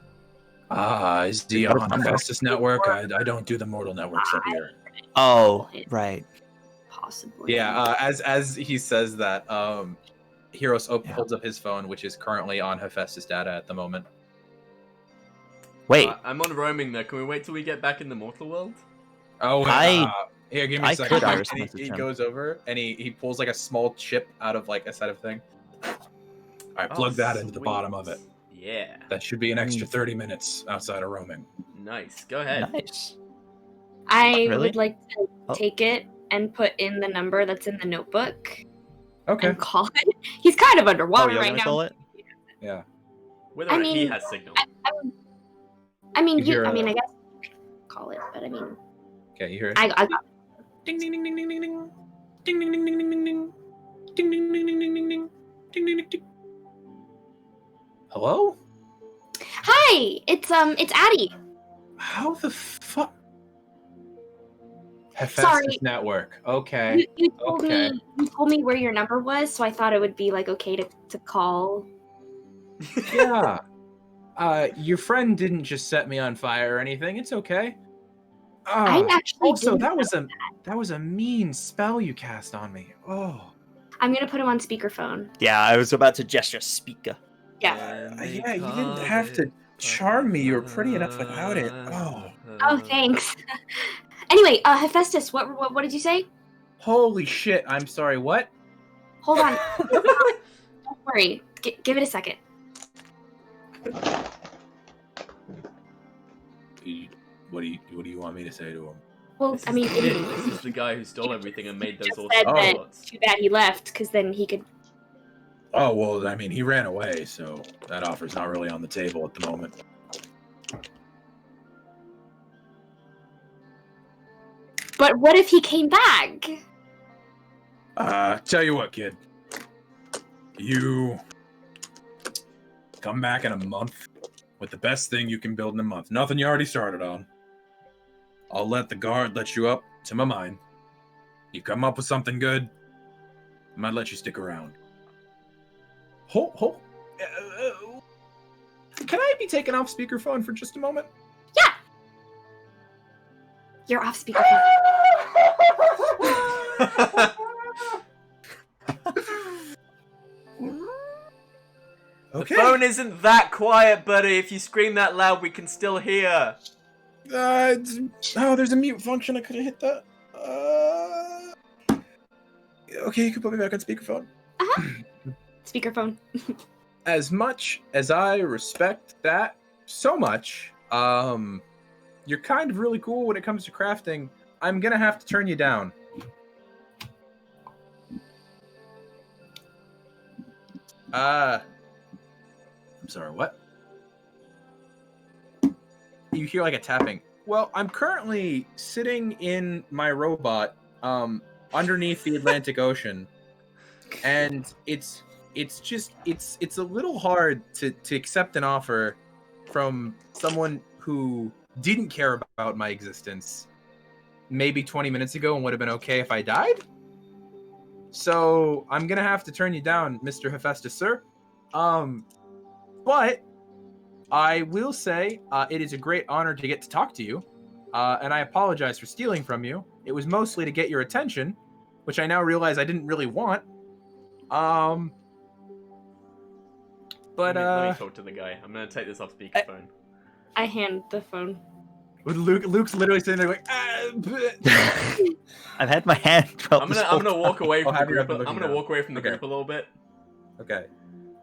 Is he on the Hephaestus network? I don't do the mortal networks up here. Oh, right. Possibly. Yeah, as he says that, Heros holds up his phone, which is currently on Hephaestus data at the moment. Wait, I'm on roaming though. Can we wait till we get back in the mortal world? Oh, here, give me a I second. could iris And message he him. goes over and he pulls like a small chip out of like a set of thing. All right, plug that into the sweet. bottom of it. Yeah. That should be an extra 30 minutes outside of roaming. Nice. Go ahead. nice. I Really? would like to Oh. take it and put in the number that's in the notebook Okay. and call it. He's kind of Oh, underwater you're right gonna now. call it? Yeah. Whether I or not he mean, has signal. I mean, You hear I mean, a- I guess you could call it, but I mean, Okay, you hear it? I got Ding ding ding ding ding ding ding. Ding ding ding ding ding ding ding. Ding ding ding ding ding ding ding. Ding ding ding ding. Hello? Hi, it's Addie. How the fuck? Hephaestus Sorry. network. Okay. You Okay. told me where your number was, so I thought it would be like okay to call. Yeah. Your friend didn't just set me on fire or anything. It's okay. I actually Also, didn't that was a mean spell you cast on me. Oh. I'm gonna put him on speakerphone. Yeah, I was about to gesture speaker. Yeah. Yeah, you didn't have to charm me. You were pretty enough without it. Oh. Oh, thanks. Anyway, Hephaestus, what did you say? Holy shit. I'm sorry. What? Hold on. Don't worry. Give it a second. What do you want me to say to him? Well, This I is mean, the kid. This is the guy who stole everything and made those just awesome said that robots. too bad he left, because then he could. Oh, well, I mean, he ran away, so that offer's not really on the table at the moment. But what if he came back? Tell you what, kid. You come back in a month with the best thing you can build in a month. Nothing you already started on. I'll let the guard let you up to my mine. You come up with something good, I might let you stick around. Hold. Can I be taken off speakerphone for just a moment? Yeah. You're off speakerphone. Okay. The phone isn't that quiet, buddy. If you scream that loud, we can still hear. There's a mute function. I could have hit that. Okay, you can put me back on speakerphone. Speakerphone. As much as I respect that so much, you're kind of really cool when it comes to crafting. I'm gonna have to turn you down. I'm sorry, what? You hear like a tapping. Well, I'm currently sitting in my robot underneath the Atlantic Ocean, and it's a little hard to accept an offer from someone who didn't care about my existence maybe 20 minutes ago and would have been okay if I died. So I'm gonna have to turn you down, Mr. Hephaestus, sir. But I will say it is a great honor to get to talk to you, and I apologize for stealing from you. It was mostly to get your attention, which I now realize I didn't really want. But Let me talk to the guy. I'm gonna take this off speakerphone. I hand the phone. with Luke's literally sitting there going, I've had my hand I'm gonna walk away from the have you group. been I'm looking gonna down? walk away from the Okay. group a little bit. Okay.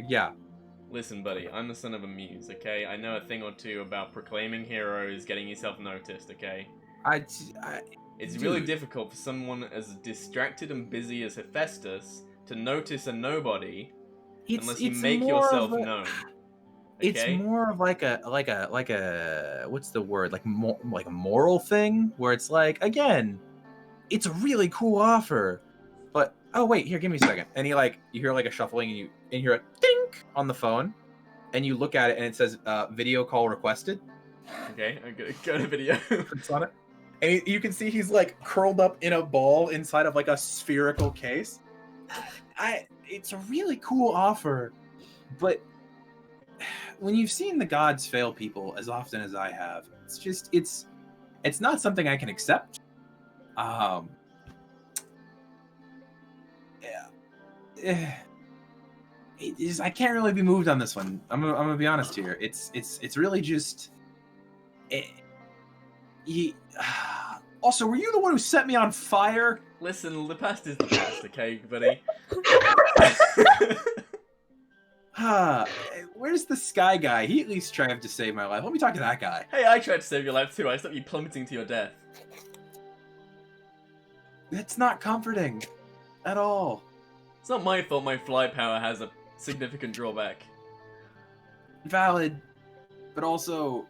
Yeah. Listen, buddy, I'm the son of a muse, okay? I know a thing or two about proclaiming heroes, getting yourself noticed, okay? It's really Dude. difficult for someone as distracted and busy as Hephaestus to notice a nobody unless you make more yourself of a- known. It's Okay? more of like a what's the word, like a moral thing where it's like, again, it's a really cool offer, but oh wait, here, give me a second. And you hear like a shuffling, and you hear a dink on the phone, and you look at it and it says video call requested. Okay, I'm gonna go to video. It's on it, and you can see he's like curled up in a ball inside of like a spherical case. It's a really cool offer, but when you've seen the gods fail people as often as I have, it's not something I can accept. Yeah. I can't really be moved on this one. I'm gonna be honest here. It's really just. Also, were you the one who set me on fire? Listen, the past is the past, okay, buddy? Where's the sky guy? He at least tried to save my life. Let me talk to that guy. Hey, I tried to save your life too. I stopped you plummeting to your death. That's not comforting at all. It's not my fault my fly power has a significant drawback. Valid, but also,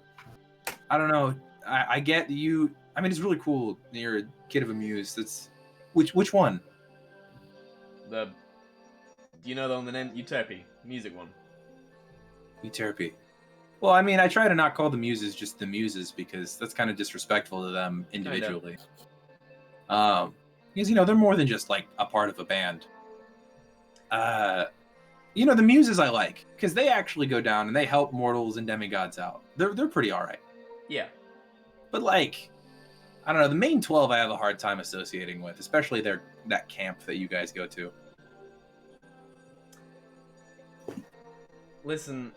I don't know. I get you. I mean, it's really cool. You're a kid of a muse. That's which one? Do you know the name Euterpe? Music one. Euterpe. Well, I mean, I try to not call the muses just the muses because that's kind of disrespectful to them individually. Because they're more than just like a part of a band. The muses I like because they actually go down and they help mortals and demigods out. They're pretty all right. Yeah. But like, I don't know. The main 12 I have a hard time associating with, especially that camp that you guys go to. Listen,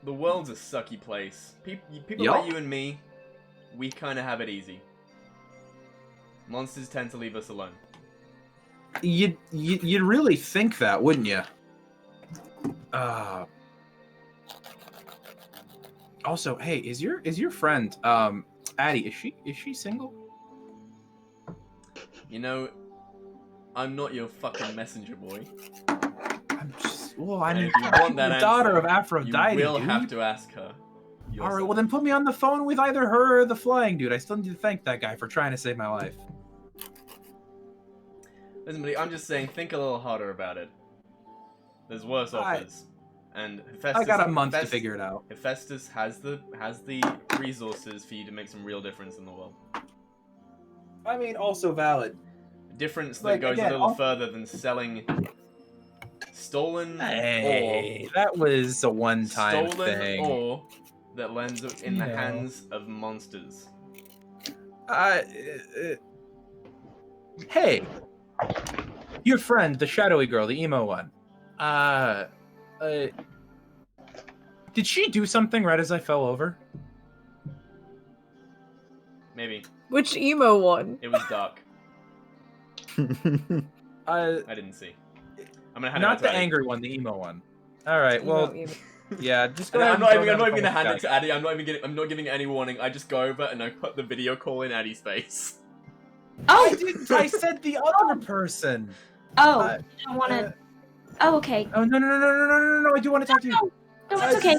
the world's a sucky place. People Yup. like you and me, we kind of have it easy. Monsters tend to leave us alone. You'd really think that, wouldn't you? Also, hey, is your friend Addie? Is she single? I'm not your fucking messenger boy. I mean, if you want that the daughter answer, of Aphrodite. You will dude. have to ask her. All right, well then put me on the phone with either her or the flying dude. I still need to thank that guy for trying to save my life. Listen, buddy, I'm just saying, think a little harder about it. There's worse offers. And Hephaestus, I got a month to figure it out. Hephaestus has the resources for you to make some real difference in the world. I mean, also valid. A difference that goes a little further than selling stolen that was a one-time thing. Ore that lands in the hands of monsters. Hey, your friend, the shadowy girl, the emo one. Did she do something right as I fell over? Maybe. Which emo one? It was dark. I didn't see. I'm gonna hand not it to the Addie. angry one, the emo one. All right, well, yeah, just go. I'm not even gonna hand it to Addie. I'm not giving it any warning. I just go over and I put the video call in Addie's face. Oh! I said the other person. Oh, I don't want to. Oh, okay. Oh no! I do want to talk to you. No, it's okay.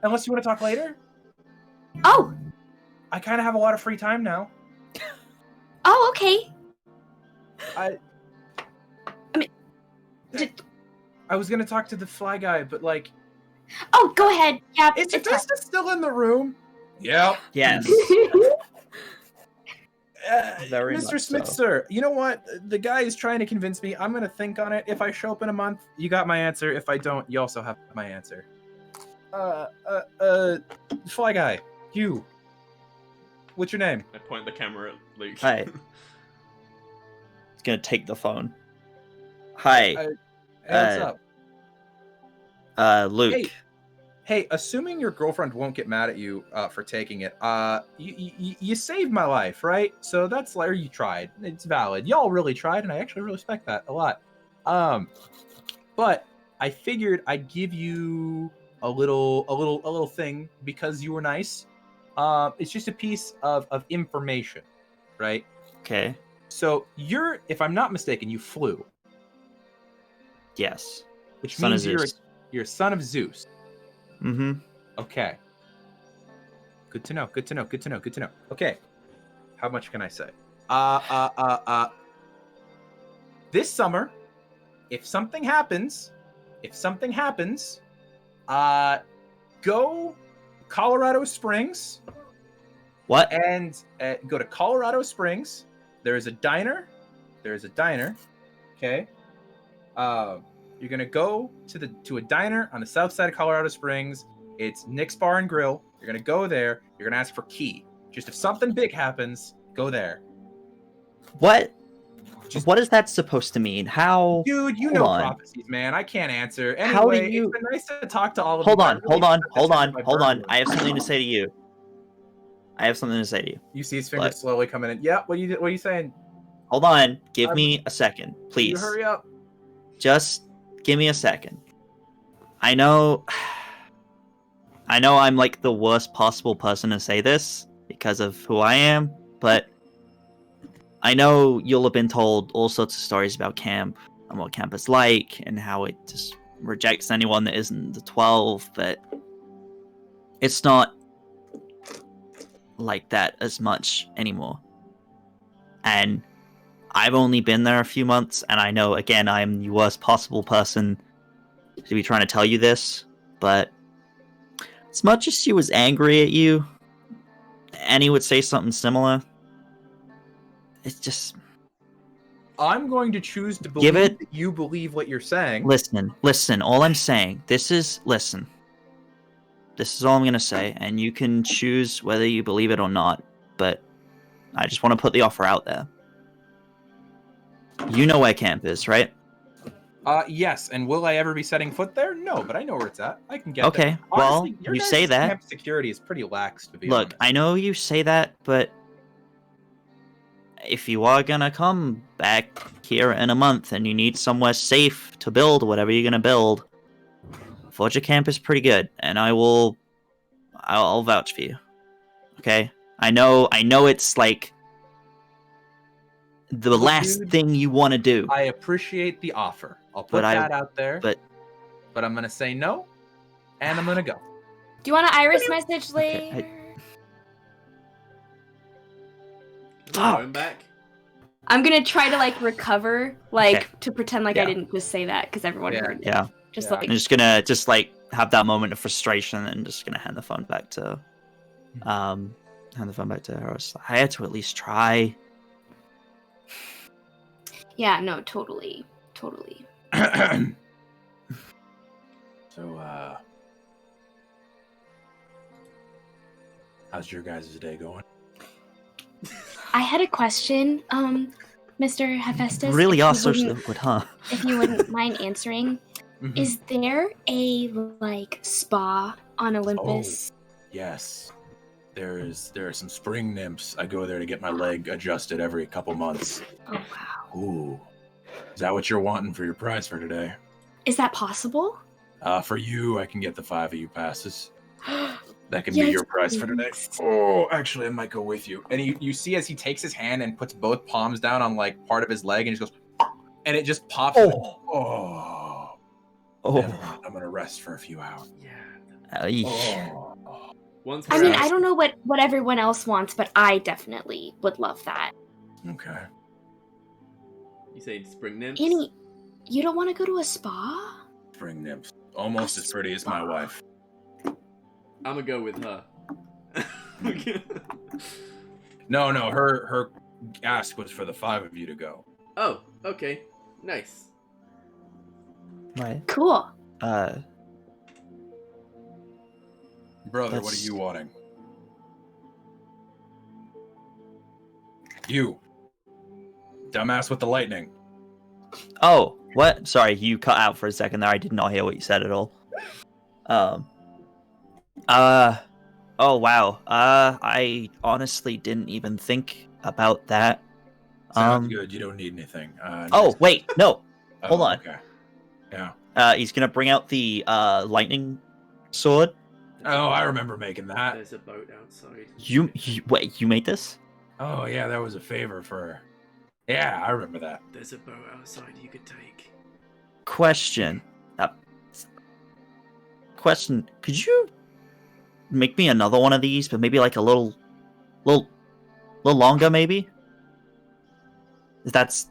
Unless you want to talk later. Oh. I kind of have a lot of free time now. Oh, okay. I was gonna talk to the fly guy, but like. Oh, go ahead. Yeah. Is Hephaestus still in the room? Yep. Yes. Very Mr. much Smith, so. sir, you know what? The guy is trying to convince me. I'm gonna think on it. If I show up in a month, you got my answer. If I don't, you also have my answer. Fly guy, you. What's your name? I point the camera at Luke. Hi. He's gonna take the phone. Hi. Hey, what's up? Luke. Hey, assuming your girlfriend won't get mad at you for taking it, you saved my life, right? So that's like, or you tried. It's valid. Y'all really tried, and I actually really respect that a lot. But I figured I'd give you a little thing because you were nice. It's just a piece of information, right? Okay. So if I'm not mistaken, you flew. Yes. Which Son of means Zeus. you're a son of Zeus. Mm-hmm. Okay. Good to know. Okay. How much can I say? This summer, if something happens, go Colorado Springs. What? And go to Colorado Springs. There is a diner. Okay. You're gonna go to a diner on the south side of Colorado Springs. It's Nick's Bar and Grill. You're gonna go there. You're gonna ask for Key. Just if something big happens, go there. What? What is that supposed to mean? How? Dude, you Hold know on. prophecies, man. I can't answer. Anyway, How do you- it's been nice to talk to all of Hold you. on, I really hold on. accepted my burden. I have something to say to you. You see his fingers What? slowly coming in. Yeah, what are you saying? Hold on. Give me a second, You please. hurry up. Just give me a second. I know I'm like the worst possible person to say this because of who I am, but I know you'll have been told all sorts of stories about camp and what camp is like and how it just rejects anyone that isn't the 12, but it's not like that as much anymore. And I've only been there a few months, and I know, again, I'm the worst possible person to be trying to tell you this, but as much as she was angry at you, Annie would say something similar. It's just... I'm going to choose to Give believe it- that you believe what you're saying. Listen, all I'm saying, listen. This is all I'm going to say, and you can choose whether you believe it or not, but I just want to put the offer out there. You know where camp is, right? Yes, and will I ever be setting foot there? No, but I know where it's at. I can get there. Okay, well, Honestly, your you guys' say that. camp security is pretty lax, to be Look, honest. I know you say that, but if you are gonna come back here in a month and you need somewhere safe to build whatever you're gonna build, Forger Camp is pretty good, and I'll vouch for you. Okay? I know it's like the Look, last dude, thing you want to do. I appreciate the offer. I'll put But that out there. but- I'm gonna say no, and I'm gonna go. Do you want an iris message Okay, later? Going back. I'm gonna try to like recover, like Okay. to pretend like Yeah. I didn't just say that because everyone Yeah. heard it. Yeah. Just Yeah. like I'm just gonna have that moment of frustration and just gonna hand the phone back to her. I had to at least try. yeah, no, totally. So, how's your guys' day going? I had a question, Mr. Hephaestus. Really if are you socially wouldn't- awkward, huh? If you wouldn't mind answering, Mhm. is there a like spa on Olympus? Yes. There are some spring nymphs. I go there to get my leg adjusted every couple months. Oh wow, Ooh. Is that what you're wanting for your prize for today? is that possible? For you, I can get the 5 of you passes. That can be Yes, your prize for today. please. Oh, actually, I might go with you. And you see as he takes his hand and puts both palms down on like part of his leg, and he just goes, and it just pops. Oh. Oh. Never mind. I'm gonna rest for a few hours. Yeah. Eesh. Oh. Once I we're mean, out- I don't know what everyone else wants, but I definitely would love that. Okay. You say spring nymphs? Annie, you don't want to go to a spa? Spring nymphs. Almost as pretty as my wife. I'm gonna go with her. No, her ask was for the 5 of you to go. Oh, okay. Nice. Right. Cool. Brother, what are That's- you wanting? You. Dumbass with the lightning. Oh, what? Sorry, you cut out for a second there. I did not hear what you said at all. Oh wow. I honestly didn't even think about that. Sounds good. You don't need anything. Oh wait, no. oh, hold on. Okay. Yeah. He's gonna bring out the lightning sword. Oh, I remember making that. There's a boat outside. You wait. You made this? Oh, yeah, that was a favor for. Yeah, I remember that. There's a boat outside you could take. Question. Question. Could you make me another one of these, but maybe like a little longer, maybe? That's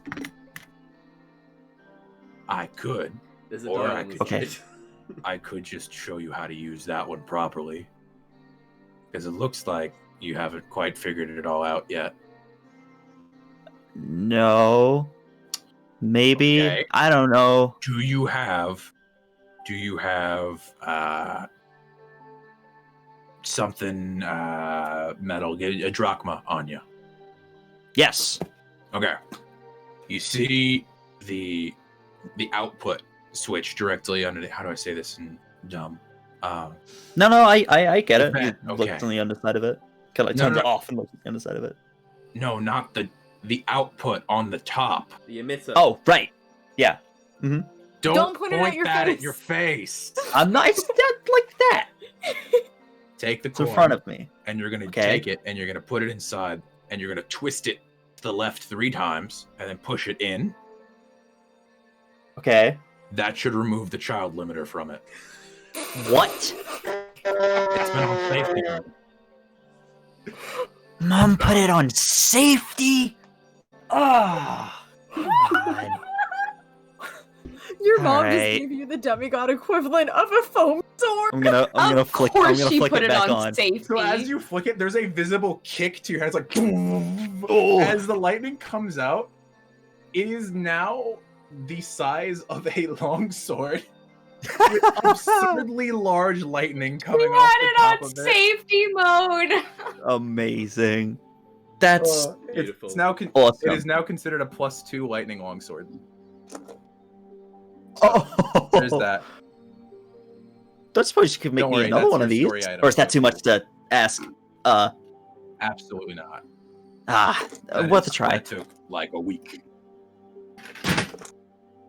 I could. There's a Or boat I on the could- Okay. side. I could just show you how to use that one properly. Because it looks like you haven't quite figured it all out yet. no. Maybe. Okay. I don't know. Do you have something metal, a drachma on you? Yes. Okay. You see the output switch directly under. How do I say this in dumb? No, I get it. Okay. You looked on the underside of it. Kind of like No, turns no. it off and looks at the underside of it. No, not the output on the top. The emitter. Oh, right. Yeah. Don't point it at your that face. at your face. I'm not. It's not like that. Take the It's coin in front of me. and you're gonna Okay. take it and you're gonna put it inside and you're gonna twist it to the left 3 times and then push it in. Okay. That should remove the child limiter from it. What? It's been on safety mode. Mom put it on safety. Oh, God. Your mom Alright. just gave you the demigod equivalent of a foam sword. I'm gonna Of flick. course I'm gonna she flick put it it back on on. safety. So as you flick it, there's a visible kick to your head. It's like boom. Oh. As the lightning comes out, it is now the size of a long sword with absurdly large lightning coming You off had the it top on of it. safety mode. Amazing. That's Beautiful. It's now awesome. it is now considered a +2 lightning longsword. Oh, There's that. Don't suppose you could make Don't me worry, another that's one of your these, story item. or is that too much to ask? Absolutely not. That Worth a is- try. That took like a week.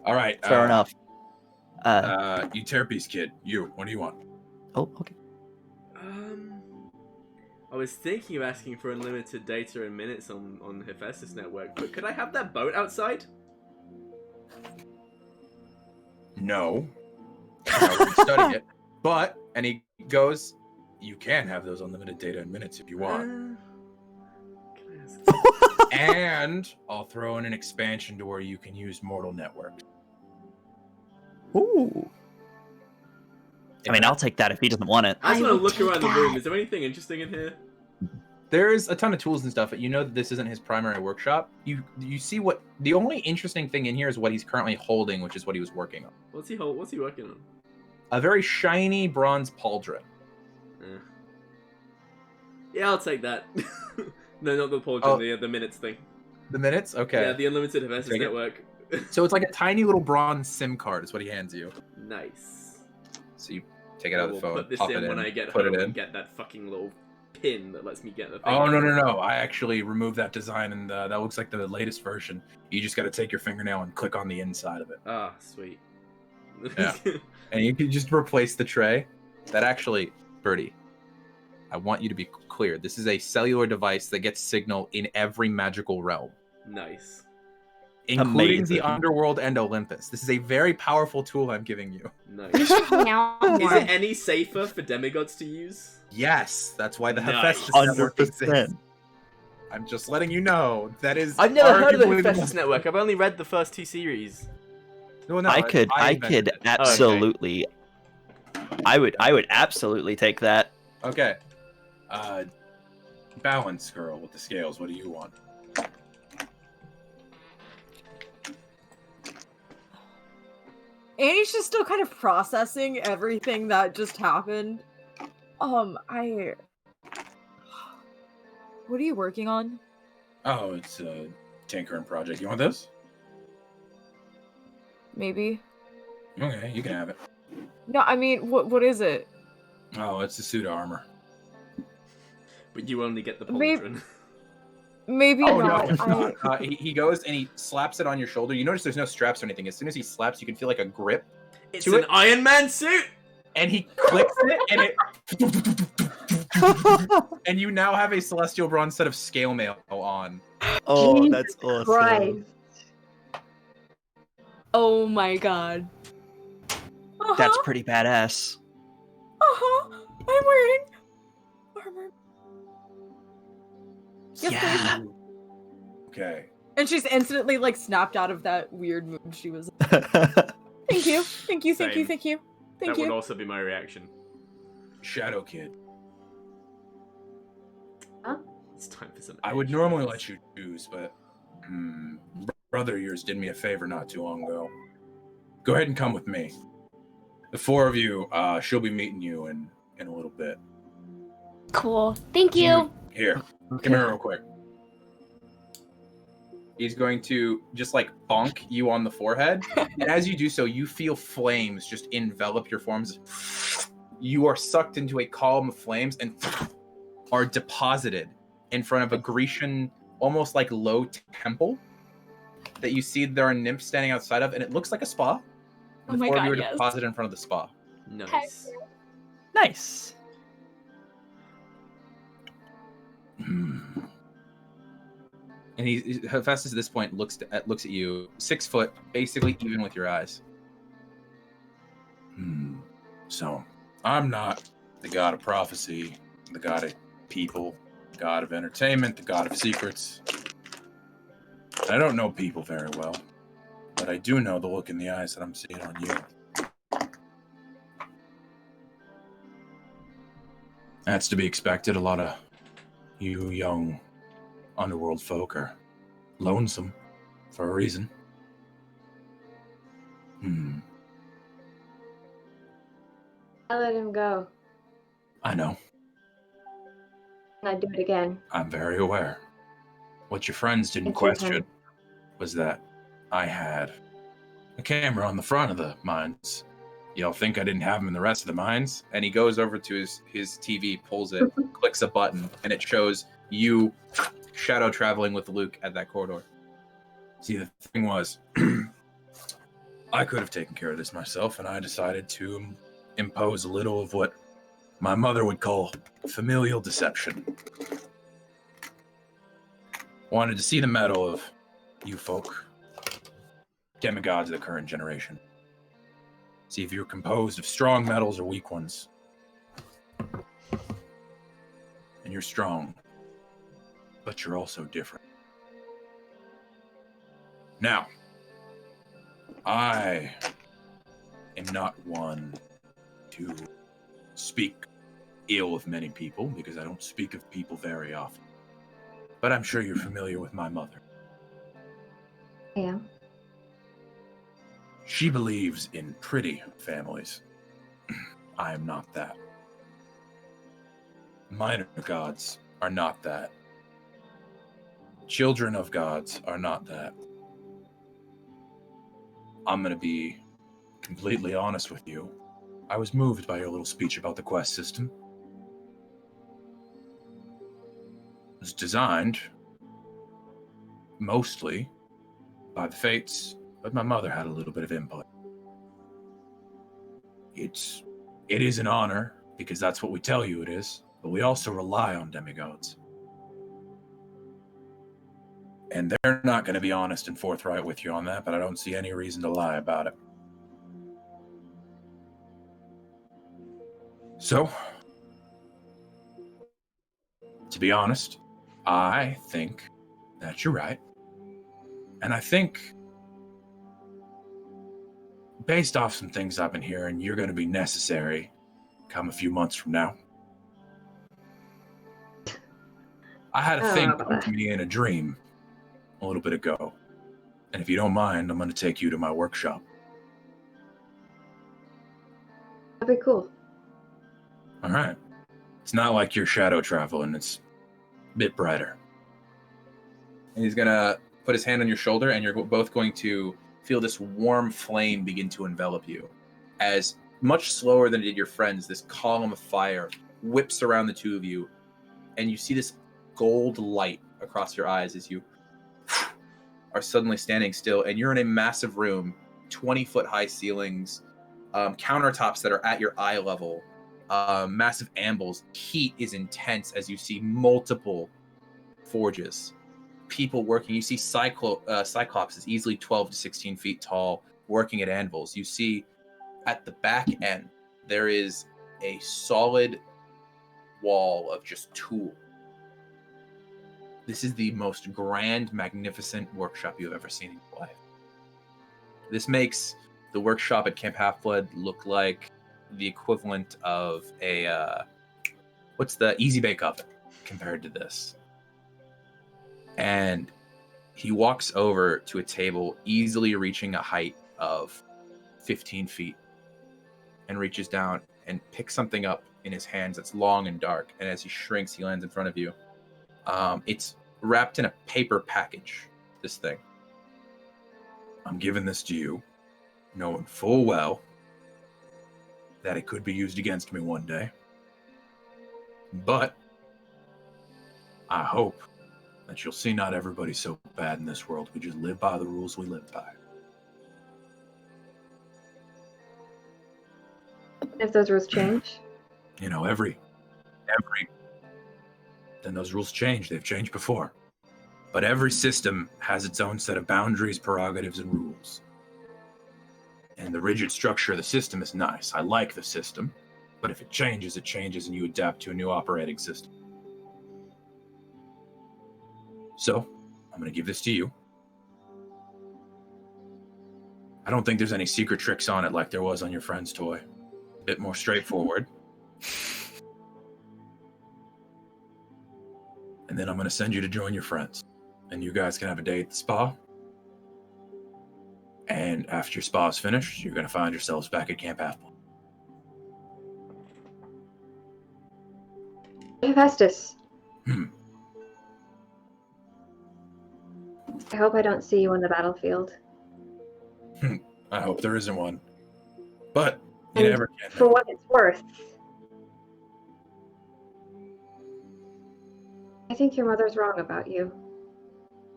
All right. Fair enough. Euterpe's kid. What do you want? Oh, okay. I was thinking of asking for unlimited data and minutes on Hephaestus network, but could I have that boat outside? No. I would study it. But, and he goes, you can have those unlimited data and minutes if you want. Can I ask? And I'll throw in an expansion to where you can use Mortal Network. Ooh. I mean, I'll take that if he doesn't want it. I just I want to will look take around the that. room. Is there anything interesting in here? There's a ton of tools and stuff, but you know that this isn't his primary workshop. You see what the only interesting thing in here is what he's currently holding, which is what he was working on. What's he working on? A very shiny bronze pauldron. Eh. Yeah, I'll take that. No, not the Paul, the minutes thing. The minutes? Okay. Yeah, the unlimited Hephaestus Take it. network. So it's like a tiny little bronze SIM card is what he hands you. Nice. So you take it out of the We'll phone, put this pop in it when in, I get put home it in. and get that fucking little pin that lets me get the thing. Oh, no. I actually removed that design, and that looks like the latest version. You just got to take your fingernail and click on the inside of it. Ah, sweet. Yeah. And you can just replace the tray. That actually, Birdie, I want you to be clear. This is a cellular device that gets signal in every magical realm, Nice. including Amazing. the underworld and Olympus. This is a very powerful tool I'm giving you. We Nice. should hang out Is more. it any safer for demigods to use? Yes, that's why the Nice. Hephaestus network exists. 100%. I'm just letting you know that is. I've never heard of the arguably Hephaestus most- network. I've only read the first 2 series. No, no, I could invented it. absolutely. I would absolutely take that. Okay. Balance girl with the scales. What do you want? Annie's just still kind of processing everything that just happened. What are you working on? Oh, it's a tinkering project. You want this? Maybe. Okay, you can have it. No, I mean, what is it? Oh, it's a suit of armor. But you only get the Maybe- pauldron. Maybe Oh no, not. it's not. He goes and he slaps it on your shoulder. You notice there's no straps or anything. As soon as he slaps, you can feel like a grip, It's To an it. Iron Man suit! and he clicks it, and it, and you now have a celestial bronze set of scale mail on. Oh, Jesus that's awesome. Christ. Oh my god. That's pretty badass. I'm wearing armor. Yes, Yeah. Okay. And she's instantly like snapped out of that weird mood she was. Thank you. Thank you. Thank you. Same. Thank you. Thank That would you. also be my reaction. Shadow Kid. It's time for some I would edge normally guys. let you choose, but brother of yours did me a favor not too long ago. Go ahead and come with me. The four of you, she'll be meeting you in a little bit. Cool. Thank you. Here, Okay. come here real quick. He's going to just like bonk you on the forehead. And as you do so, you feel flames just envelop your forms. You are sucked into a column of flames and are deposited in front of a Grecian, almost like low temple that you see there are nymphs standing outside of, and it looks like a spa. Oh The my four of you God, are yes. deposited in front of the spa. Nice. Nice. And Hephaestus at this point looks at you, 6 foot, basically even with your eyes. So, I'm not the god of prophecy, the god of people, the god of entertainment, the god of secrets. I don't know people very well, but I do know the look in the eyes that I'm seeing on you. That's to be expected. A lot of you young underworld folk are lonesome for a reason. I let him go. I know. And I do it again. I'm very aware. What your friends didn't Thank you, question Ken. was that I had a camera on the front of the mines. Y'all think I didn't have them in the rest of the mines? And he goes over to his TV, pulls it, clicks a button, and it shows you shadow traveling with Luke at that corridor. See, the thing was, I could have taken care of this myself, and I decided to impose a little of what my mother would call familial deception. Wanted to see the mettle of you folk, demigods of the current generation. See if you're composed of strong metals or weak ones. And you're strong, but you're also different. Now, I am not one to speak ill of many people, because I don't speak of people very often. But I'm sure you're familiar with my mother. Yeah. She believes in pretty families. I am not that. Minor gods are not that. Children of gods are not that. I'm going to be completely honest with you. I was moved by your little speech about the quest system. It was designed mostly by the fates, but my mother had a little bit of input. It is an honor, because that's what we tell you it is, but we also rely on demigods. And they're not going to be honest and forthright with you on that, but I don't see any reason to lie about it. So, to be honest, I think that you're right. And I think, based off some things I've been hearing, you're going to be necessary come a few months from now. I had a thing come to me in a dream a little bit ago. And if you don't mind, I'm going to take you to my workshop. That'd be cool. All right. It's not like you're shadow traveling. It's a bit brighter. And he's going to put his hand on your shoulder, and you're both going to feel this warm flame begin to envelop you. As much slower than it did your friends, this column of fire whips around the two of you, and you see this gold light across your eyes as you are suddenly standing still, and you're in a massive room, 20-foot high ceilings, countertops that are at your eye level, massive anvils. Heat is intense as you see multiple forges, people working. You see Cyclops is easily 12 to 16 feet tall, working at anvils. You see at the back end, there is a solid wall of just tool. This is the most grand, magnificent workshop you've ever seen in your life. This makes the workshop at Camp Half-Blood look like the equivalent of a, what's the Easy Bake Oven compared to this. And He walks over to a table easily reaching a height of 15 feet and reaches down and picks something up in his hands that's long and dark. And as he shrinks, he lands in front of you. It's wrapped in a paper package, this thing. I'm giving this to you, knowing full well that it could be used against me one day. But I hope that you'll see not everybody's so bad in this world. We just live by the rules we live by. If those rules change? You know, then those rules change. They've changed before. But every system has its own set of boundaries, prerogatives, and rules. And the rigid structure of the system is nice. I like the system. But if it changes, and you adapt to a new operating system. So, I'm going to give this to you. I don't think there's any secret tricks on it like there was on your friend's toy. A bit more straightforward. And then I'm going to send you to join your friends. And you guys can have a day at the spa. And after your spa's finished, you're going to find yourselves back at Camp Apple. Hephaestus. I hope I don't see you on the battlefield. I hope there isn't one. But you And never can. for what it's worth, I think your mother's wrong about you.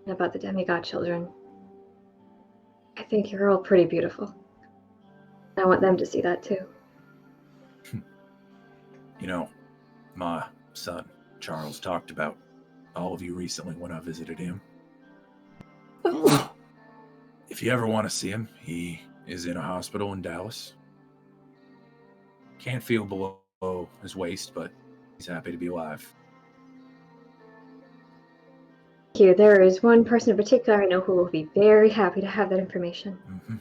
And about the demigod children. I think you're all pretty beautiful. I want them to see that too. You know, my son, Charles, talked about all of you recently when I visited him. If you ever want to see him, he is in a hospital in Dallas. Can't feel below his waist, but he's happy to be alive. Thank you. There is one person in particular I know who will be very happy to have that information. Mm-hmm.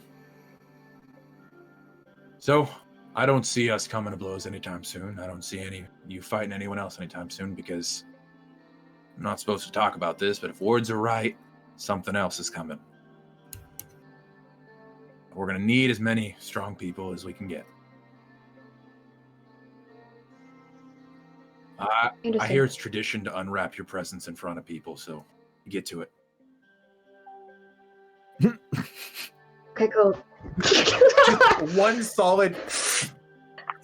So, I don't see us coming to blows anytime soon. I don't see you fighting anyone else anytime soon because I'm not supposed to talk about this, but if words are right, something else is coming. We're going to need as many strong people as we can get. I hear it's tradition to unwrap your presents in front of people, so get to it. Okay, cool. Just one solid,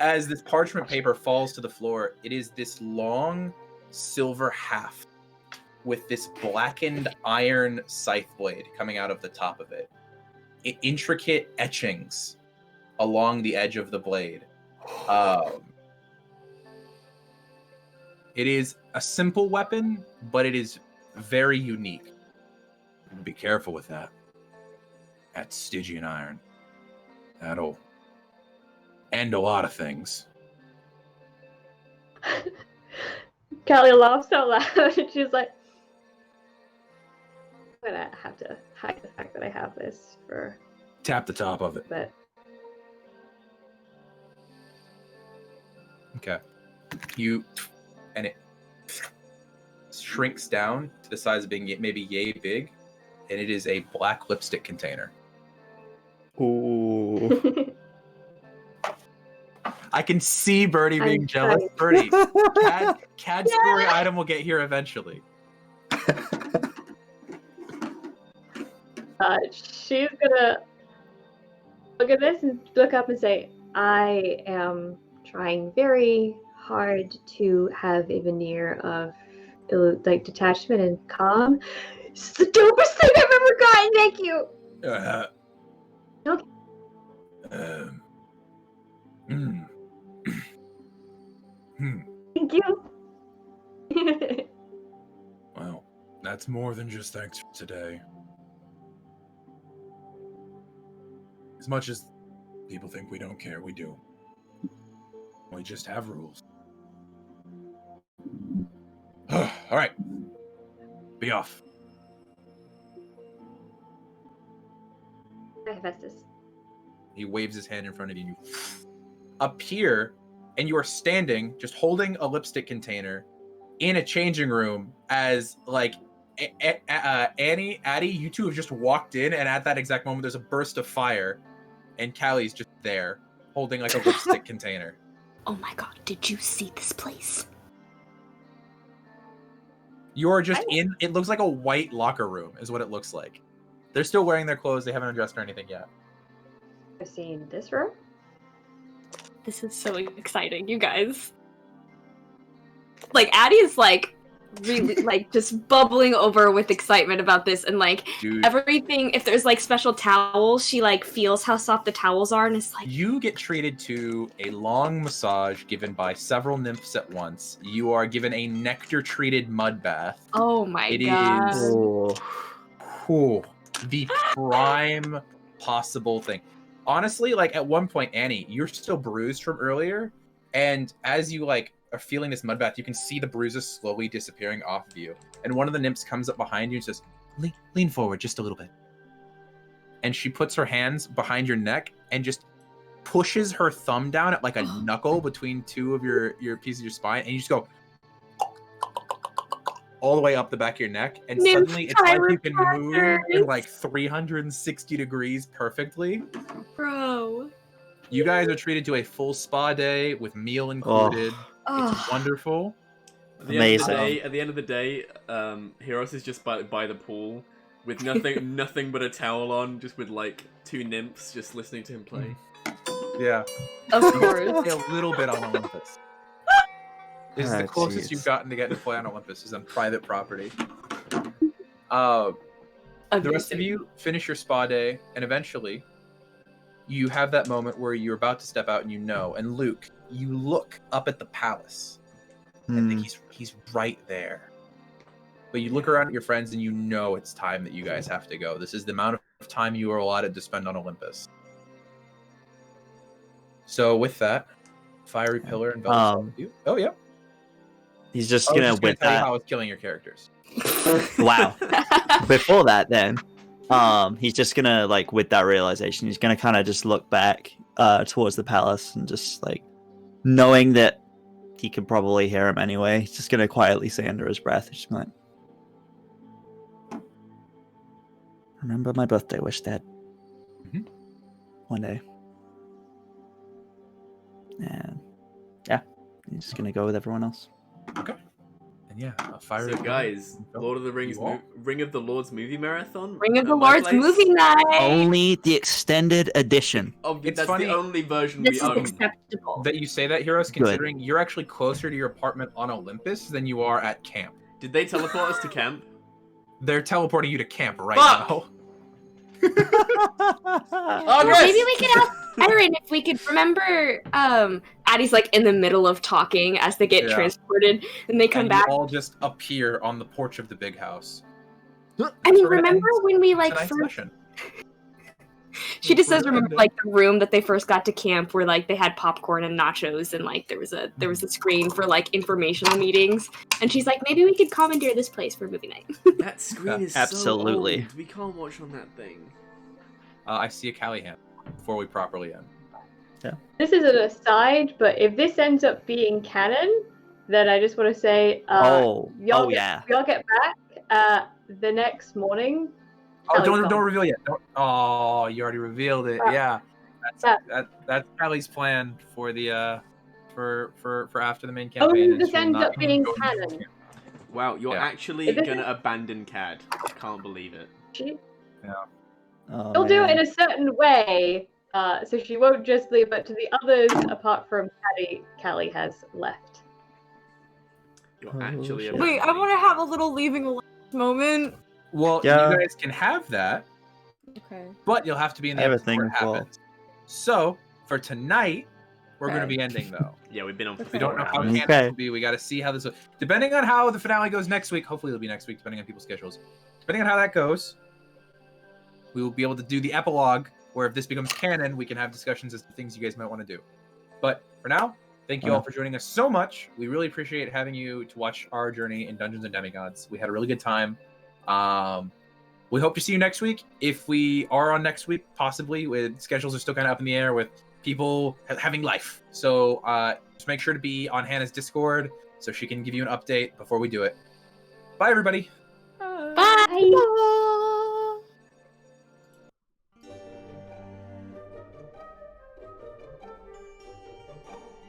as this parchment paper falls to the floor, it is this long silver haft with this blackened iron scythe blade coming out of the top of it. Intricate etchings along the edge of the blade. It is a simple weapon, but it is very unique. Be careful with that. That's Stygian iron. That'll end a lot of things. Callie laughs out loud and she's like, I'm gonna have to hide the fact that I have this for Tap the top of it. a bit. Okay. And it shrinks down to the size of being maybe yay big, and it is a black lipstick container. Ooh. I can see Birdie being I'm jealous. sorry. Birdie, CAD story item will get here eventually. She's gonna look at this and look up and say, I am trying very hard to have a veneer of like detachment and calm. It's the dopest thing I've ever gotten, thank you! Okay. Thank you. Well, that's more than just thanks for today. As much as people think we don't care, we do. We just have rules. All right. Be off. Hi, Hephaestus. He waves his hand in front of you, and you appear, and you are standing, just holding a lipstick container in a changing room as, like, Annie, Addie, you two have just walked in, and at that exact moment, there's a burst of fire, and Callie's just there, holding like a lipstick container. Oh my god, did you see this place? You're just in. It looks like a white locker room, is what it looks like. They're still wearing their clothes. They haven't undressed or anything yet. I've seen this room. This is so exciting, you guys. Like, Addie is like really like just bubbling over with excitement about this, and like Dude, everything. If there's like special towels, she like feels how soft the towels are, and it's like you get treated to a long massage given by several nymphs at once. You are given a nectar-treated mud bath. oh my It god. is- Whew, the prime possible thing. Honestly, like at one point, Annie, you're still bruised from earlier, and as you like are feeling this mud bath, you can see the bruises slowly disappearing off of you. And one of the nymphs comes up behind you and says, lean forward just a little bit. And she puts her hands behind your neck and just pushes her thumb down at like a knuckle between two of your pieces of your spine, and you just go all the way up the back of your neck, and Nymph suddenly it's like you can move in chiropractors. like 360 degrees perfectly. Bro. You guys are treated to a full spa day with meal included. It's wonderful. At the end of the Amazing. day, Heros is just by the pool with nothing but a towel on, just with like two nymphs just listening to him play. Yeah. Of course. A little bit on Olympus. This is the Ah, closest jeez. you've gotten to getting to play on Olympus, is on private property. The rest of you finish your spa day, and eventually you have that moment where you're about to step out and you know. And Luke, you look up at the palace and think he's right there. But you look around at your friends and you know it's time that you guys have to go. This is the amount of time you are allotted to spend on Olympus. So with that, Fiery Pillar and Velvet you. Oh yeah. He's just I was gonna just gonna with tell you that. how I was killing your characters. Wow. Before that, then, he's just gonna like with that realization, he's gonna kind of just look back towards the palace and just like knowing that he could probably hear him anyway. He's just gonna quietly say under his breath, just like, "Remember my birthday wish, Dad. Mhm. One day." And yeah, he's just gonna go with everyone else. And yeah, Fiery So Pillar guys, and Velvet Lord of the Rings, you all. Ring of the Lords movie marathon. Ring of at the my Lord's place. movie night. Only the extended edition. Oh, It's that's funny the only version This we is own. acceptable. That you say that, Heroes, considering you're actually closer to your apartment on Olympus than you are at camp. Did they teleport us to camp? They're teleporting you to camp right Fuck! now. Oh, Or maybe we could ask Byron if we could remember. Addie's like in the middle of talking as they get Yeah. transported, and they come And back. you all just appear on the porch of the big house. I mean, That's where it remember ends when we like tonight's first? session. She just That's says, where it remember ended. like the room that they first got to camp, where like they had popcorn and nachos, and like there was a screen for like informational meetings, and she's like, maybe we could commandeer this place for movie night. That screen is Absolutely. so old. We can't watch on that thing. I see a Callie hand before we properly end. This is an aside, but if this ends up being canon, then I just want to say, y'all yeah. y'all get back the next morning. Oh, Callie's don't gone. reveal yet. Oh, you already revealed it. Yeah, that's Callie's plan for the for after the main Oh, campaign. is this she'll ends not up being go into canon. camp. Wow, you're Yeah. actually If this gonna is- abandon Cad. I can't believe it. Oh, She'll do it man. in a certain way, so she won't just leave, but to the others, apart from Callie has left. You're Oh, actually shit. abandoning. Wait, I want to have a little leaving alone moment. Well, Yeah. you guys can have that, Okay. but you'll have to be in the I have a episode where thing it as well. happens. So for tonight, we're going to Okay. be ending though. Yeah, we've been on. Okay. We don't know how Okay. canon it will be. We got to see how this. Depending on how the finale goes next week, hopefully it'll be next week, depending on people's schedules. Depending on how that goes, we will be able to do the epilogue, where if this becomes canon, we can have discussions as to things you guys might want to do. But for now, thank you all for joining us so much. We really appreciate having you to watch our journey in Dungeons and Demigods. We had a really good time. We hope to see you next week. If we are on next week, possibly, with schedules are still kind of up in the air with people having life. So just make sure to be on Hannah's Discord so she can give you an update before we do it. Bye, everybody. Bye. Bye.